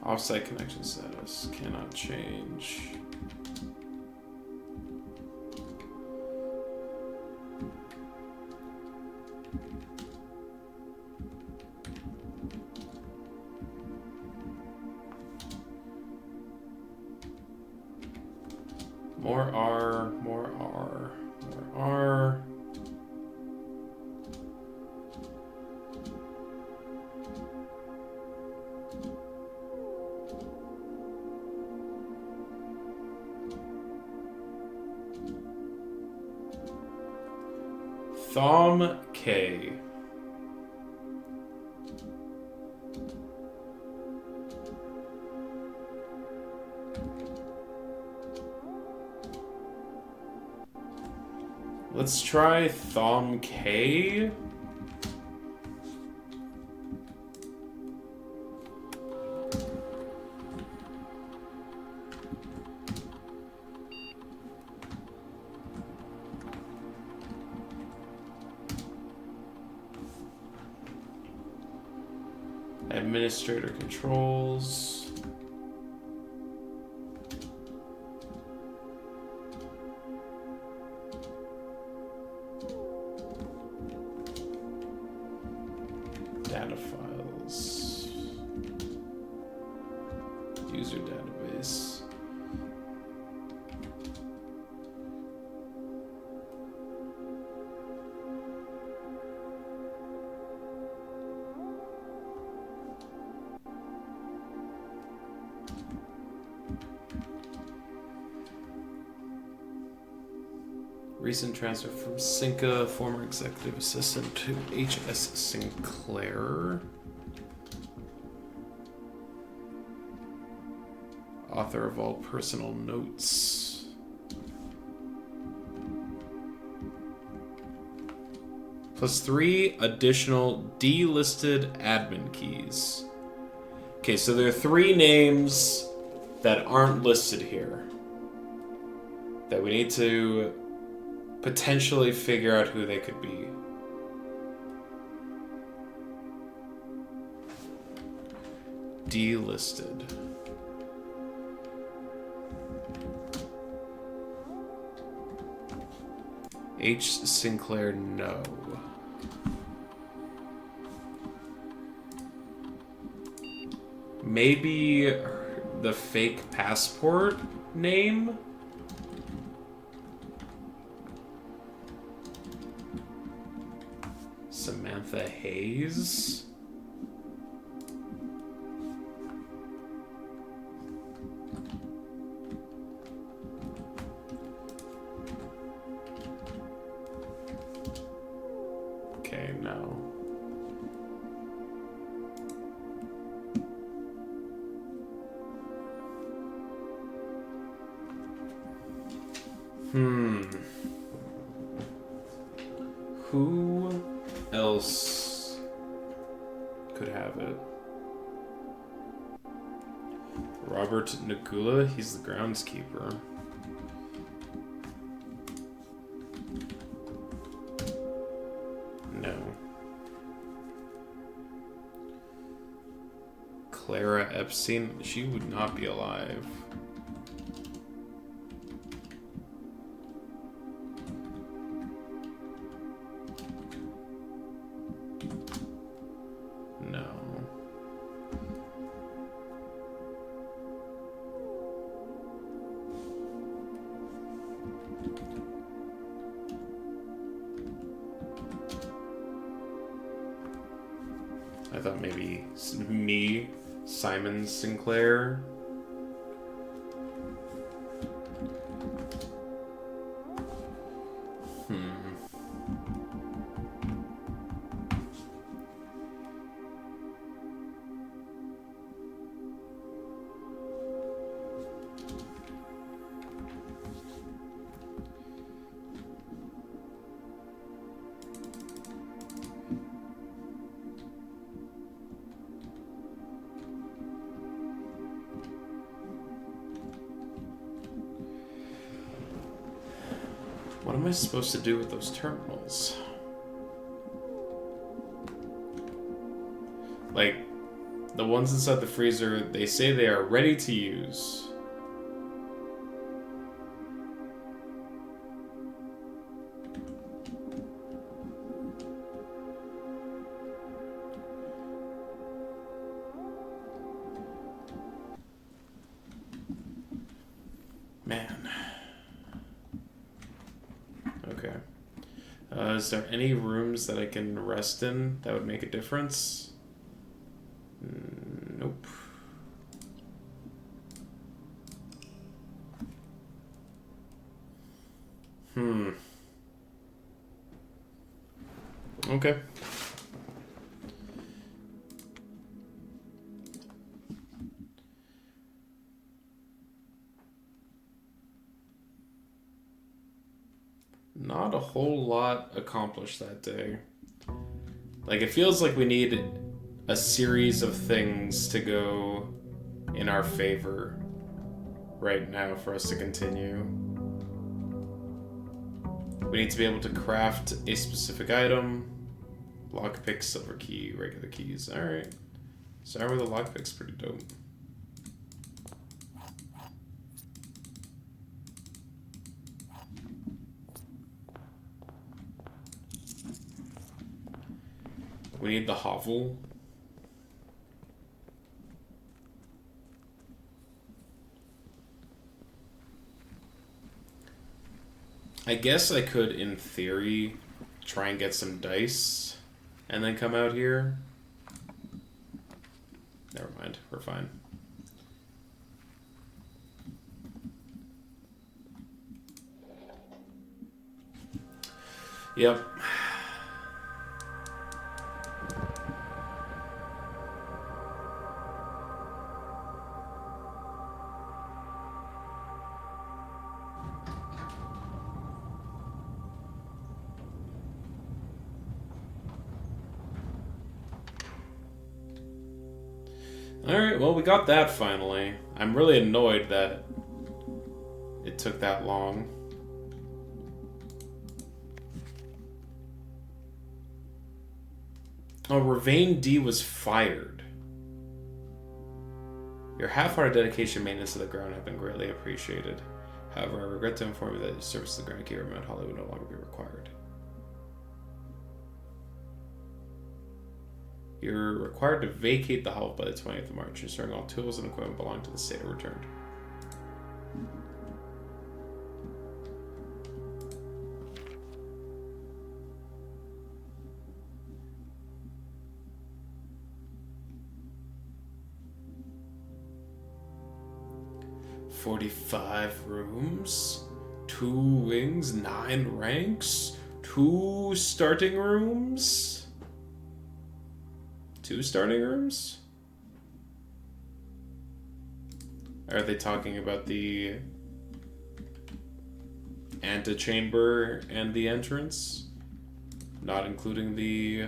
Offsite connection status cannot change. More R, more R, more R. Thom K. Let's try Thom K. Administrator controls. Data files. User database. Recent transfer from Cinca, former executive assistant, to H.S. Sinclair. Author of all personal notes. Plus 3 additional delisted admin keys. Okay, so there are 3 names that aren't listed here that we need to potentially figure out who they could be. Delisted. H. Sinclair, no. Maybe the fake passport name? Samantha Hayes? Okay, no. Who else could have it? Robert Nagula, he's the groundskeeper. No. Clara Epstein, she would not be alive. No. I thought maybe me, Simon Sinclair. What am I supposed to do with those terminals? Like, the ones inside the freezer, they say they are ready to use. Man. Okay. Is there any rooms that I can rest in that would make a difference? Nope. Okay. Not a whole lot accomplished that day. Like, it feels like we need a series of things to go in our favor right now for us to continue. We need to be able to craft a specific item. Lockpick, silver key, regular keys. Alright. Start with a lockpick's pretty dope. We need the hovel. I guess I could, in theory, try and get some dice and then come out here. Never mind, we're fine. Yep. Alright, well, we got that finally. I'm really annoyed that it took that long. Oh, Ravane D was fired. Your half-hearted dedication and maintenance of the ground have been greatly appreciated. However, I regret to inform you that your service to the Groundkeeper of Mount Holly will no longer be required. You're required to vacate the hovel by the 20th of March, ensuring all tools and equipment belonging to the state are returned. $45 rooms, 2 wings, 9 ranks, 2 starting rooms. 2 starting rooms? Are they talking about the antechamber and the entrance? Not including the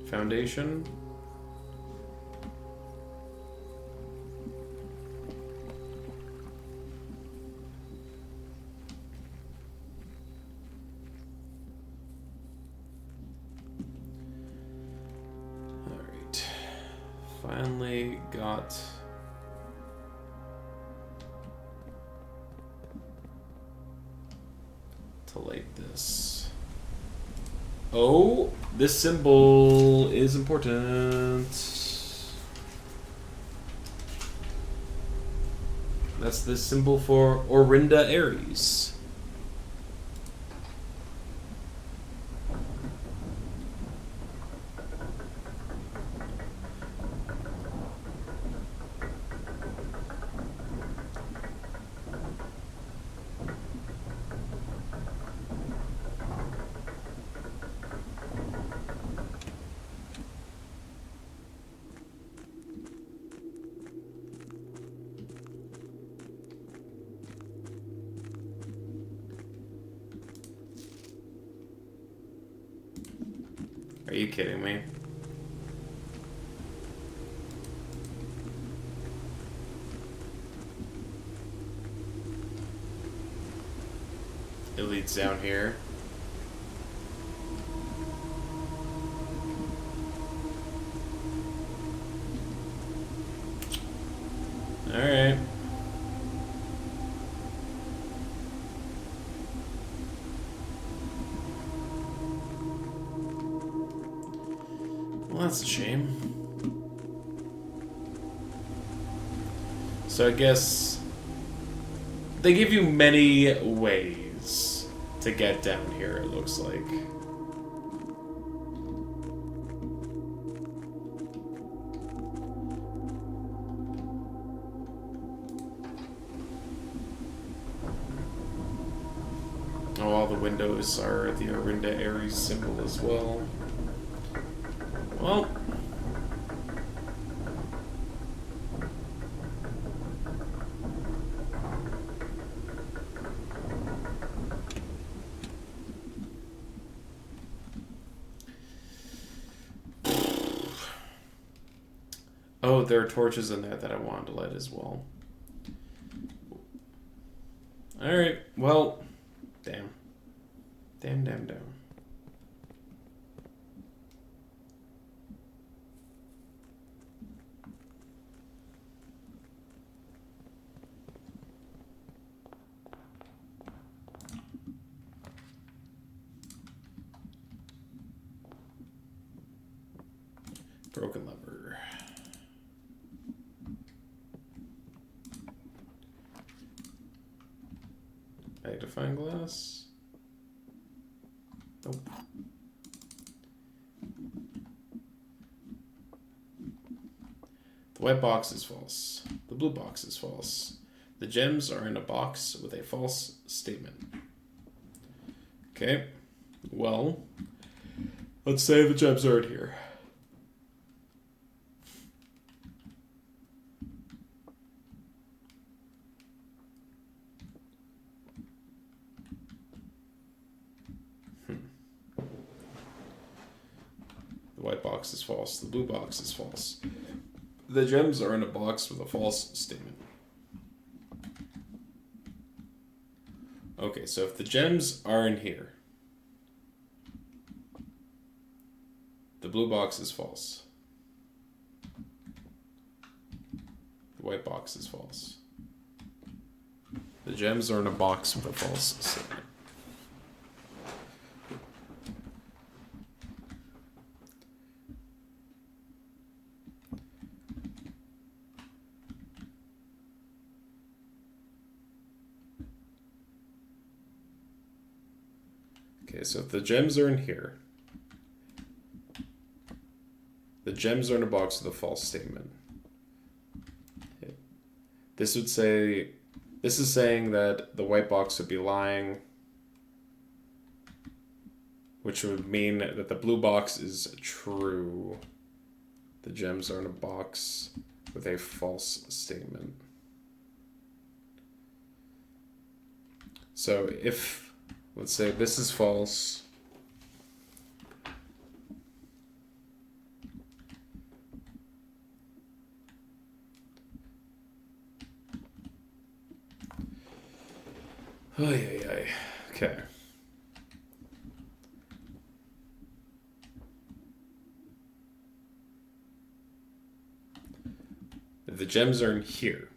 foundation? Finally got... to light this. Oh, this symbol is important. That's the symbol for Orinda Aries. Are you kidding me? It leads down here. Alright. Well, that's a shame. So I guess they give you many ways to get down here, it looks like. Oh, all the windows are the Orinda Aries symbol as well. Well, oh, there are torches in there that I wanted to light as well. Alright, well, damn. Damn. Broken lever. Magnifying glass. Nope. The white box is false. The blue box is false. The gems are in a box with a false statement. Okay. Well, let's say the gems aren't here. The white box is false. The blue box is false. The gems are in a box with a false statement. Okay, so if the gems are in here, the blue box is false. The white box is false. The gems are in a box with a false statement. Okay, so if the gems are in here, the gems are in a box with a false statement. This would say, this is saying that the white box would be lying, which would mean that the blue box is true. The gems are in a box with a false statement. So if, let's say this is false, okay. The gems are in here.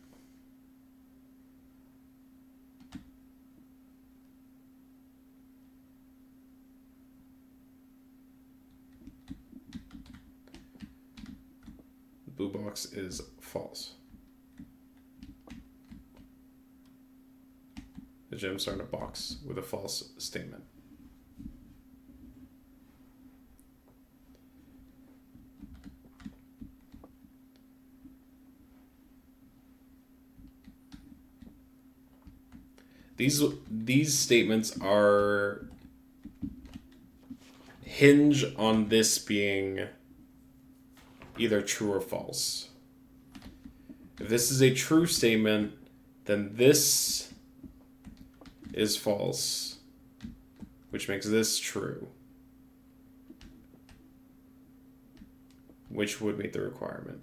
The blue box is false. The gems are in a box with a false statement. These statements are hinge on this being either true or false. If this is a true statement, then this is false, which makes this true, which would meet the requirement.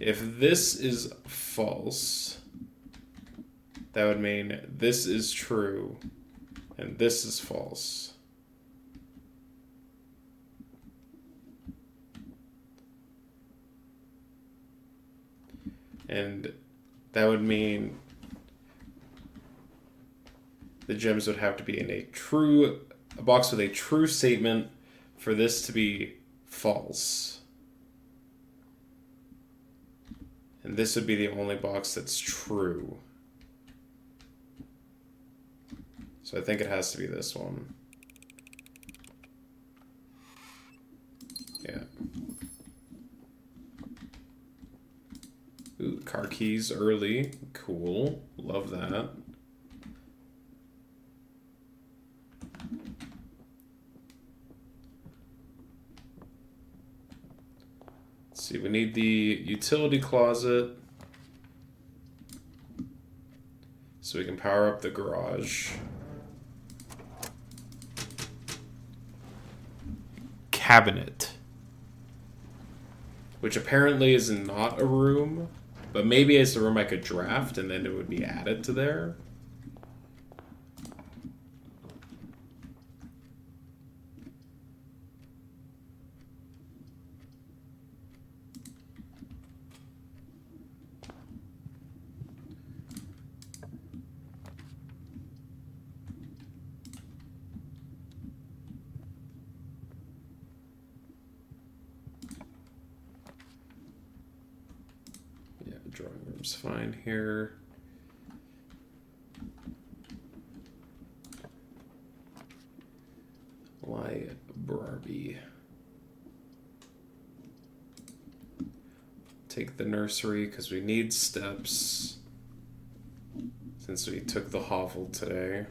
If this is false, that would mean this is true and this is false. And that would mean the gems would have to be in a box with a true statement for this to be false. And this would be the only box that's true. So I think it has to be this one. Yeah. Ooh, car keys early. Cool. Love that. Let's see, we need the utility closet so we can power up the garage. Cabinet, which apparently is not a room, but maybe it's a room I could draft and then it would be added to there. Drawing room's fine here. Library. Take the nursery because we need steps since we took the hovel today.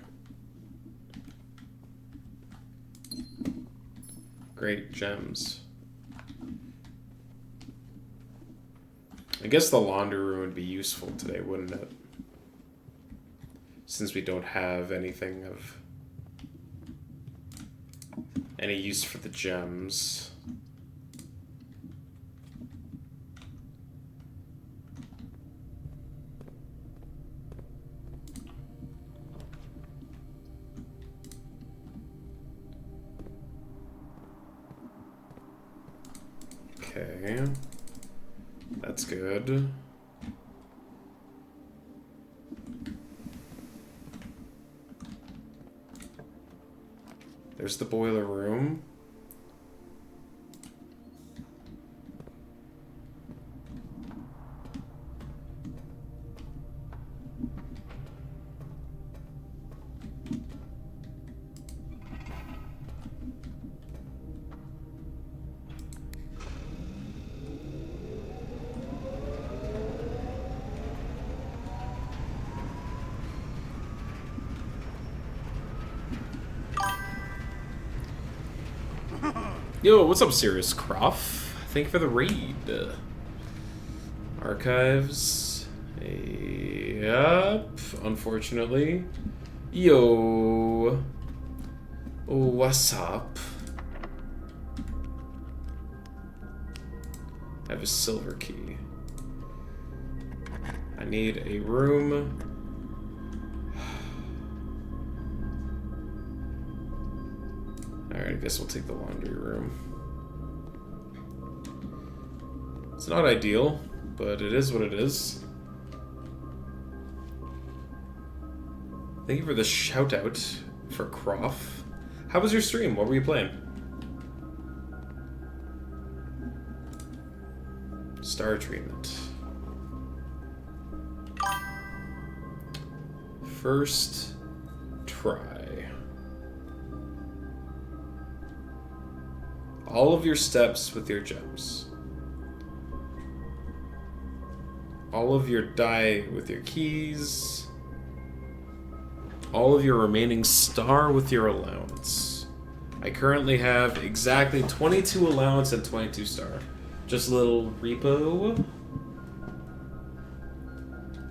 Great gems. I guess the laundry room would be useful today, wouldn't it? Since we don't have anything of any use for the gems. Okay. That's good. There's the boiler room. Yo, what's up, Sirius Croft? Thank you for the raid. Archives. Yep, unfortunately. Yo. Oh, what's up? I have a silver key. I need a room. Alright, I guess we'll take the laundry room. It's not ideal. but it is what it is. Thank you for the shout out for Croft. How was your stream? What were you playing? Star treatment. First try. All of your steps with your gems. All of your die with your keys. All of your remaining star with your allowance. I currently have exactly 22 allowance and 22 star. Just a little repo.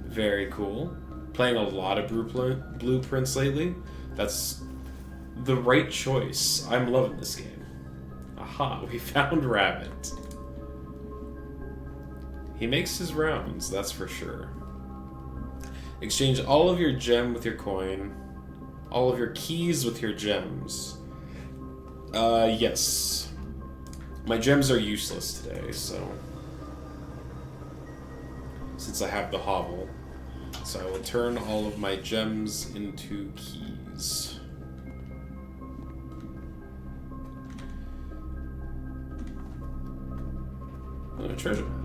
Very cool. Playing a lot of blueprints lately. That's the right choice. I'm loving this game. Aha, we found Rabbit. He makes his rounds, that's for sure. Exchange all of your gem with your coin. All of your keys with your gems. Yes. My gems are useless today, so... Since I have the hovel. So I will turn all of my gems into keys. Oh, a treasure map.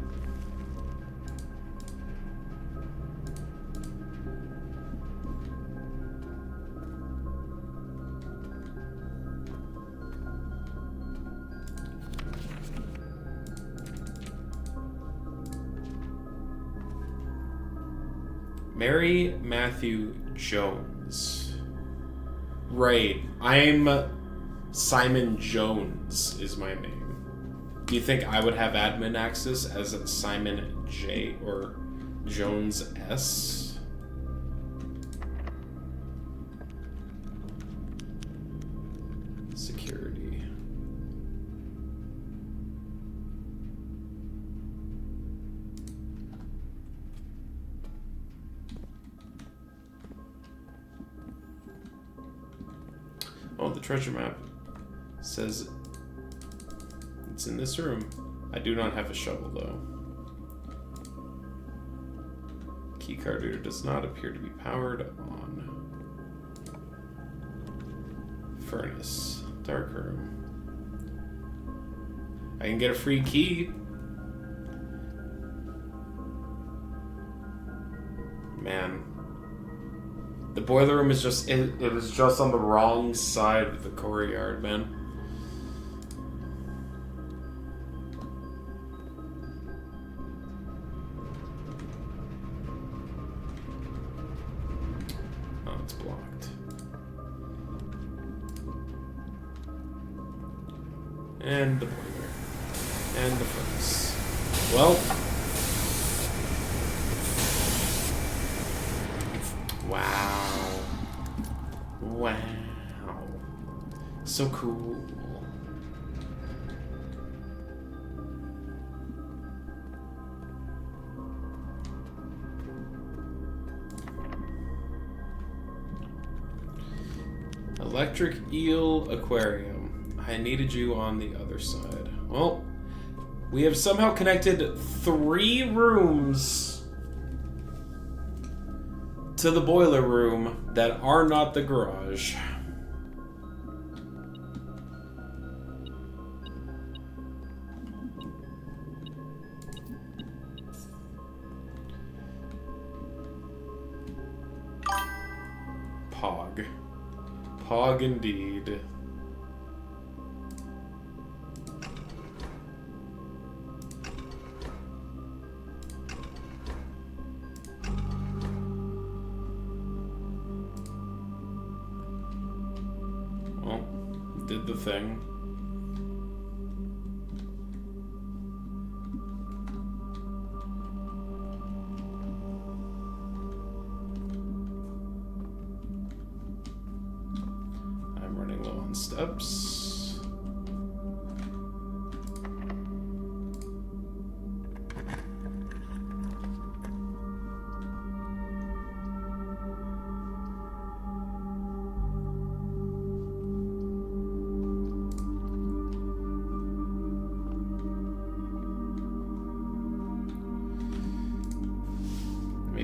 Mary Matthew Jones. Right. I'm Simon Jones is my name. Do you think I would have admin access as Simon J or Jones S? Security. Oh, the treasure map says it's in this room. I do not have a shovel, though. Keycard reader does not appear to be powered on. Furnace. Dark room. I can get a free key. Man. The boiler room is just... It is just on the wrong side of the courtyard, man. And the boiler. And the furnace. Well. Wow. Wow. So cool. Electric Eel Aquarium. I needed you on the other side. Well, we have somehow connected 3 rooms to the boiler room that are not the garage. Pog. Pog indeed. Did the thing. I'm running low on steps.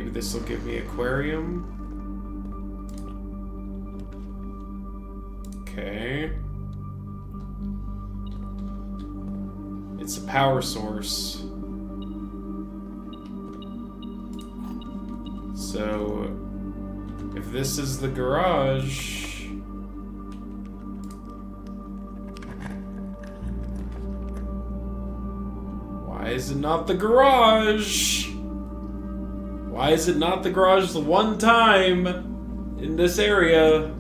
Maybe this will give me aquarium. Okay. It's a power source. So, if this is the garage... Why is it not the garage? Why is it not the garage the one time in this area?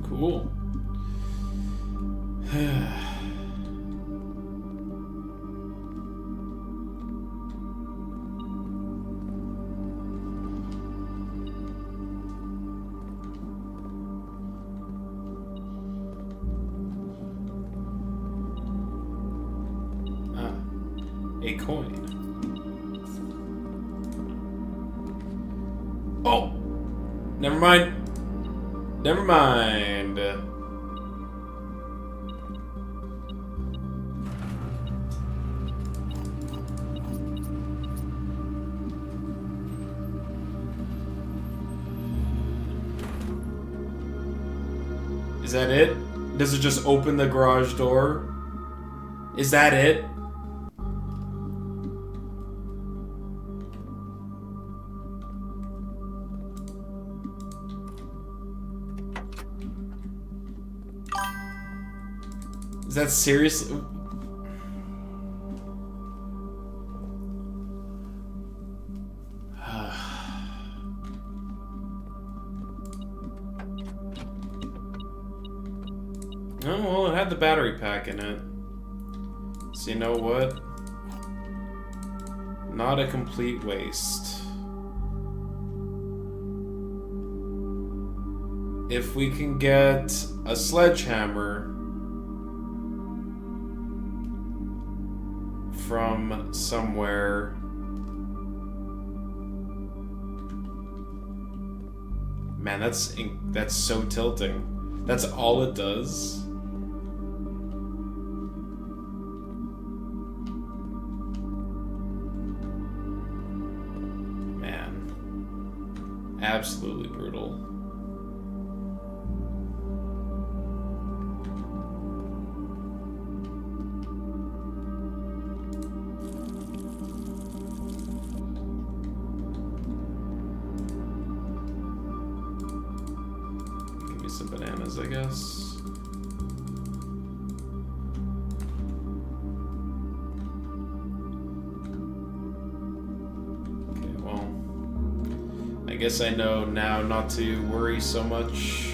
Cool. A coin. Oh! Never mind. Never mind. Is that it? Does it just open the garage door? Is that it? Is that seriously? Oh, well, it had the battery pack in it. So you know what? Not a complete waste. If we can get a sledgehammer from somewhere. Man, that's so tilting. That's all it does. Man. Absolutely brutal. Some bananas, I guess. Okay, well, I guess I know now not to worry so much.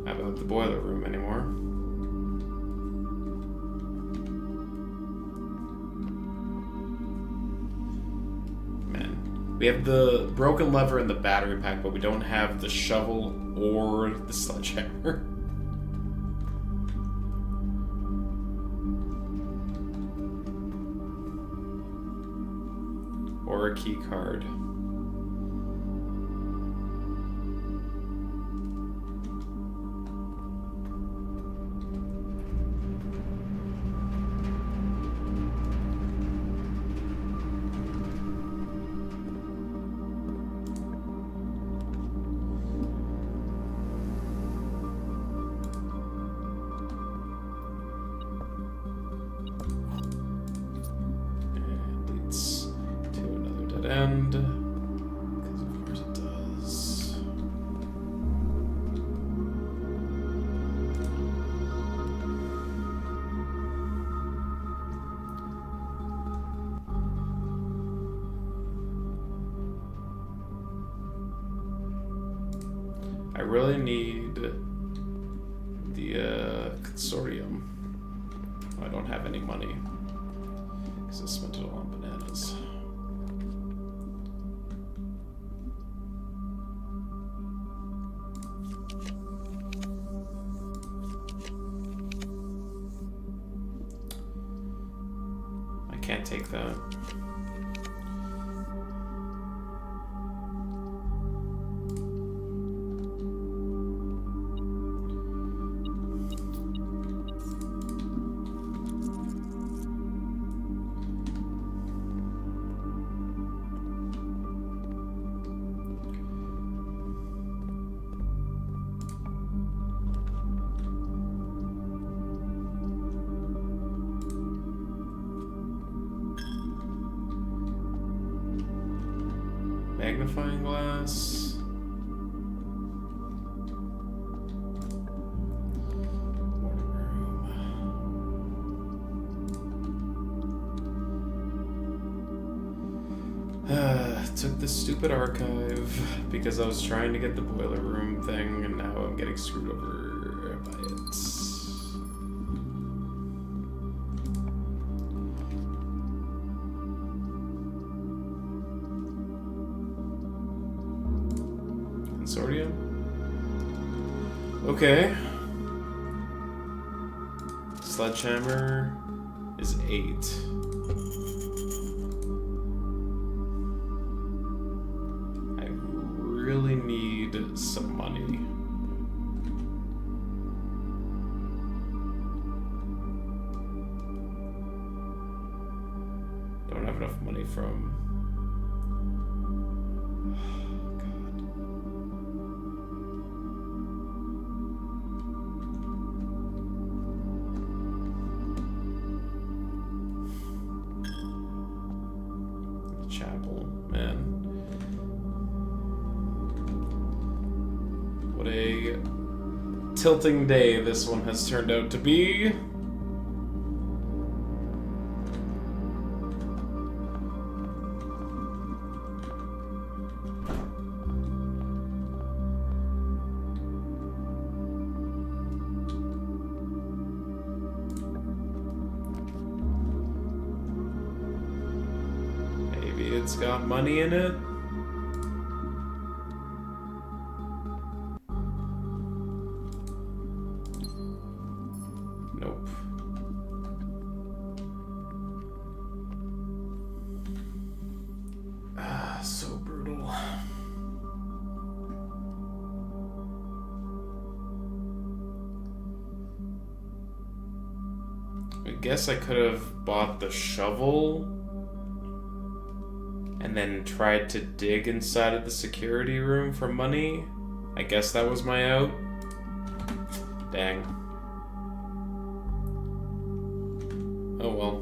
About the boiler room anymore. We have the broken lever and the battery pack, but we don't have the shovel or the sledgehammer. Or a key card. End, because of course it does. I really need the consortium. I don't have any money because I spent it all on bananas. I can't take that. Magnifying glass. Morning room. Took the stupid archive because I was trying to get the boiler room thing, and now I'm getting screwed over by it. Consortium? Okay. Sledgehammer is 8. I really need some money. Don't have enough money from... Chapel, man. What a tilting day this one has turned out to be. It's got money in it. Nope. Ah, so brutal. I guess I could have bought the shovel and then tried to dig inside of the security room for money. I guess that was my out. Dang. Oh well.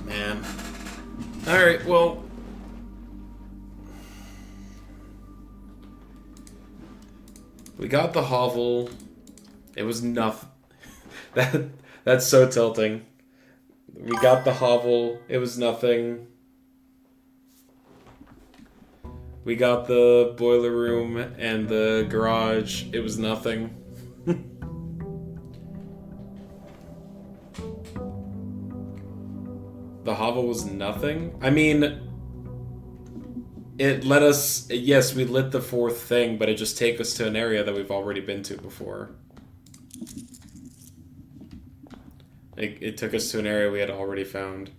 Man. Alright, well. We got the hovel. It was nothing. That's so tilting. We got the hovel. It was nothing. We got the boiler room and the garage. It was nothing. The hovel was nothing? I mean, it let us... Yes, we lit the fourth thing, but it just take us to an area that we've already been to before. It took us to an area we had already found.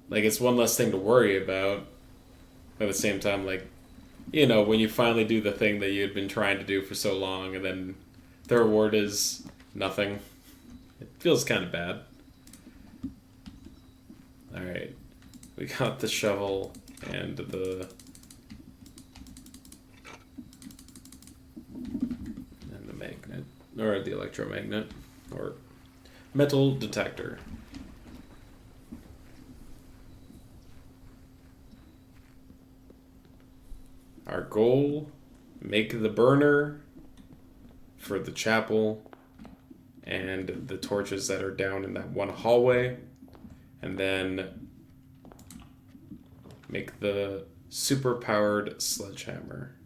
Like, it's one less thing to worry about. At the same time, like, you know, when you finally do the thing that you had been trying to do for so long, and then the reward is nothing. It feels kind of bad. Alright. We got the shovel and the magnet, or the electromagnet, or metal detector. Our goal, make the burner, for the chapel and the torches that are down in that one hallway, and then make the super powered sledgehammer.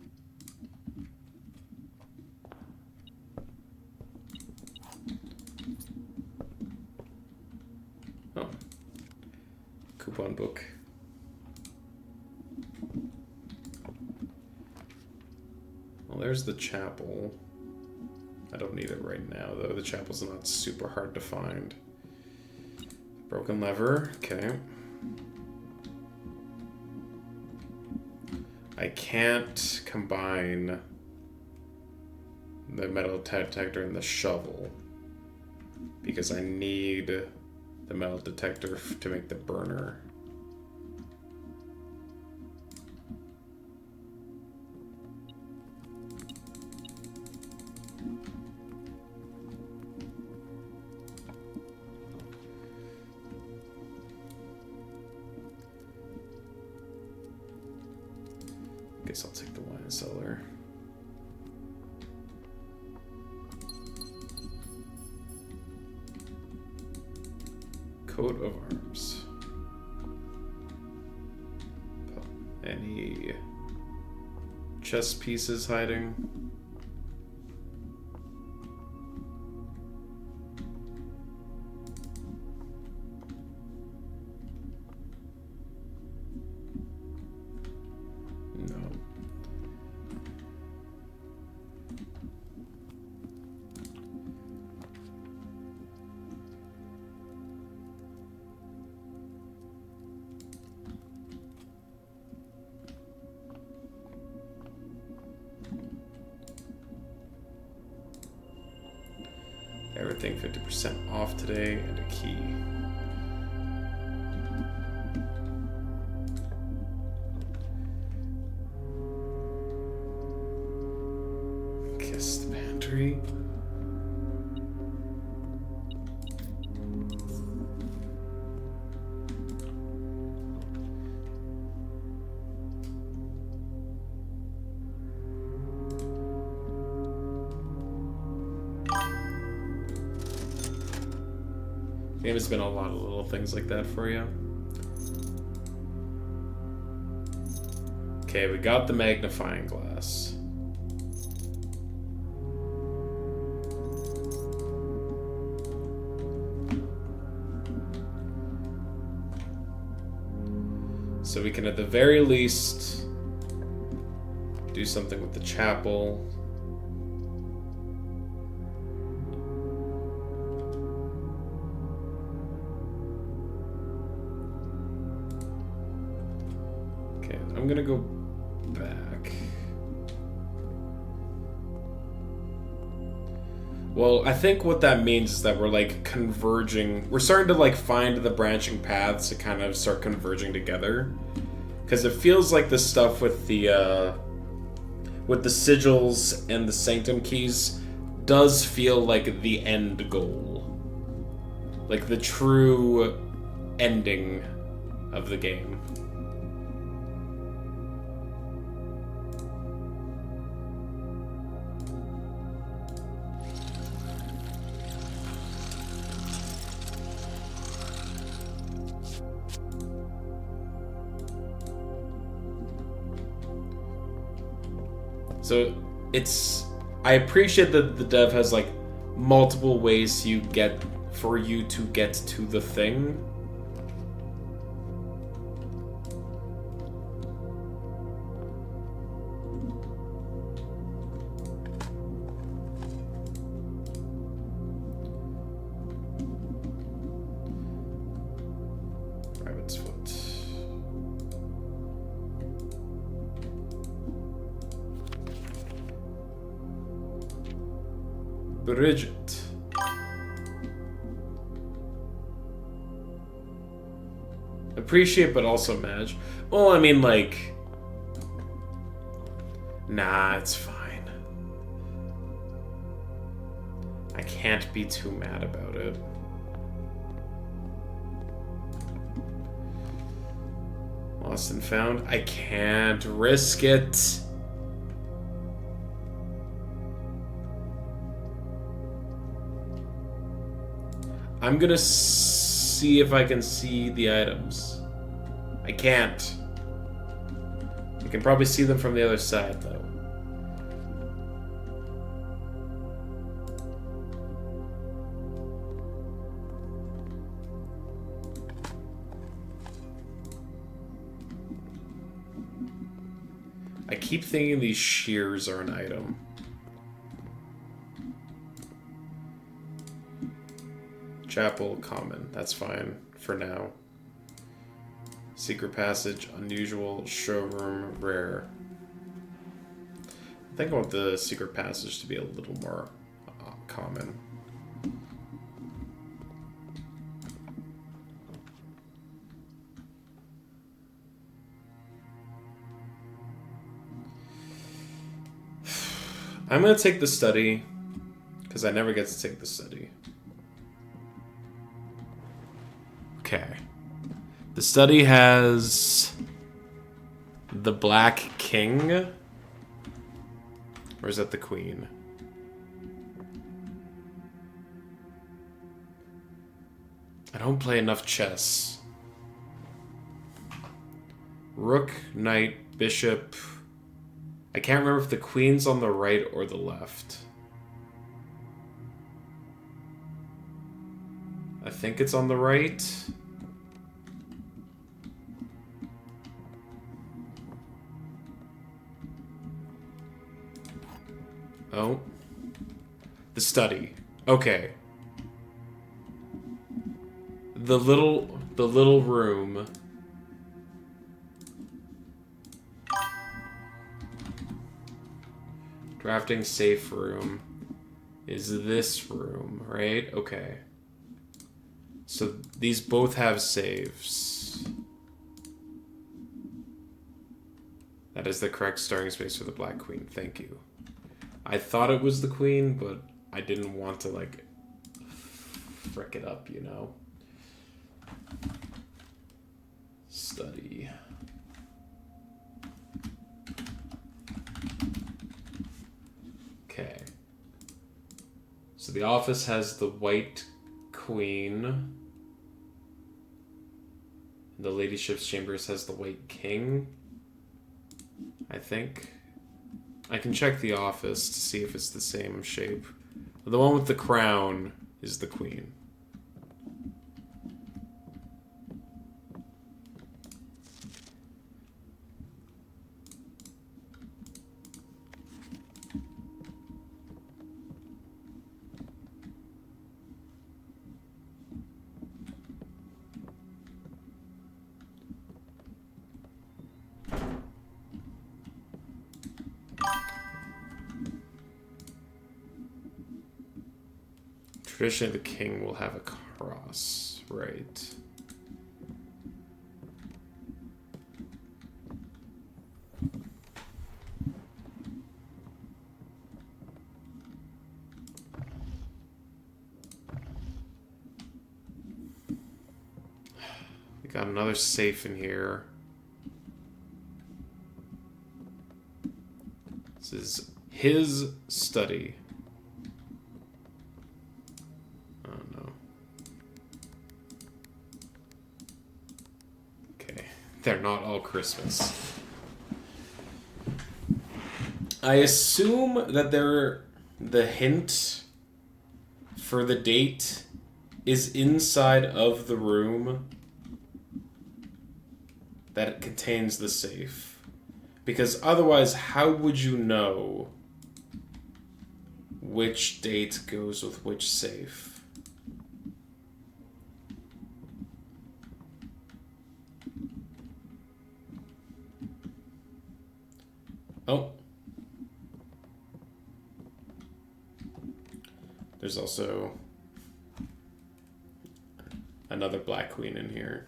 Oh, coupon book. Well, there's the chapel. I don't need it right now, though. The chapel's not super hard to find. Broken lever, okay. I can't combine the metal detector and the shovel because I need the metal detector to make the burner. Guess I'll take the wine cellar. Coat of arms. Any chess pieces hiding? No. Everything 50% off today and a key. Guest pantry. Game has been a lot of little things like that for you. Okay, we got the magnifying glass. So we can at the very least do something with the chapel. I'm gonna go back. Well, I think what that means is that we're like converging. We're starting to like find the branching paths to kind of start converging together. Because it feels like the stuff with the sigils and the sanctum keys does feel like the end goal. Like the true ending of the game. So I appreciate that the dev has like multiple ways for you to get to the thing. Rabbit's foot. Bridget. Appreciate, but also manage. Well, I mean, like... Nah, it's fine. I can't be too mad about it. Lost and found. I can't risk it. I'm gonna see if I can see the items. I can't. I can probably see them from the other side, though. I keep thinking these shears are an item. Chapel, common. That's fine for now. Secret passage, unusual, showroom, rare. I think I want the secret passage to be a little more common. I'm gonna take the study, because I never get to take the study. Okay. The study has the Black King. Or is that the Queen? I don't play enough chess. Rook, Knight, Bishop. I can't remember if the Queen's on the right or the left. I think it's on the right. Oh. The study. Okay. The little room. Drafting safe room is this room, right? Okay. So these both have saves. That is the correct starting space for the Black Queen. Thank you. I thought it was the Queen, but I didn't want to, like, frick it up, you know? Study. Okay. So the office has the White Queen. The Ladyship's Chambers has the White King. I think. I can check the office to see if it's the same shape. The one with the crown is the Queen. Traditionally, the king will have a cross, right? We got another safe in here. This is his study. They're not all Christmas. I assume that the hint for the date is inside of the room that contains the safe. Because otherwise, how would you know which date goes with which safe? Oh. There's also another Black Queen in here.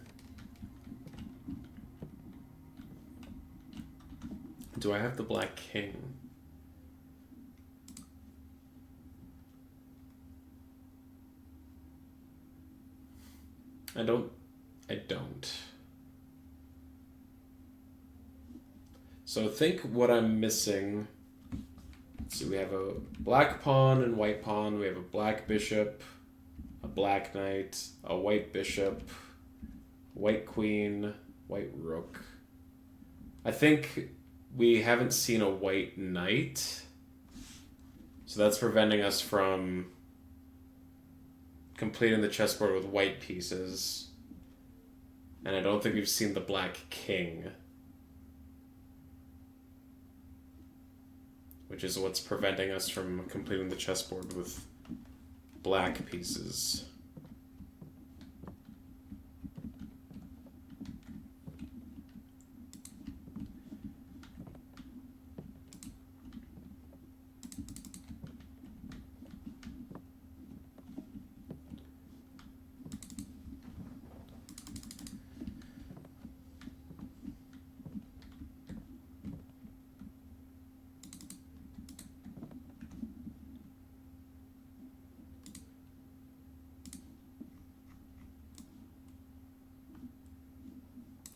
Do I have the Black King? I don't. So think what I'm missing. So we have a black pawn and white pawn. We have a black bishop, a black knight, a white bishop, white queen, white rook. I think we haven't seen a white knight, so that's preventing us from completing the chessboard with white pieces. And I don't think we've seen the black king, which is what's preventing us from completing the chessboard with black pieces.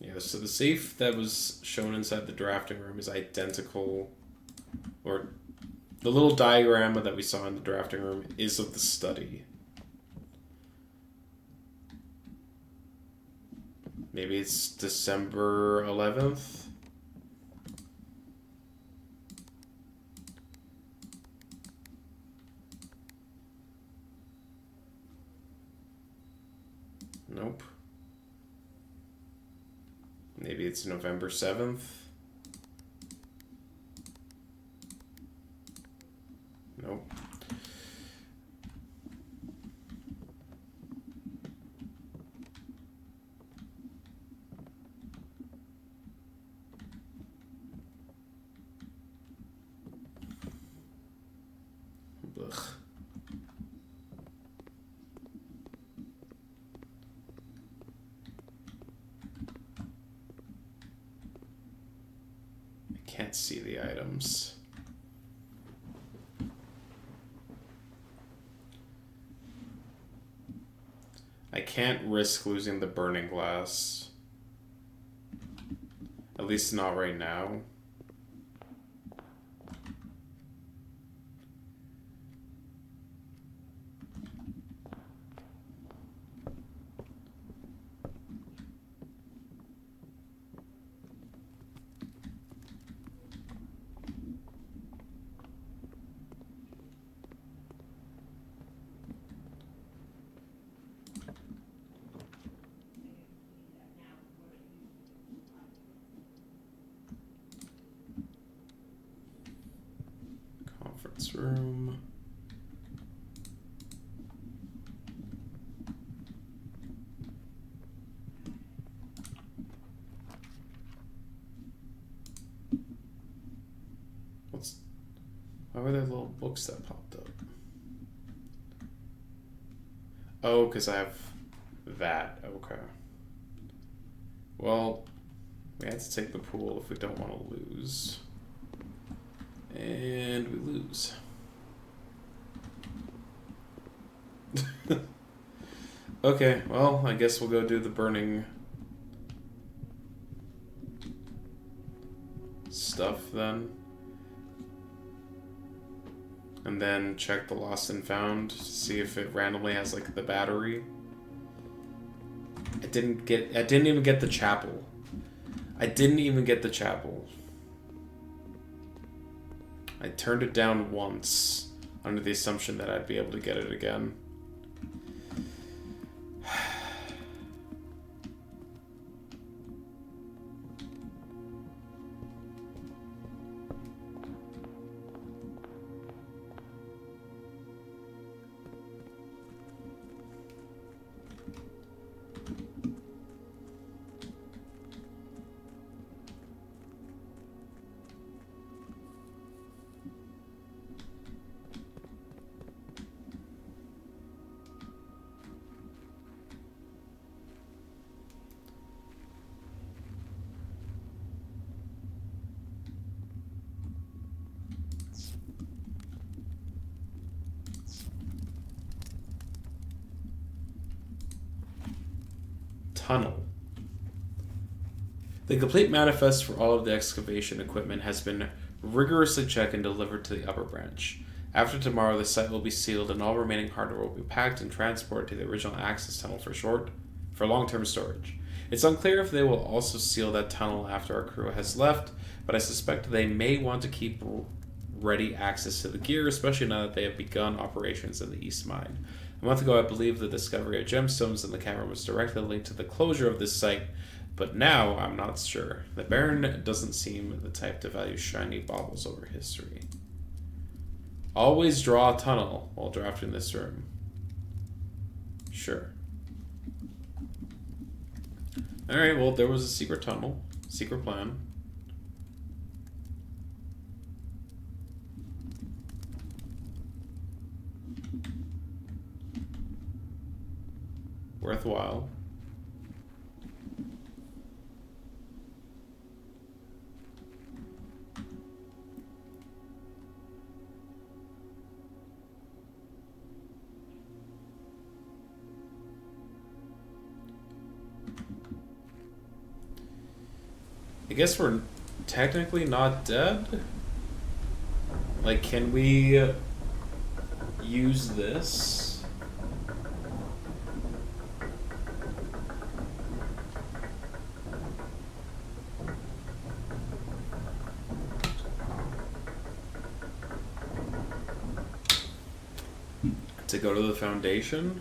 Yeah, so the safe that was shown inside the drafting room is identical, or the little diorama that we saw in the drafting room is of the study. Maybe it's December 11th? Nope. Maybe it's November 7th. Nope. Ugh. Can't see the items. I can't risk losing the burning glass. At least not right now. Conference room. Why were there little books that popped up? Oh, because I have that. Okay. Well, we have to take the pool if we don't want to lose. And we lose. Okay, well, I guess we'll go do the burning stuff then. And then check the lost and found to see if it randomly has like the battery. I didn't even get the chapel. I didn't even get the chapel. I turned it down once under the assumption that I'd be able to get it again. Tunnel. The complete manifest for all of the excavation equipment has been rigorously checked and delivered to the upper branch. After tomorrow, the site will be sealed and all remaining hardware will be packed and transported to the original access tunnel for long-term storage. It's unclear if they will also seal that tunnel after our crew has left, but I suspect they may want to keep ready access to the gear, especially now that they have begun operations in the East Mine. A month ago, I believe the discovery of gemstones in the cavern was directly linked to the closure of this site, but now I'm not sure. The Baron doesn't seem the type to value shiny baubles over history. Always draw a tunnel while drafting this room. Sure. Alright, well, there was a secret tunnel. Secret plan. Worthwhile. I guess we're technically not dead. Like, can we use this? To go to the Foundation?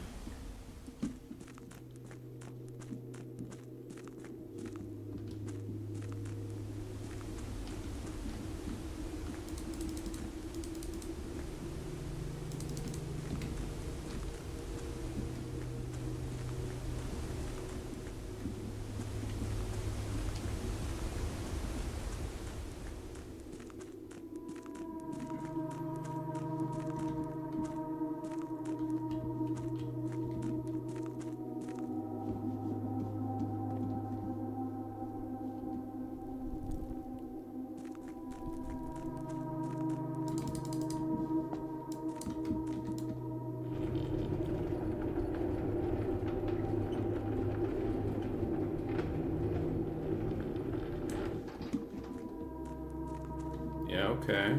Yeah, okay.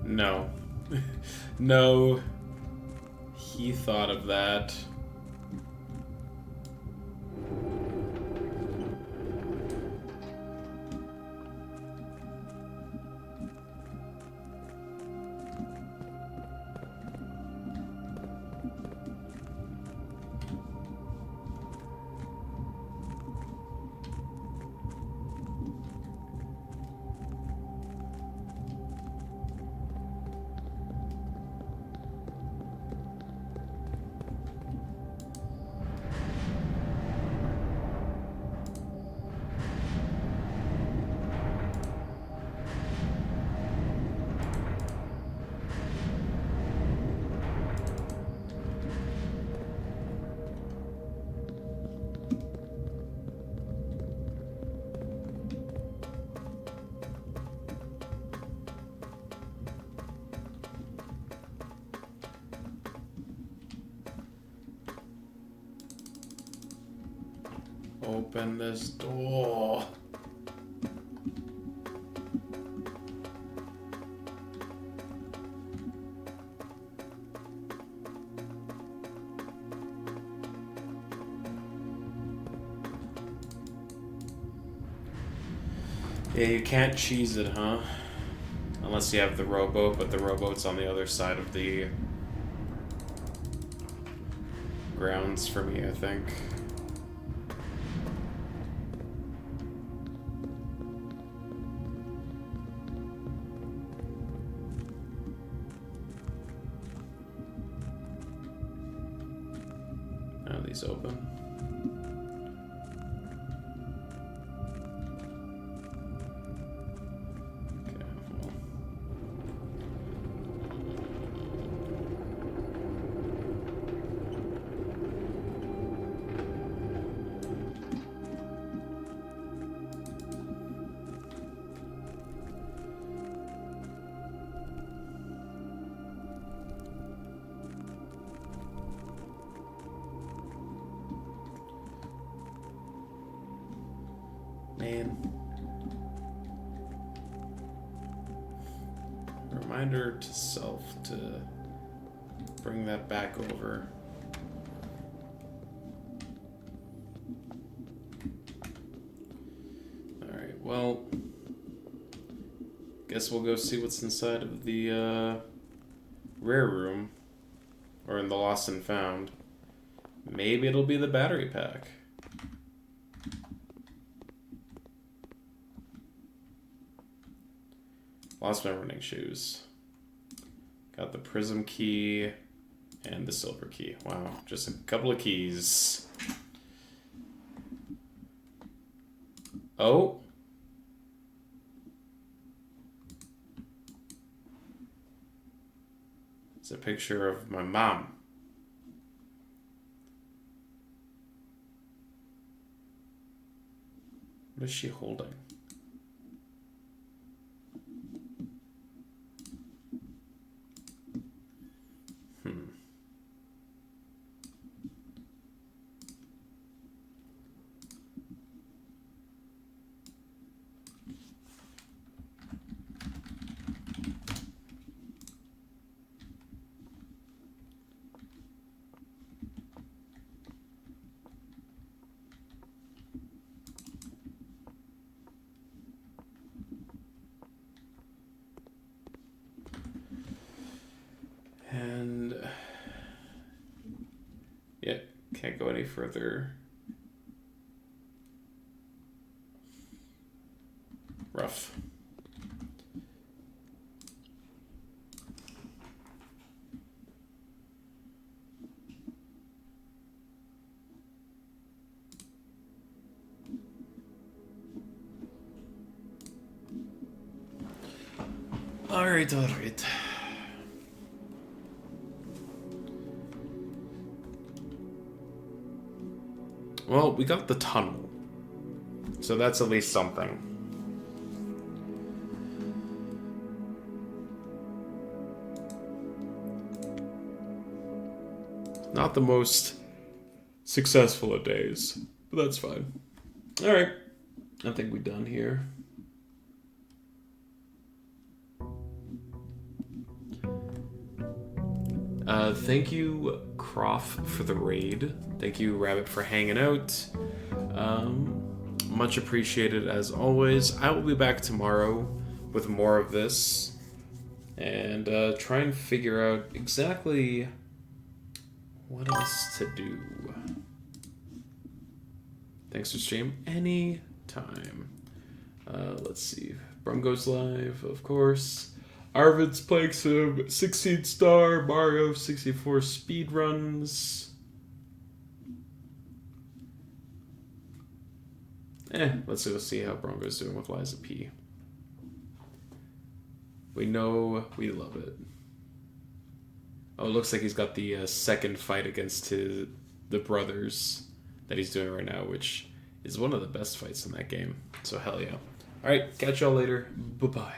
No. No. He thought of that. Open this door. Yeah, you can't cheese it, huh? Unless you have the rowboat, but the rowboat's on the other side of the grounds for me, I think. these open. Okay, well. Man. Reminder to self to bring that back over. Alright, well, guess we'll go see what's inside of the rare room, or in the lost and found. Maybe it'll be the battery pack. Lost my running shoes. Got the prism key and the silver key. Wow, just a couple of keys. Oh. It's a picture of my mom. What is she holding? And yeah, can't go any further. Rough. All right, all right. Well, we got the tunnel, so that's at least something. Not the most successful of days, but that's fine. Alright, I think we're done here. Thank you, Croft, for the raid. Thank you, Rabbit, for hanging out. Much appreciated as always. I will be back tomorrow with more of this and try and figure out exactly what else to do. Thanks for stream anytime. Let's see. Brungo's live, of course. Arvid's playing some 16 star Mario 64 speedruns. Let's go see how Bronco's doing with Liza P. We know we love it. Oh, it looks like he's got the second fight against the brothers that he's doing right now, which is one of the best fights in that game. So hell yeah. Alright, catch y'all later. Bye-bye.